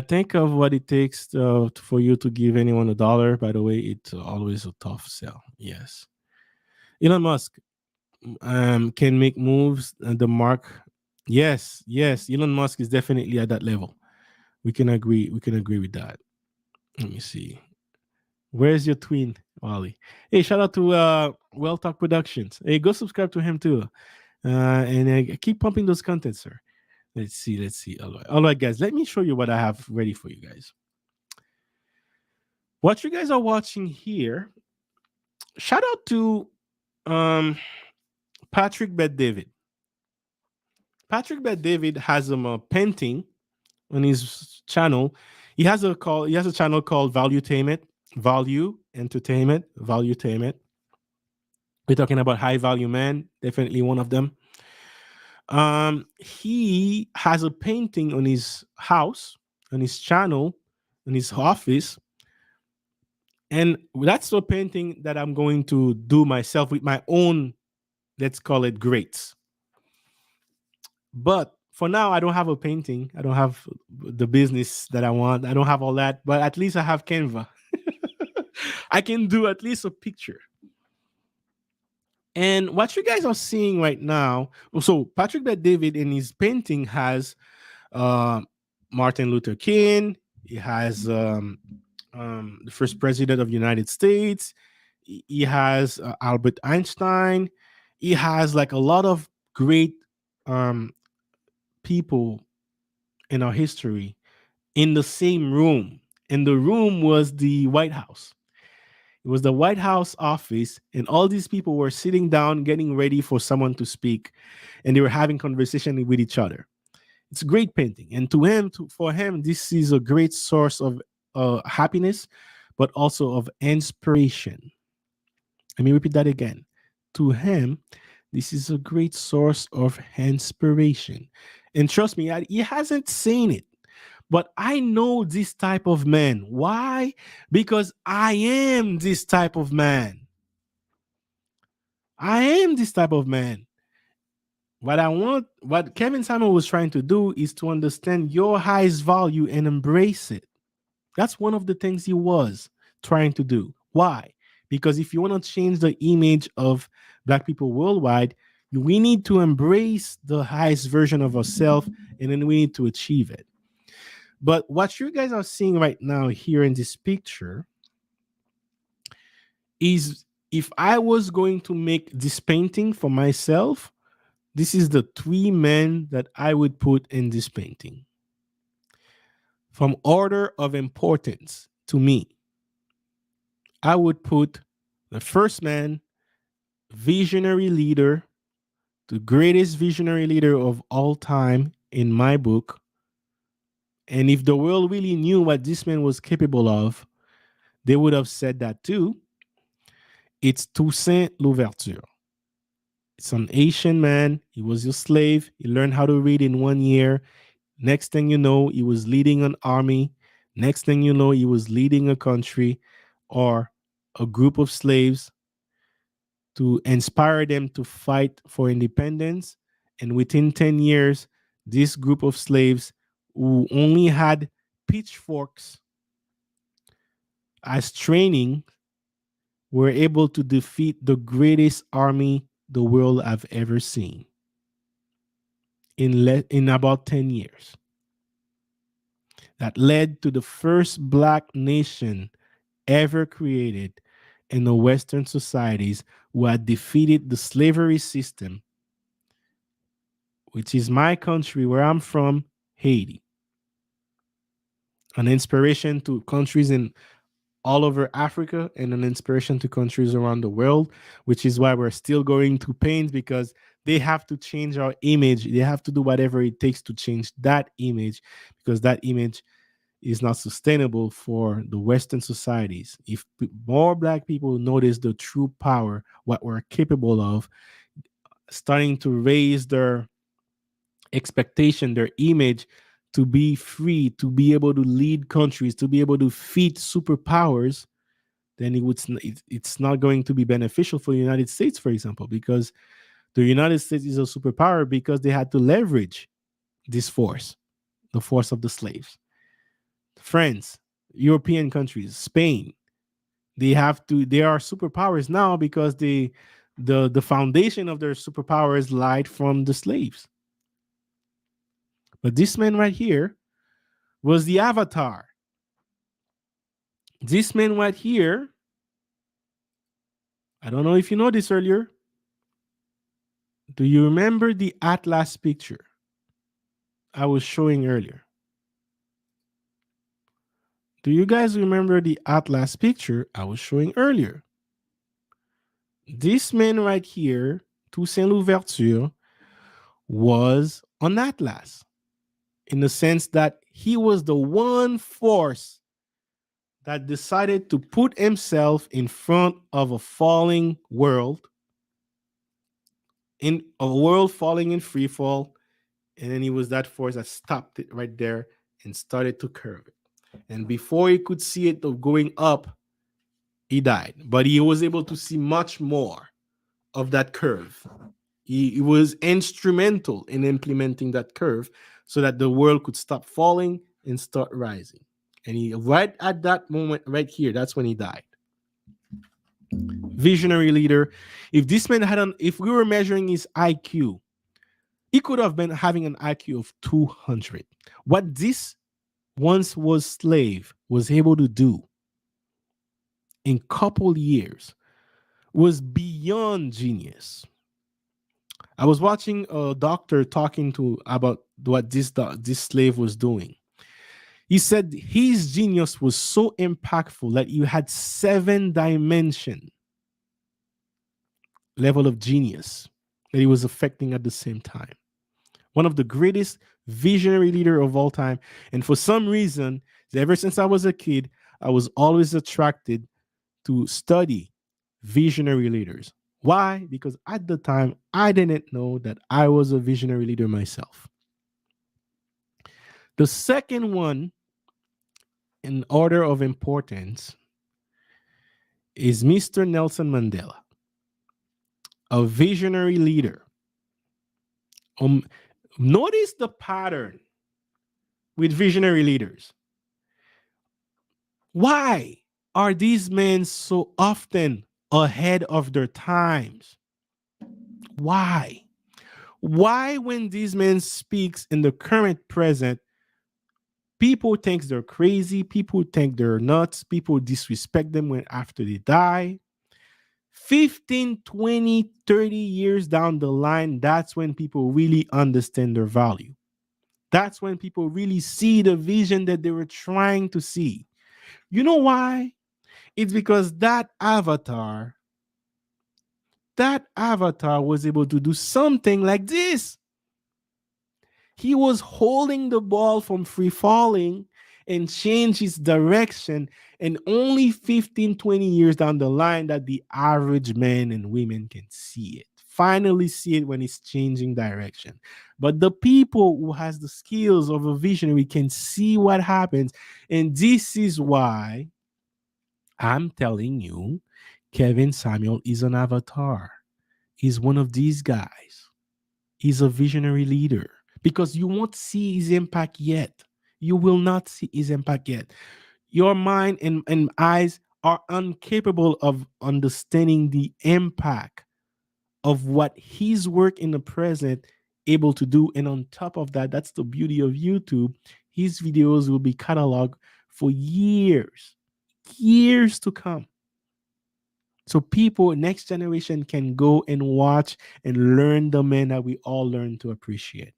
Think of what it takes for you to give anyone $1. By the way, it's always a tough sell. Yes. Elon Musk can make moves. The mark. Yes. Elon Musk is definitely at that level. We can agree with that. Let me see. Where's your twin, Wally? Hey, shout out to Well Talk Productions. Hey, go subscribe to him too. And keep pumping those contents, sir. Let's see. All right, guys. Let me show you what I have ready for you guys. What you guys are watching here, shout out to Patrick Bet David. Patrick Bet David has a painting on his channel. He has a channel called Value Entertainment, Valuetainment. We're talking about high value man, definitely one of them. He has a painting on his house, on his channel, on his office, and that's a painting that I'm going to do myself with my own, let's call it greats. But for now, I don't have a painting. I don't have the business that I want. I don't have all that, but at least I have Canva. I can do at least a picture. And what you guys are seeing right now, so Patrick Bet David in his painting has uh, Martin Luther King. He has the first president of the United States. He has Albert Einstein. He has like a lot of great um, people in our history in the same room. And the room was the White House. It was the White House office, and all these people were sitting down, getting ready for someone to speak, and they were having conversation with each other. It's a great painting, and for him, this is a great source of happiness, but also of inspiration. Let me repeat that again. To him, this is a great source of inspiration, and trust me, he hasn't seen it. But I know this type of man. Why? Because I am this type of man. I am this type of man. What Kevin Samuel was trying to do is to understand your highest value and embrace it. That's one of the things he was trying to do. Why? Because if you want to change the image of Black people worldwide, we need to embrace the highest version of ourselves, and then we need to achieve it. But what you guys are seeing right now here in this picture is, if I was going to make this painting for myself, this is the three men that I would put in this painting. From order of importance to me, I would put the first man, visionary leader, the greatest visionary leader of all time in my book. And if the world really knew what this man was capable of, they would have said that too. It's Toussaint Louverture. It's an Asian man. He was a slave. He learned how to read in 1 year. Next thing you know, he was leading an army. Next thing you know, he was leading a country or a group of slaves to inspire them to fight for independence. And within 10 years, this group of slaves who only had pitchforks as training were able to defeat the greatest army the world have ever seen in about 10 years. That led to the first Black nation ever created in the Western societies, who had defeated the slavery system, which is my country where I'm from, Haiti. An inspiration to countries in all over Africa and an inspiration to countries around the world, which is why we're still going to paint, because they have to change our image. They have to do whatever it takes to change that image, because that image is not sustainable for the Western societies. If more Black people notice the true power, what we're capable of, starting to raise their expectation, their image, to be free, to be able to lead countries, to be able to feed superpowers, then it's not going to be beneficial for the United States, for example, because the United States is a superpower because they had to leverage this force, the force of the slaves. France, European countries, Spain, they are superpowers now because the foundation of their superpowers lied from the slaves. But this man right here was the avatar. This man right here, I don't know if you know this earlier. Do you remember the Atlas picture I was showing earlier? Do you guys remember the Atlas picture I was showing earlier? This man right here, Toussaint Louverture, was on Atlas, in the sense that he was the one force that decided to put himself in front of a falling world, in a world falling in free fall, and then he was that force that stopped it right there and started to curve it. And before he could see it going up, he died. But he was able to see much more of that curve. He was instrumental in implementing that curve so that the world could stop falling and start rising. And he, right at that moment, right here, that's when he died. Visionary leader. If this man if we were measuring his IQ, he could have been having an IQ of 200. What this once was slave was able to do in couple years was beyond genius. I was watching a doctor talking to about what this slave was doing. He said his genius was so impactful that you had 7-dimension level of genius that he was affecting at the same time. One of the greatest visionary leader of all time. And for some reason, ever since I was a kid, I was always attracted to study visionary leaders. Why? Because at the time, I didn't know that I was a visionary leader myself. The second one in order of importance is Mr. Nelson Mandela, a visionary leader. Notice the pattern with visionary leaders. Why are these men so often ahead of their times? Why? Why, when these men speaks in the current present, people think they're crazy, people think they're nuts, people disrespect them when after they die? 15, 20, 30 years down the line, that's when people really understand their value. That's when people really see the vision that they were trying to see. You know why? It's because that avatar was able to do something like this. He was holding the ball from free falling and change its direction, and only 15, 20 years down the line that the average men and women can see it. Finally see it when it's changing direction. But the people who has the skills of a visionary can see what happens. And this is why I'm telling you, Kevin Samuel is an avatar. He's one of these guys. He's a visionary leader because you won't see his impact yet. You will not see his impact yet. Your mind and eyes are incapable of understanding the impact of what his work in the present able to do. And on top of that, that's the beauty of YouTube. His videos will be cataloged for years to come. So people, next generation can go and watch and learn the man that we all learn to appreciate.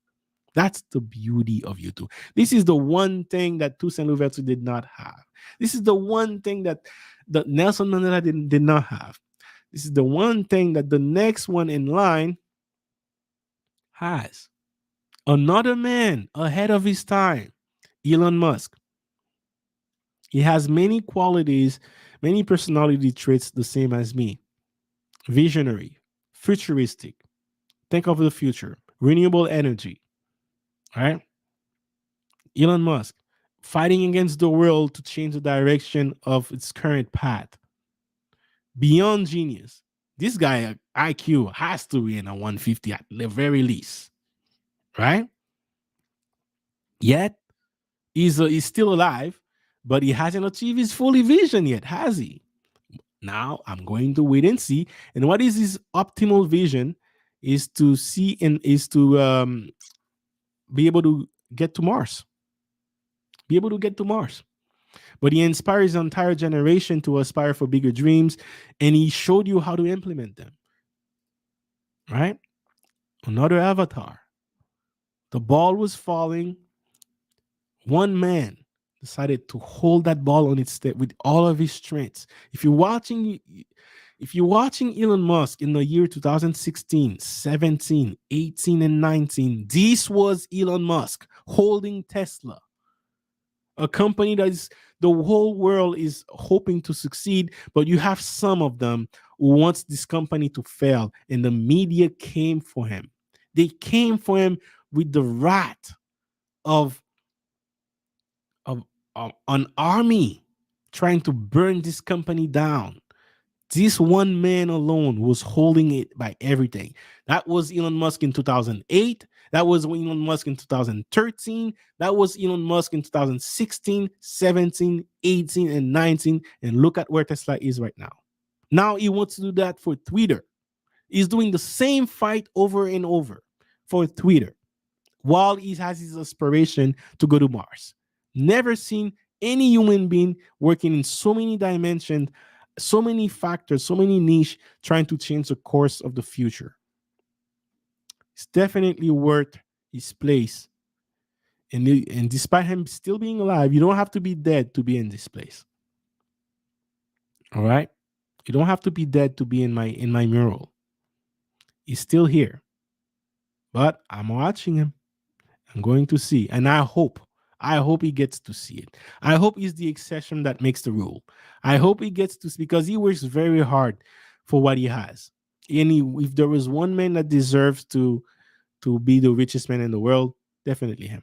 That's the beauty of YouTube. This is the one thing that Toussaint Louverture did not have. This is the one thing that Nelson Mandela did not have. This is the one thing that the next one in line has. Another man ahead of his time, Elon Musk. He has many qualities, many personality traits the same as me. Visionary, futuristic, think of the future, renewable energy, right? Elon Musk, fighting against the world to change the direction of its current path. Beyond genius. This guy, IQ, has to be in a 150 at the very least, right? Yet, he's still alive, but he hasn't achieved his full vision yet, has he? Now, I'm going to wait and see. And what is his optimal vision is to see and is to be able to get to Mars. Be able to get to Mars. But he inspires an entire generation to aspire for bigger dreams, and he showed you how to implement them. Right? Another avatar. The ball was falling. One man decided to hold that ball on its step with all of his strengths. If you're watching If you're watching Elon Musk in the year 2016, 17, 18, and 19, this was Elon Musk holding Tesla, a company that is the whole world is hoping to succeed, but you have some of them who wants this company to fail, and the media came for him. They came for him with the wrath of of an army trying to burn this company down. This one man alone was holding it by everything. That was Elon Musk in 2008. That was Elon Musk in 2013. That was Elon Musk in 2016, 17, 18, and 19. And look at where Tesla is right now. Now he wants to do that for Twitter. He's doing the same fight over and over for Twitter while he has his aspiration to go to Mars. Never seen any human being working in so many dimensions, so many factors, so many niche trying to change the course of the future. It's definitely worth his place. And despite him still being alive, you don't have to be dead to be in this place. All right? You don't have to be dead to be in my mural. He's still here. But I'm watching him. I'm going to see. And I hope he gets to see it. I hope he's the exception that makes the rule. I hope he gets to, because he works very hard for what he has. And if there was one man that deserves to be the richest man in the world, definitely him.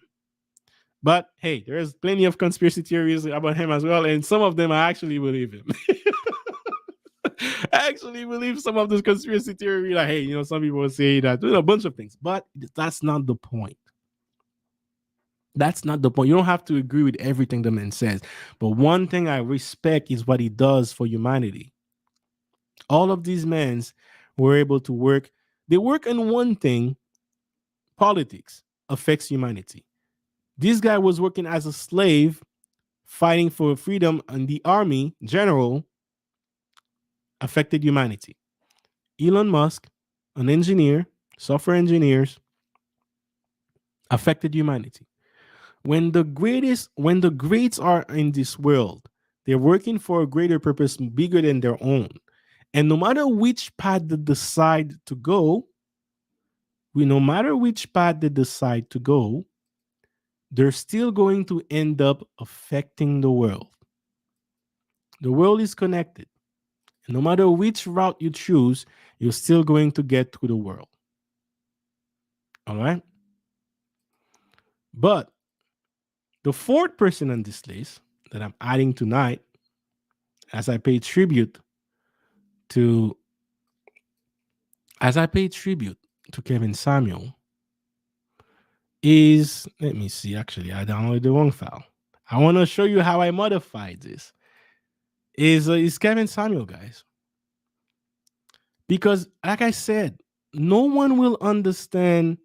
But hey, there's plenty of conspiracy theories about him as well, and some of them I actually believe him. I actually believe some of this conspiracy theory. Like, hey, some people say that, a bunch of things, but that's not the point. That's not the point. You don't have to agree with everything the man says. But one thing I respect is what he does for humanity. All of these men were able to work. They work on one thing. Politics affects humanity. This guy was working as a slave, fighting for freedom, and the army general affected humanity. Elon Musk, an engineer, software engineers, affected humanity. When the greats are in this world, they're working for a greater purpose bigger than their own. And no matter which path they decide to go, they're still going to end up affecting the world. The world is connected. And no matter which route you choose, you're still going to get to the world. All right? But the fourth person on this list that I'm adding tonight, as I pay tribute to Kevin Samuel, is, let me see, actually, I downloaded the wrong file. I want to show you how I modified this. Is Kevin Samuel, guys. Because, like I said, no one will understand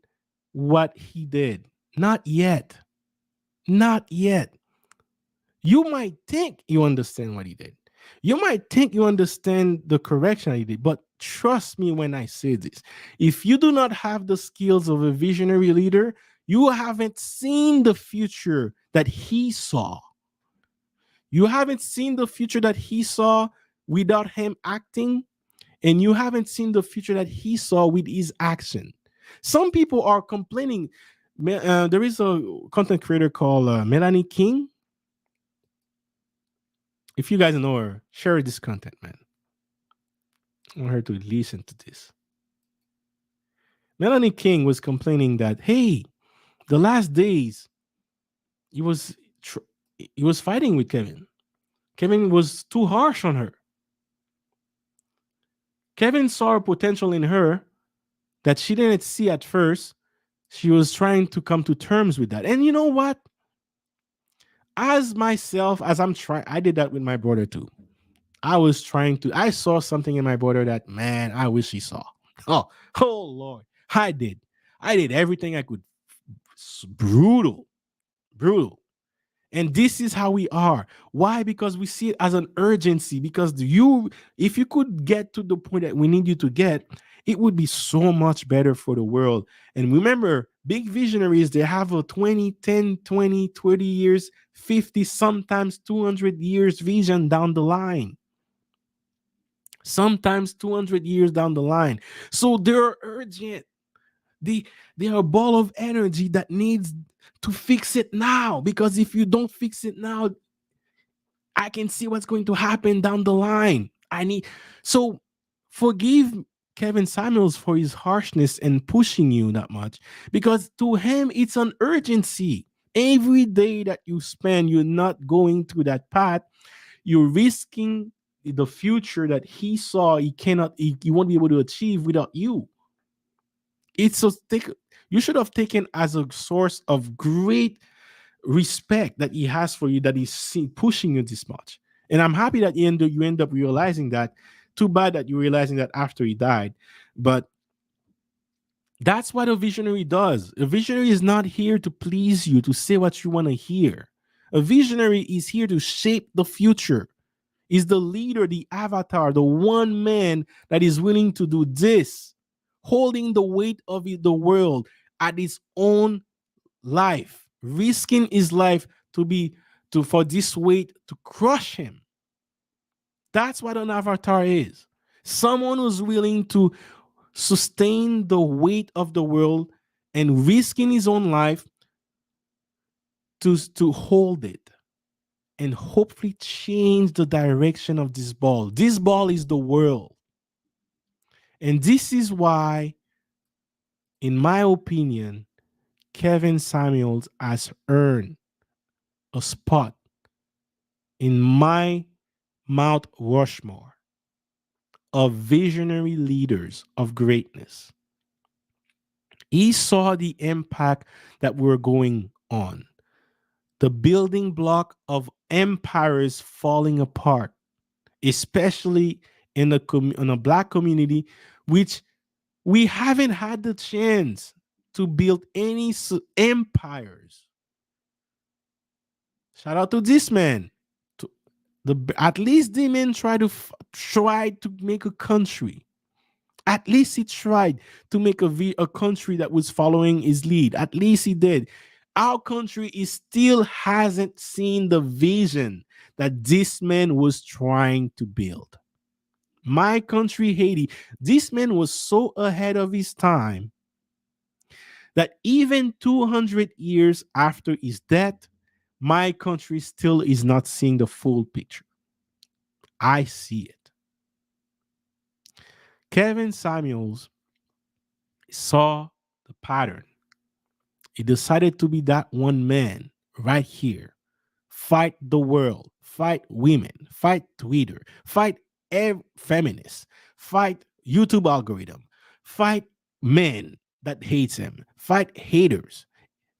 what he did. Not yet. Not yet. You might think you understand what he did. You might think you understand the correction he did, but trust me when I say this. If you do not have the skills of a visionary leader, you haven't seen the future that he saw. You haven't seen the future that he saw without him acting, and you haven't seen the future that he saw with his action. Some people are complaining. There is a content creator called Melanie King. If you guys know her, share this content, man. I want her to listen to this. Melanie King was complaining that, hey, the last days, he was fighting with Kevin. Kevin was too harsh on her. Kevin saw a potential in her that she didn't see at first. She was trying to come to terms with that. And you know what? I did that with my brother too. I saw something in my brother that, man, I wish he saw. Oh Lord. I did everything I could. Brutal. And this is how we are. Why? Because we see it as an urgency. Because if you could get to the point that we need you to get, it would be so much better for the world. And remember, big visionaries, they have a 20, 10, 20, 30 years, 50, sometimes 200 years vision down the line. sometimes 200 years down the line. So they're urgent. They, they are a ball of energy that needs to fix it now, because if you don't fix it now, I can see what's going to happen down the line. I need so forgive Kevin Samuels for his harshness and pushing you that much, because to him it's an urgency. Every day that you spend, you're not going through that path, you're risking the future that he saw he won't be able to achieve without you. It's a take you should have taken as a source of great respect that he has for you, that he's pushing you this much. And I'm happy that you end up realizing that. Too bad that you're realizing that after he died. But that's what a visionary does. A visionary is not here to please you, to say what you want to hear. A visionary is here to shape the future. Is the leader, the avatar, the one man that is willing to do this, holding the weight of the world at his own life, risking his life for this weight to crush him. That's what an avatar is. Someone who's willing to sustain the weight of the world and risking his own life to hold it and hopefully change the direction of this ball. This ball is the world. And this is why, in my opinion, Kevin Samuels has earned a spot in my Mount Rushmore of visionary leaders of greatness. He saw the impact that we're going on, the building block of empires falling apart, especially in a black community, which we haven't had the chance to build any empires. Shout out to this man. At least the man tried to make a country. At least he tried to make a country that was following his lead. At least he did. Our country still hasn't seen the vision that this man was trying to build. My country, Haiti, this man was so ahead of his time that even 200 years after his death, my country still is not seeing the full picture. I see it. Kevin Samuels saw the pattern. He decided to be that one man right here. Fight the world, fight women, fight Twitter, fight feminists, fight YouTube algorithm, fight men that hates him, fight haters,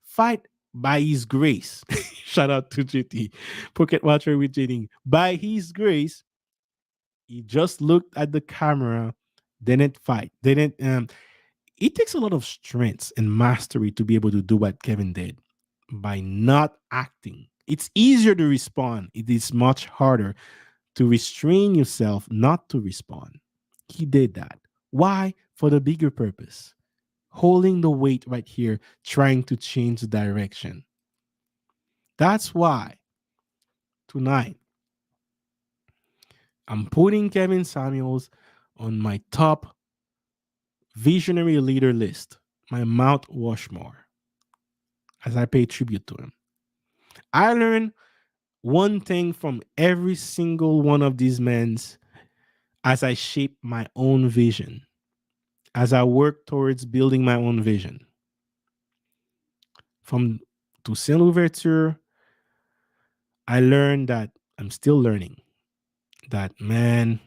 fight by his grace. Shout out to JT, Pocket Watcher with JT. By his grace, he just looked at the camera, didn't fight, didn't it takes a lot of strength and mastery to be able to do what Kevin did by not acting. It's easier to respond. It is much harder to restrain yourself not to respond. He did that. Why? For the bigger purpose. Holding the weight right here, trying to change the direction. That's why tonight I'm putting Kevin Samuels on my top visionary leader list, my Mount Rushmore, as I pay tribute to him. I learned one thing from every single one of these men as I shape my own vision, as I work towards building my own vision. From Toussaint Louverture, I learned that I'm still learning that, man,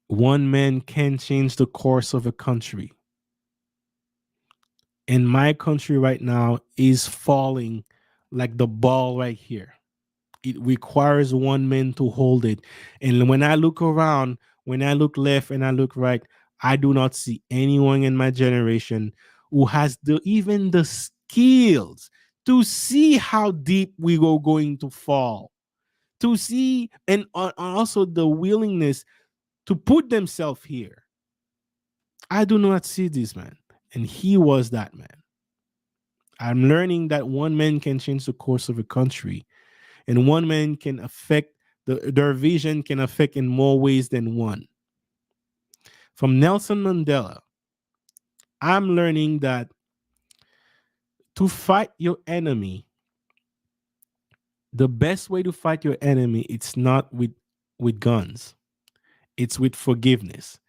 one man can change the course of a country. And my country right now is falling like the ball right here. It requires one man to hold it. And when I look around, when I look left and I look right, I do not see anyone in my generation who has even the skills to see how deep we are going to fall, to see, and also the willingness to put themselves here. I do not see this man. And he was that man. I'm learning that one man can change the course of a country, and one man can affect their vision can affect in more ways than one. From Nelson Mandela, I'm learning that to fight your enemy, the best way to fight your enemy, it's not with guns. It's with forgiveness,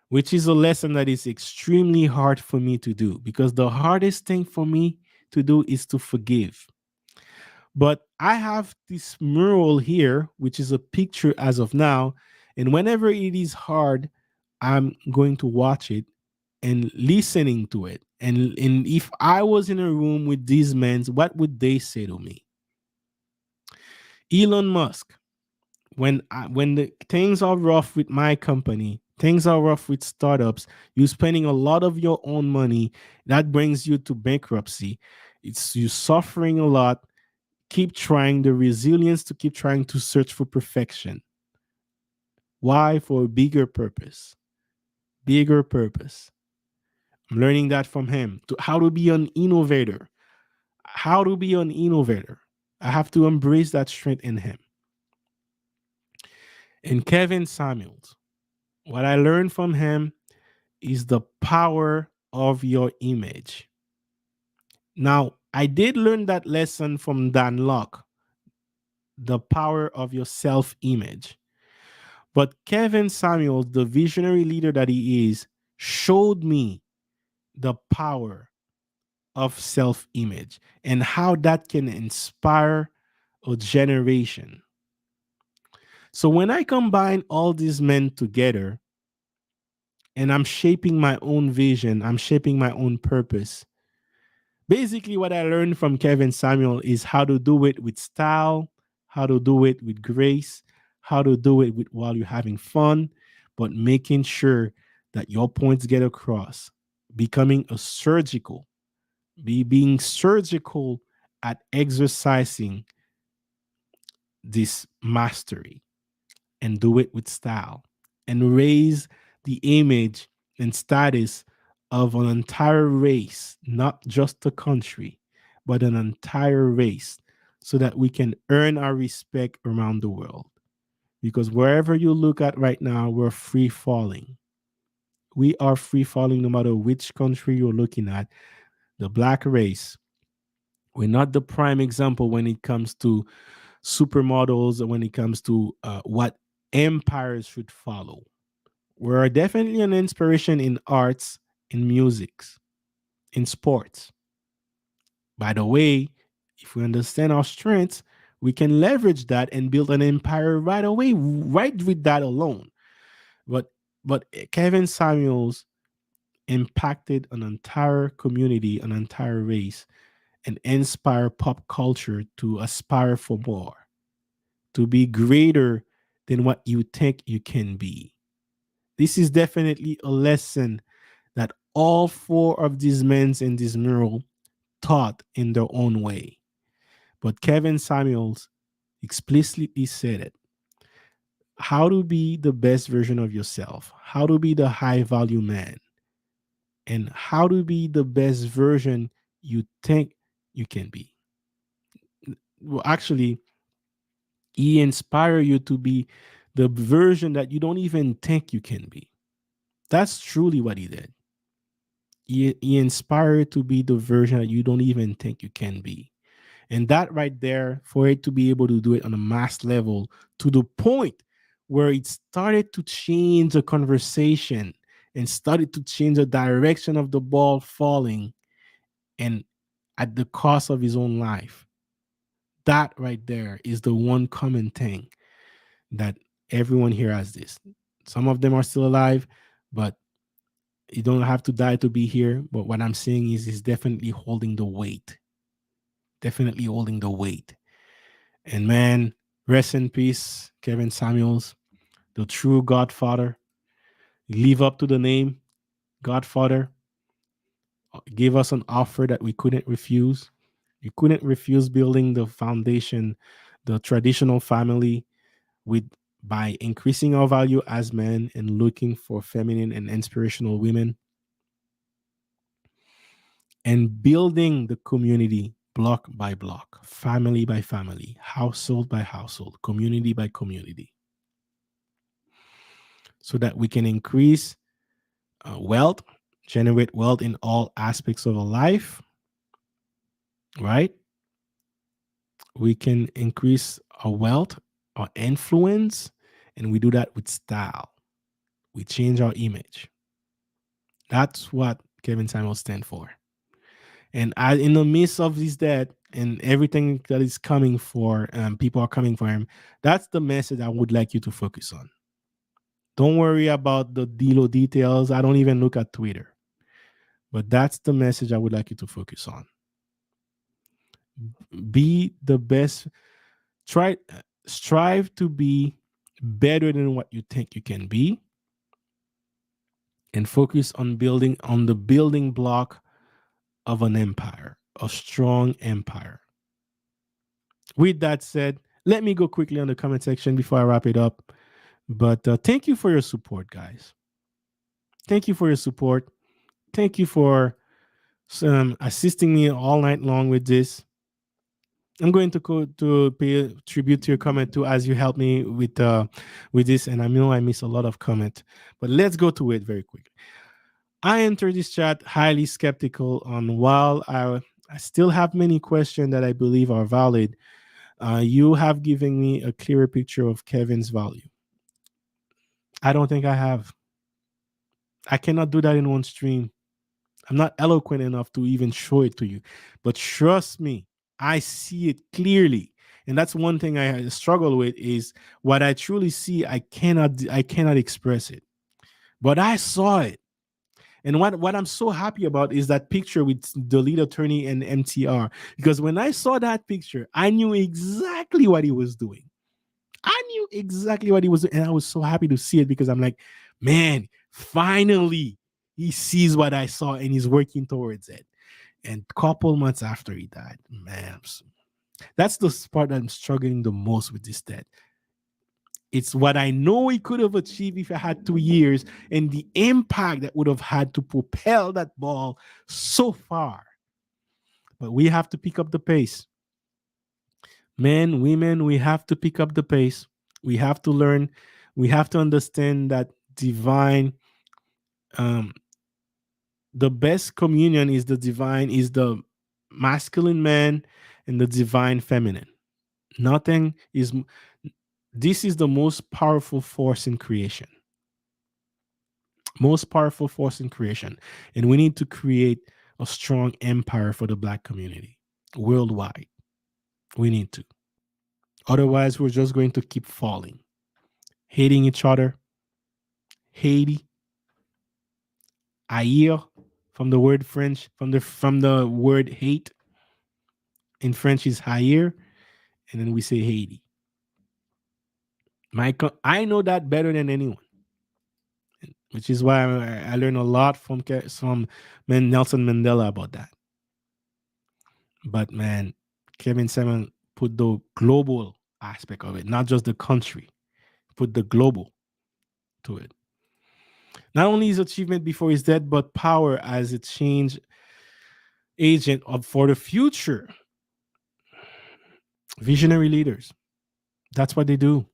which is a lesson that is extremely hard for me to do because the hardest thing for me to do is to forgive. But I have this mural here, which is a picture as of now. And whenever it is hard, I'm going to watch it and listening to it. And if I was in a room with these men, what would they say to me? Elon Musk, when the things are rough with my company, things are rough with startups, you're spending a lot of your own money, that brings you to bankruptcy. It's you suffering a lot. Keep trying the resilience to keep trying to search for perfection. Why? For a bigger purpose. Bigger purpose. I'm learning that from him. To how to be an innovator. How to be an innovator. I have to embrace that strength in him. And Kevin Samuels, what I learned from him is the power of your image. Now, I did learn that lesson from Dan Locke, the power of your self image. But Kevin Samuels, the visionary leader that he is, showed me the power of self image and how that can inspire a generation. So when I combine all these men together and I'm shaping my own vision, I'm shaping my own purpose. Basically, what I learned from Kevin Samuel is how to do it with style, how to do it with grace, how to do it with while you're having fun, but making sure that your points get across. Becoming a surgical, being surgical at exercising this mastery and do it with style and raise the image and status of an entire race, not just a country, but an entire race, so that we can earn our respect around the world. Because wherever you look at right now, we're free falling. We are free falling no matter which country you're looking at. The black race, we're not the prime example when it comes to supermodels or when it comes to what empires should follow. We're definitely an inspiration in arts, in musics, in sports. By the way, if we understand our strengths, we can leverage that and build an empire right away, right with that alone. But Kevin Samuels impacted an entire community, an entire race, and inspire pop culture to aspire for more, to be greater than what you think you can be. This is definitely a lesson that all four of these men in this mural taught in their own way. But Kevin Samuels explicitly said it. How to be the best version of yourself, how to be the high value man, and how to be the best version you think you can be. Well, actually, he inspire you to be the version that you don't even think you can be. That's truly what he did. He inspired to be the version that you don't even think you can be. And that right there, for it to be able to do it on a mass level to the point where it started to change the conversation and started to change the direction of the ball falling and at the cost of his own life. That right there is the one common thing that everyone here has this. Some of them are still alive, but you don't have to die to be here. But what I'm saying is he's definitely holding the weight. Definitely holding the weight. And man, rest in peace, Kevin Samuels, the true Godfather. Live up to the name, Godfather. Gave us an offer that we couldn't refuse. You couldn't refuse building the foundation, the traditional family, with by increasing our value as men and looking for feminine and inspirational women and building the community block by block, family by family, household by household, community by community, so that we can increase wealth, generate wealth in all aspects of our life, right? We can increase our wealth, our influence, and we do that with style. We change our image. That's what Kevin Samuel stand for. And in the midst of this debt and everything that is coming for, people are coming for him. That's the message I would like you to focus on. Don't worry about the Dilo details. I don't even look at Twitter. But that's the message I would like you to focus on. Be the best. Strive to be better than what you think you can be, and focus on the building block of an empire, a strong empire. With that said, let me go quickly on the comment section before I wrap it up. But thank you for your support, guys. Thank you for your support. Thank you for assisting me all night long with this. I'm going to go to pay tribute to your comment too, as you help me with this, and I know I miss a lot of comment, but let's go to it very quickly. I entered this chat highly skeptical on, while I still have many questions that I believe are valid. You have given me a clearer picture of Kevin's value. I don't think I have. I cannot do that in one stream. I'm not eloquent enough to even show it to you. But trust me, I see it clearly. And that's one thing I struggle with, is what I truly see, I cannot express it. But I saw it. And what I'm so happy about is that picture with the lead attorney and MTR. Because when I saw that picture, I knew exactly what he was doing. I knew exactly what he was doing. And I was so happy to see it, because I'm like, man, finally he sees what I saw and he's working towards it. And a couple months after he died, man, that's the part that I'm struggling the most with this debt. It's what I know he could have achieved if I had 2 years, and the impact that would have had to propel that ball so far. But we have to pick up the pace. Men, women, we have to pick up the pace. We have to learn. We have to understand that divine, the best communion is the masculine man and the divine feminine. This is the most powerful force in creation. Most powerful force in creation. And we need to create a strong empire for the Black community worldwide. We need to. Otherwise, we're just going to keep falling, hating each other. Haiti, haïr, from the word French, from the word hate. In French is haïr, and then we say Haiti. I know that better than anyone, which is why I learned a lot from Nelson Mandela about that. But man, Kevin Samuel put the global aspect of it, not just the country, put the global to it. Not only his achievement before his death, but power as a change agent for the future. Visionary leaders. That's what they do.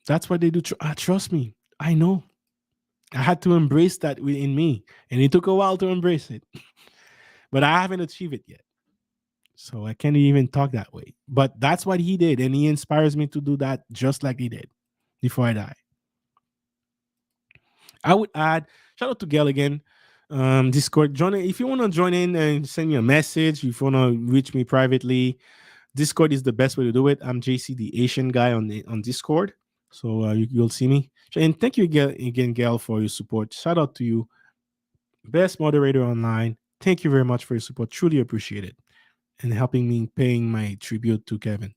That's what they do. Trust me. I know. I had to embrace that in me, and it took a while to embrace it. But I haven't achieved it yet. So I can't even talk that way. But that's what he did, and he inspires me to do that just like he did before I die. I would add, shout out to Gail again. Discord. If you want to join in and send me a message, if you want to reach me privately, Discord is the best way to do it. I'm JC, the Asian guy on Discord. So you'll see me. And thank you again, Gail, for your support. Shout out to you. Best moderator online. Thank you very much for your support. Truly appreciate it. And helping me paying my tribute to Kevin.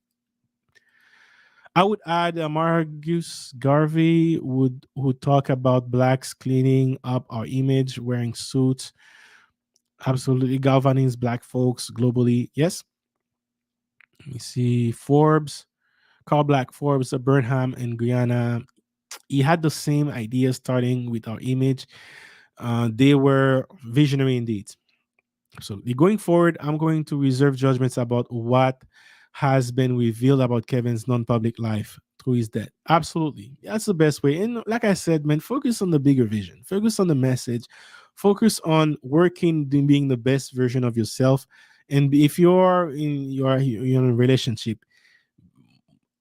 I would add Margus Garvey would talk about Blacks cleaning up our image, wearing suits, absolutely galvanizing Black folks globally. Yes. Let me see. Forbes, Carl Black Forbes, Burnham in Guyana. He had the same idea starting with our image. They were visionary indeed. Absolutely. Going forward, I'm going to reserve judgments about what has been revealed about Kevin's non-public life through his death. Absolutely. That's the best way. And like I said, man, focus on the bigger vision. Focus on the message. Focus on working, being the best version of yourself. And if you're in a relationship,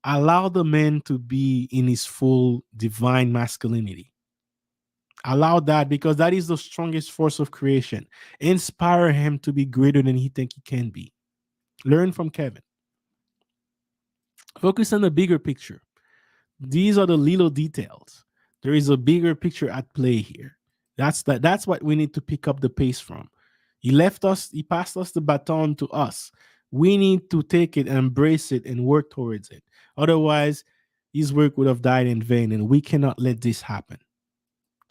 allow the man to be in his full divine masculinity. Allow that, because that is the strongest force of creation. Inspire him to be greater than he think he can be. Learn from Kevin. Focus on the bigger picture. These are the little details. There is a bigger picture at play here. That's what we need to pick up the pace from. He passed us the baton to us. We need to take it and embrace it and work towards it. Otherwise, his work would have died in vain, and we cannot let this happen.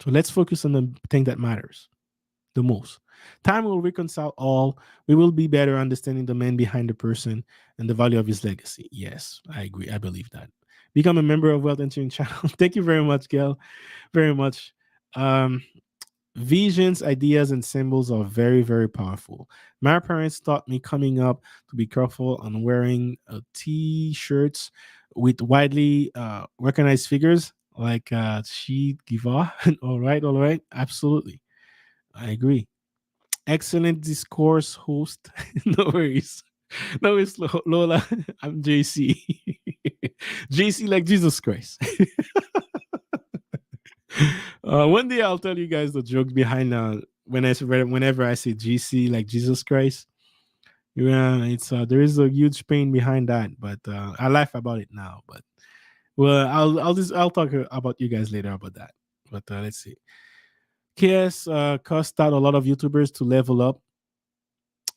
So let's focus on the thing that matters the most. Time will reconcile all. We will be better understanding the man behind the person and the value of his legacy. Yes, I agree. I believe that. Become a member of Wealth Engineering Channel. Thank you very much, Gail. Very much. Um, Visions, ideas, and symbols are very, very powerful. My parents taught me coming up to be careful on wearing t-shirts with widely recognized figures like Che Guevara. All right, absolutely. I agree. Excellent discourse host. No worries. No, it's Lola. I'm JC. JC like Jesus Christ. One day I'll tell you guys the joke behind whenever I say GC like Jesus Christ. Yeah, it's there is a huge pain behind that, but I laugh about it now. But well, I'll talk about you guys later about that. But let's see. KS cost out a lot of YouTubers to level up.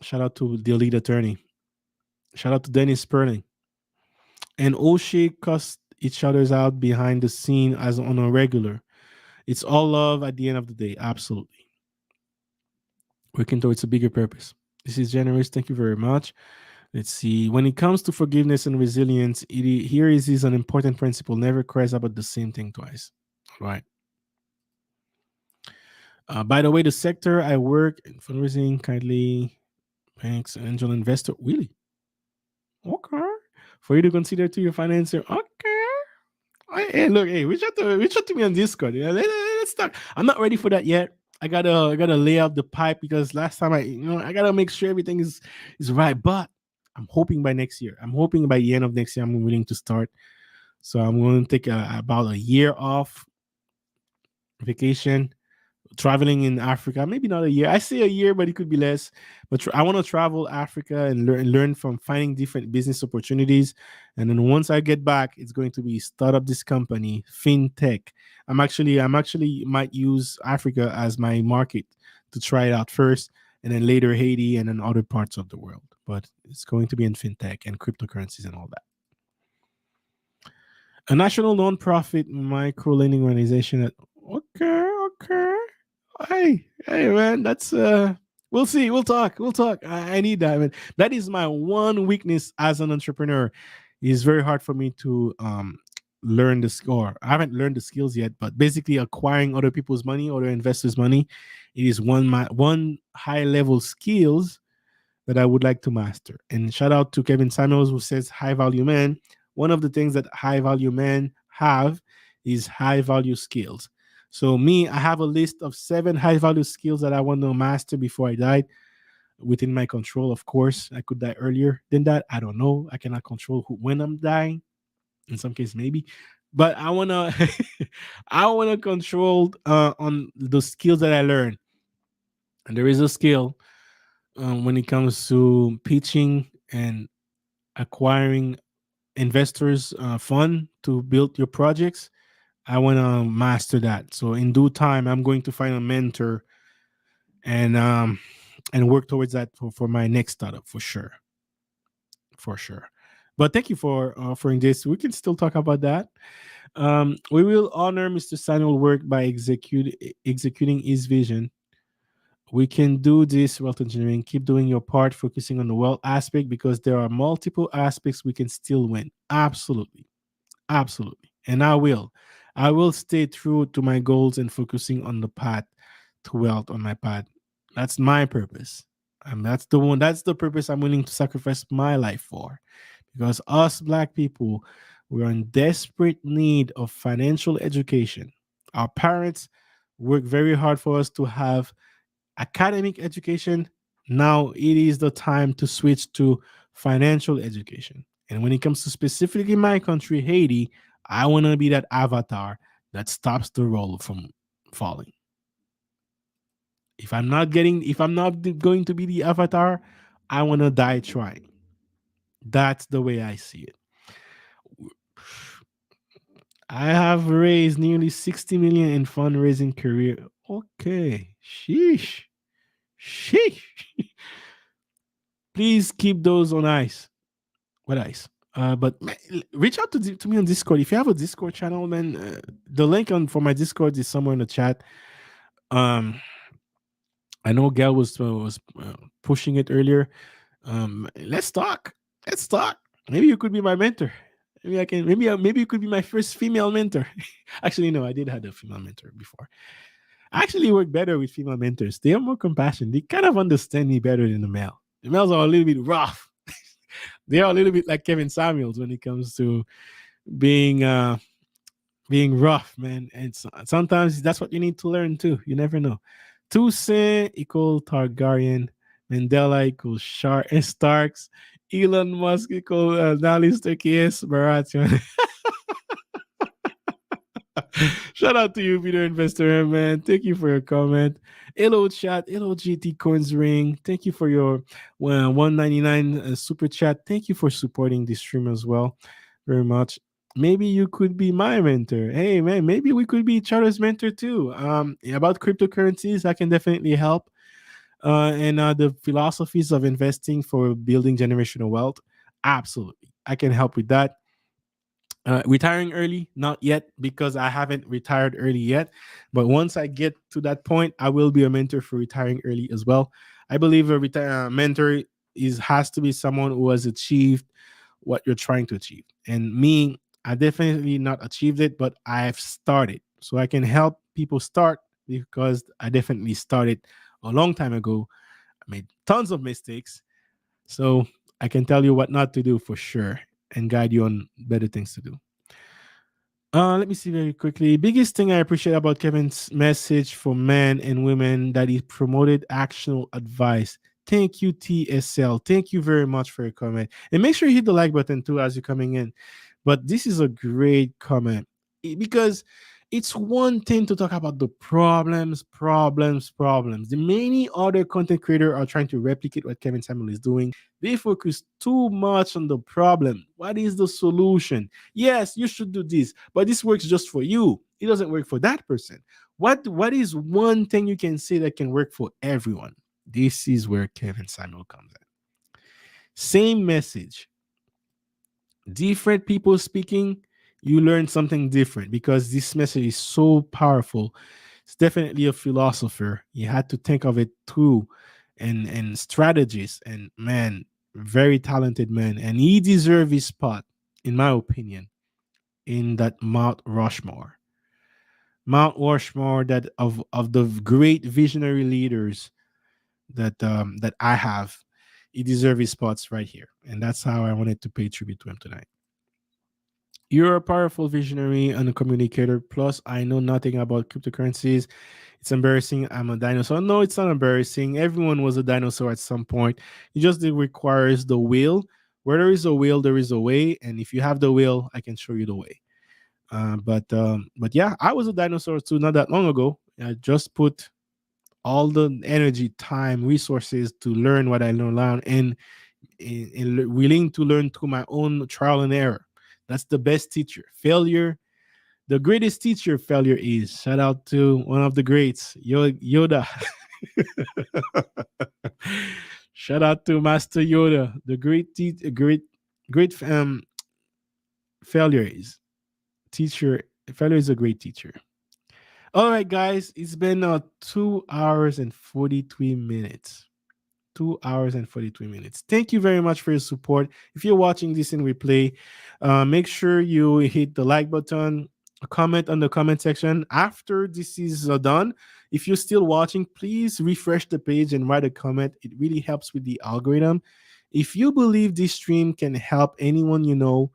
Shout out to the elite attorney. Shout out to Dennis Sperling. And O'Shea cussed each other's out behind the scene as on a regular. It's all love at the end of the day. Absolutely. Working towards a bigger purpose. This is generous. Thank you very much. Let's see. When it comes to forgiveness and resilience, here is an important principle. Never cries about the same thing twice. All right. By the way, the sector I work in fundraising, kindly banks, angel investor. Really? Okay. For you to consider to your financer. Okay. Hey, look, hey, reach out to me on Discord. Yeah, let's talk. I'm not ready for that yet. I gotta lay out the pipe, because last time I gotta make sure everything is right. But I'm hoping by next year. I'm hoping by the end of next year I'm willing to start. So I'm going to take about a year off vacation, traveling in Africa. Maybe not a year. I say a year, but it could be less. But I want to travel Africa and learn from finding different business opportunities. And then once I get back, it's going to be start up this company, fintech. I'm actually might use Africa as my market to try it out first, and then later Haiti, and then other parts of the world. But it's going to be in fintech and cryptocurrencies and all that. A national non-profit micro lending organization. Okay. Hey, man, that's we'll see. We'll talk. I need that, man. That is my one weakness as an entrepreneur. It's very hard for me to learn the score. I haven't learned the skills yet, but basically acquiring other people's money, other investors' money, it is one high level skills that I would like to master. And shout out to Kevin Samuels, who says high value man. One of the things that high value men have is high value skills. So me, I have a list of 7 high value skills that I want to master before I die, within my control. Of course, I could die earlier than that. I don't know. I cannot control when I'm dying. In some cases, maybe. But I wanna, I wanna control on the skills that I learn. And there is a skill when it comes to pitching and acquiring investors fund to build your projects. I want to master that. So in due time, I'm going to find a mentor and work towards that for my next startup, for sure. But thank you for offering this. We can still talk about that. We will honor Mr. Samuel work by executing his vision. We can do this, wealth engineering. Keep doing your part, focusing on the wealth aspect, because there are multiple aspects we can still win. Absolutely. And I will stay true to my goals and focusing on the path to wealth on my path. That's my purpose. And that's the one, that's the purpose I'm willing to sacrifice my life for. Because us black people, we're in desperate need of financial education. Our parents work very hard for us to have academic education. Now it is the time to switch to financial education. And when it comes to specifically my country, Haiti, I want to be that avatar that stops the roll from falling. If I'm not going to be the avatar, I want to die trying. That's the way I see it. I have raised nearly 60 million in fundraising career. Okay. Sheesh. Sheesh. Please keep those on ice. What ice? But reach out to me on Discord. If you have a Discord channel, man, the link on for my Discord is somewhere in the chat. Um, I know Gail was pushing it earlier. Let's talk. Let's talk. Maybe you could be my mentor. Maybe I can. Maybe you could be my first female mentor. Actually, no, I did have a female mentor before. I actually work better with female mentors. They are more compassionate. They kind of understand me better than the male. The males are a little bit rough. They are a little bit like Kevin Samuels when it comes to being being rough, man. And sometimes that's what you need to learn too. You never know. Toussaint equal Targaryen. Mandela equals Starks. Elon Musk equal Nalister KS Baratheon. Shout out to you, Peter Investor, man. Thank you for your comment. Hello, chat. Hello, GT Coins Ring. Thank you for your 199 super chat. Thank you for supporting this stream as well. Very much. Maybe you could be my mentor. Hey, man, maybe we could be each other's mentor too. About cryptocurrencies, I can definitely help. And the philosophies of investing for building generational wealth. Absolutely. I can help with that. Retiring early, not yet, because I haven't retired early yet. But once I get to that point, I will be a mentor for retiring early as well. I believe a mentor has to be someone who has achieved what you're trying to achieve. And me, I definitely not achieved it, but I've started. So I can help people start because I definitely started a long time ago. I made tons of mistakes. So I can tell you what not to do for sure and guide you on better things to do. Let me see very quickly. Biggest thing I appreciate about Kevin's message for men and women that he promoted actionable advice. Thank you, TSL. Thank you very much for your comment. And make sure you hit the like button too as you're coming in. But this is a great comment because it's one thing to talk about the problems. The many other content creators are trying to replicate what Kevin Samuel is doing. They focus too much on the problem. What is the solution? Yes, you should do this, but this works just for you. It doesn't work for that person. What is one thing you can say that can work for everyone? This is where Kevin Samuel comes in. Same message. Different people speaking, you learn something different because this message is so powerful. It's definitely a philosopher. You had to think of it through and strategist and man, very talented man. And he deserves his spot, in my opinion, in that Mount Rushmore. Mount Rushmore that of the great visionary leaders that I have. He deserves his spots right here. And that's how I wanted to pay tribute to him tonight. You're a powerful visionary and a communicator. Plus, I know nothing about cryptocurrencies. It's embarrassing. I'm a dinosaur. No, it's not embarrassing. Everyone was a dinosaur at some point. It just requires the will. Where there is a will, there is a way. And if you have the will, I can show you the way. But yeah, I was a dinosaur too not that long ago. I just put all the energy, time, resources to learn what I learned and willing to learn through my own trial and error. That's the best teacher. Failure, the greatest teacher failure is. Shout out to one of the greats, Yoda. Shout out to Master Yoda. The great failure is teacher. Failure is a great teacher. All right, guys, it's been 2 hours and 43 minutes. 2 hours and 43 minutes. Thank you very much for your support. If you're watching this in replay, make sure you hit the like button, comment on the comment section. After this is done, If you're still watching, please refresh the page and write a comment. It really helps with the algorithm. If you believe this stream can help anyone you know,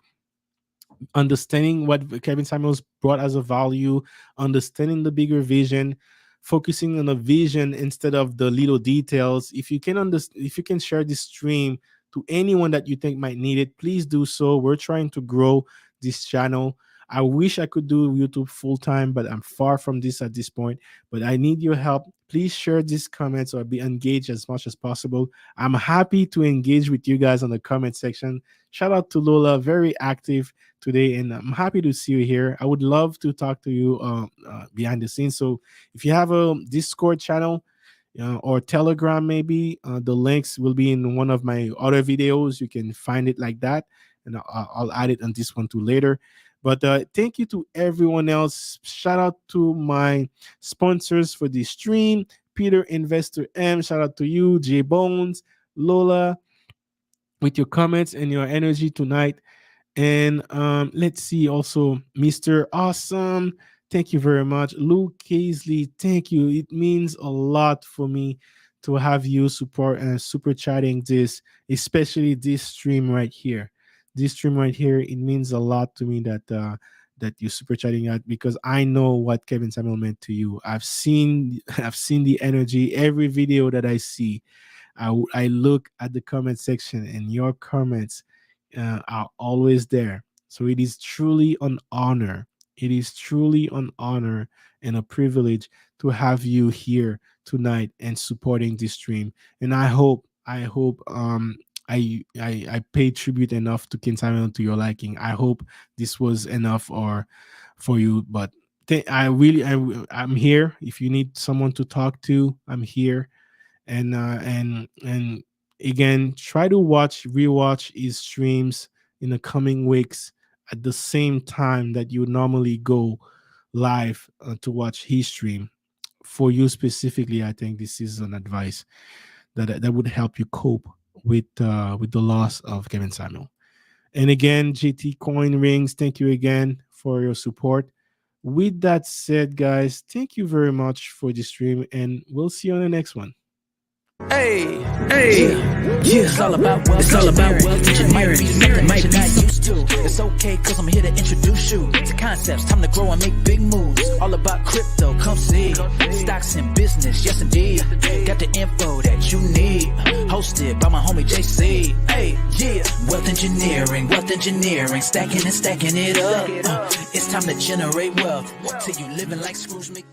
understanding what Kevin Samuels brought as a value, understanding the bigger vision, focusing on the vision instead of the little details. If you can if you can share this stream to anyone that you think might need it, please do so. We're trying to grow this channel. I wish I could do YouTube full time, but I'm far from this at this point. But I need your help. Please share these comments or be engaged as much as possible. I'm happy to engage with you guys on the comment section. Shout out to Lola, very active today, and I'm happy to see you here. I would love to talk to you behind the scenes. So if you have a Discord channel or Telegram, maybe the links will be in one of my other videos. You can find it like that, and I'll add it on this one too later. But thank you to everyone else. Shout out to my sponsors for this stream, Peter Investor M. Shout out to you, J Bones, Lola, with your comments and your energy tonight. And let's see, also Mr. Awesome. Thank you very much. Luke Casely, thank you. It means a lot for me to have you support and super chatting this, especially this stream right here. This stream right here, it means a lot to me that that you super chatting at, because I know what Kevin Samuel meant to you. I've seen the energy. Every video that I see, I look at the comment section, and your comments are always there. So it is truly an honor. It is truly an honor and a privilege to have you here tonight and supporting this stream. And I hope I paid tribute enough to King Samuel to your liking. I hope this was enough or for you. But I'm here. If you need someone to talk to, I'm here. And again, try to rewatch his streams in the coming weeks at the same time that you normally go live to watch his stream. For you specifically, I think this is an advice that would help you cope with the loss of Kevin Samuel. And again, JT Coin Rings, thank you again for your support. With that said, guys, thank you very much for the stream, and we'll see you on the next one. Hey, yeah. It's all about wealth engineering. Something might be used to. It's okay, cause I'm here to introduce you to concepts. Time to grow and make big moves. All about crypto, come see. Stocks in business, yes indeed. Got the info that you need. Hosted by my homie JC. Hey, yeah. Wealth engineering. Stacking and stacking it up. It's time to generate wealth. Till you living like Scrooge McDuck.